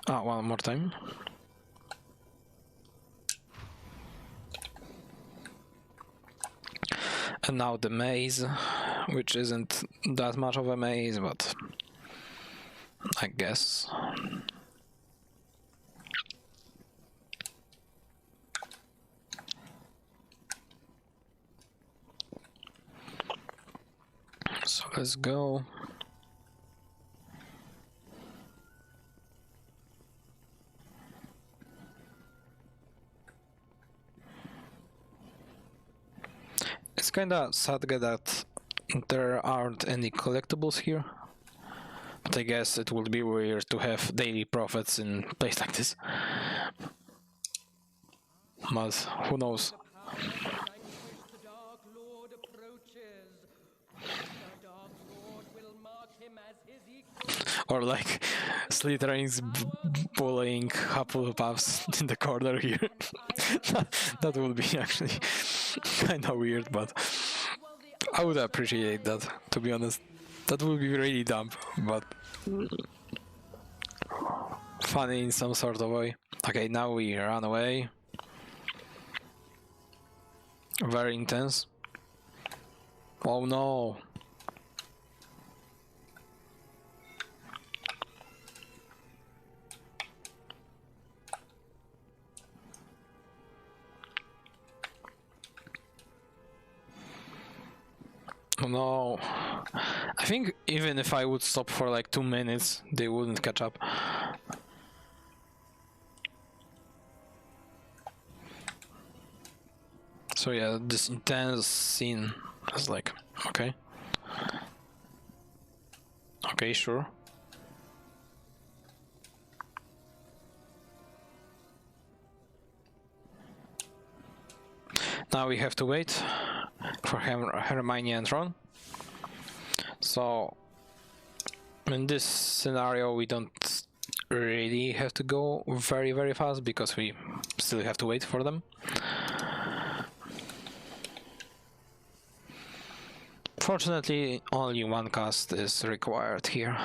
One more time. And now the maze, which isn't that much of a maze, but I guess. So let's go. It's kinda sad that there aren't any collectibles here, but I guess it would be weird to have daily profits in a place like this. But who knows? The Dark Lord approaches. The Dark Lord will mark him as his equal. Or like Slytherin's bullying Hufflepuffs in the corner here. That would be actually kinda weird, but I would appreciate that, to be honest. That would be really dumb, but funny in some sort of way. Okay, now we run away. Very intense. Oh no. Oh no. I think even if I would stop for like 2 minutes, they wouldn't catch up. So yeah, this intense scene is like, okay. Okay, sure. Now we have to wait for Hermione and Ron. So in this scenario we don't really have to go very fast because we still have to wait for them. Fortunately, only one cast is required here.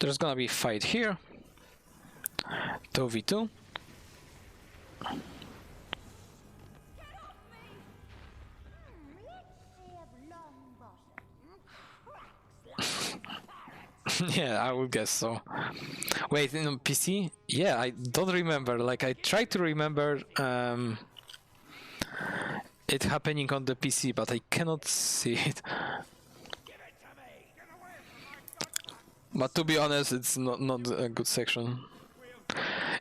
There's gonna be a fight here. 2v2. Yeah, I would guess so. Wait, in PC? Yeah, I don't remember. Like, I tried to remember it happening on the PC, but I cannot see it. But to be honest, it's not a good section.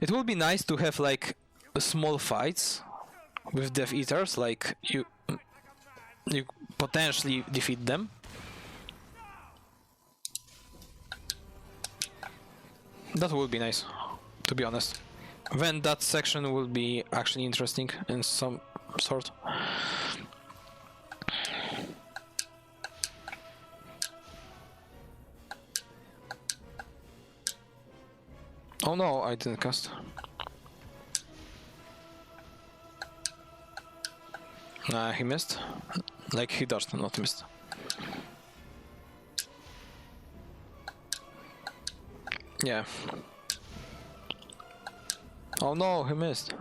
It would be nice to have like small fights with Death Eaters, like you potentially defeat them. That would be nice, to be honest. Then that section will be actually interesting in some sort. Oh no, I didn't cast. Nah, he missed. Like he dodged, not missed. Yeah. Oh no, he missed.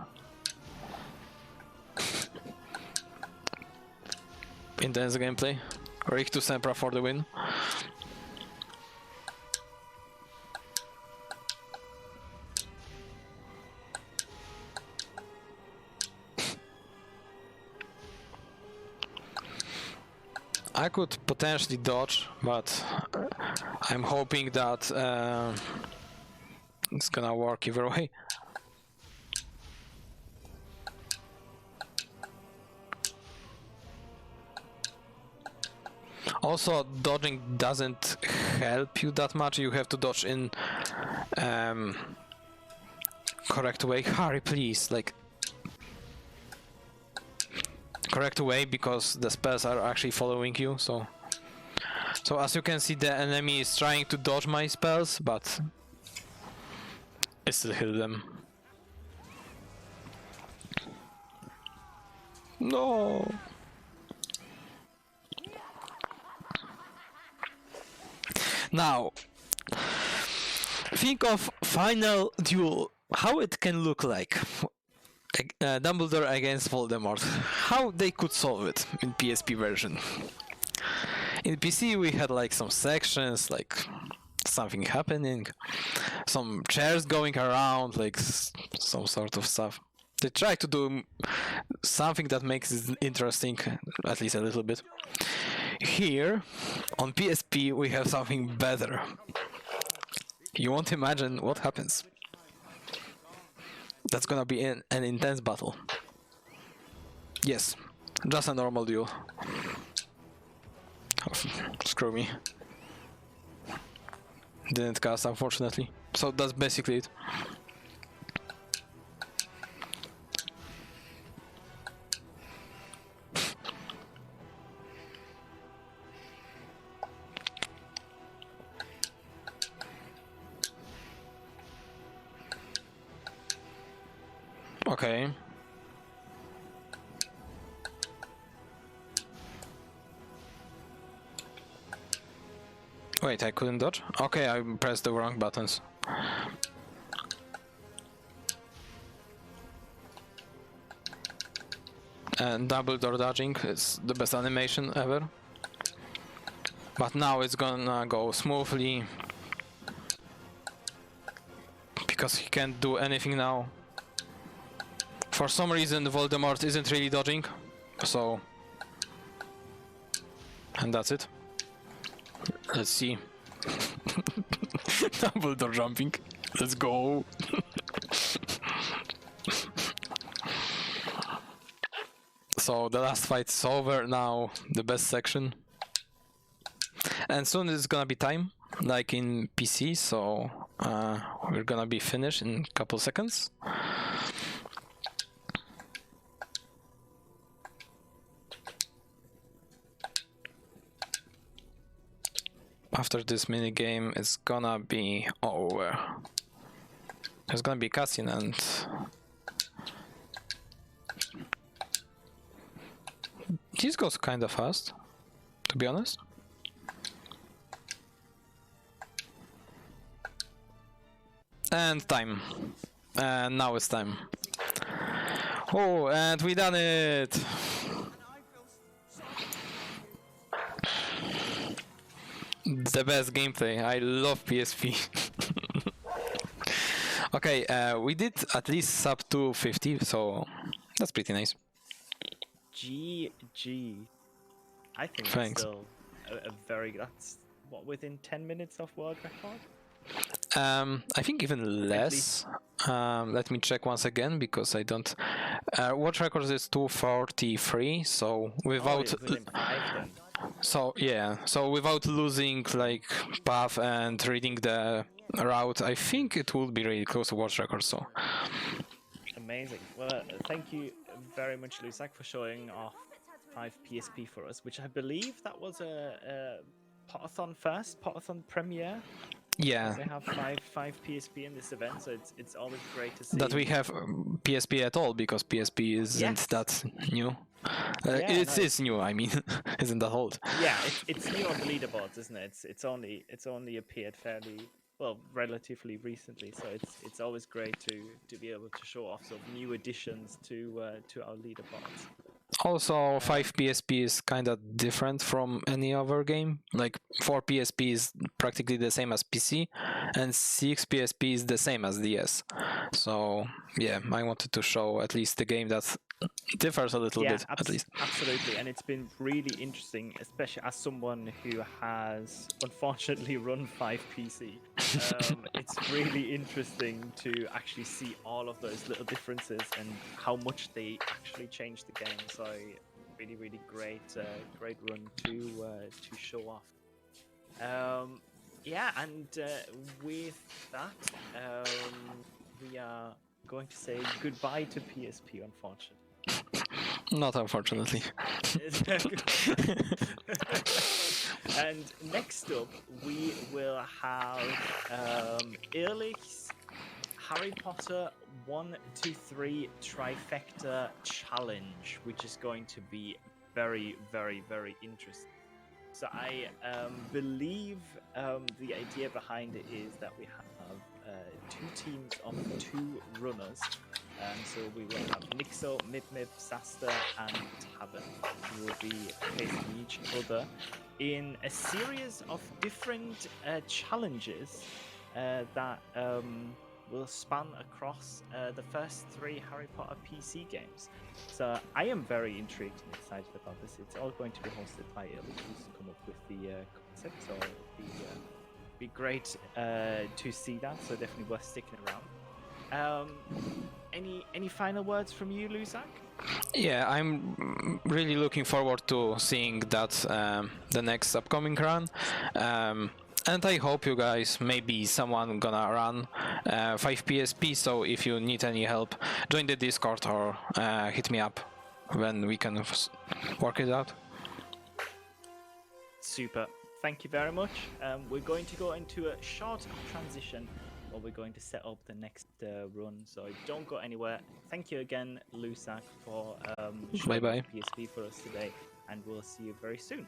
Intense gameplay. Rick to Sempra for the win. I could potentially dodge, but I'm hoping that it's gonna work either way. Also, dodging doesn't help you that much. You have to dodge in correct way. Hurry, please, like correct way, because the spells are actually following you. So as you can see, the enemy is trying to dodge my spells, but I still hit them. No. Now, think of final duel, how it can look like. Dumbledore against Voldemort. How they could solve it in PSP version. In PC we had like some sections, like something happening, some chairs going around, like some sort of stuff. They try to do something that makes it interesting, at least a little bit. Here, on PSP, we have something better. You won't imagine what happens. That's gonna be an intense battle. Yes, just a normal duel. Oh, screw me. Didn't cast, unfortunately. So that's basically it. Okay. Wait, I couldn't dodge? Okay, I pressed the wrong buttons. And double door dodging is the best animation ever. But now it's gonna go smoothly. Because he can't do anything now. For some reason Voldemort isn't really dodging, so... And that's it. Let's see. Dumbledore jumping. Let's go. So the last fight is over now, the best section. And soon it's gonna be time, like in PC, so we're gonna be finished in a couple seconds. After this mini game, it's gonna be over. There's gonna be cutscene and this goes kind of fast, to be honest. And time. And now it's time. Oh, and we done it! The best gameplay. I love PSP. Okay, we did at least sub 250, so that's pretty nice. GG. I think Thanks. that's still a very... That's, what, within 10 minutes of world record? I think even less. Let me check once again, because I don't... world record is 243, so without... within 5 then. So yeah, so without losing like path and reading the route, I think it would be really close to world record. So amazing. Well, thank you very much, Lusak, for showing off 5 PSP for us, which I believe that was a Potterthon premiere. Yeah, They have five PSP in this event, so it's always great to see that we have PSP at all, because PSP isn't Yes. that new. Yeah, It no, is new, I mean, isn't that old. Yeah, it's new on the leaderboards, isn't it? It's only appeared fairly well, relatively recently, so it's always great to be able to show off sort of new additions to our leaderboards. Also, 5 PSP is kind of different from any other game. Like 4 PSP is practically the same as PC, and 6 PSP is the same as DS. So yeah, I wanted to show at least the game that differs a little bit, at least. Absolutely, and it's been really interesting, especially as someone who has unfortunately run 5 PC. It's really interesting to actually see all of those little differences and how much they actually changed the game. So really, really great run to show off. Yeah, and with that, we are going to say goodbye to PSP, unfortunately. Not unfortunately. And next up, we will have Ehrlich's Harry Potter 1, 2, 3 Trifecta Challenge, which is going to be very, very, very interesting. So I believe the idea behind it is that we have 2 teams of 2 runners. So we will have Nixo, Mip, Sasta, and Tavern, who will be facing each other in a series of different challenges that will span across the first 3 Harry Potter PC games. So I am very intrigued and excited about this. It's all going to be hosted by Ehrlich, who's come up with the concept, so it'll be great to see that. So definitely worth sticking around. Any final words from you, Luzak? Yeah, I'm really looking forward to seeing that the next upcoming run. And I hope you guys, maybe someone gonna run 5 PSP, so if you need any help, join the Discord or hit me up when we can work it out. Super. Thank you very much. We're going to go into a short transition while we're going to set up the next run, so don't go anywhere. Thank you again, Lusak, for showing Bye-bye. PSP for us today, and we'll see you very soon.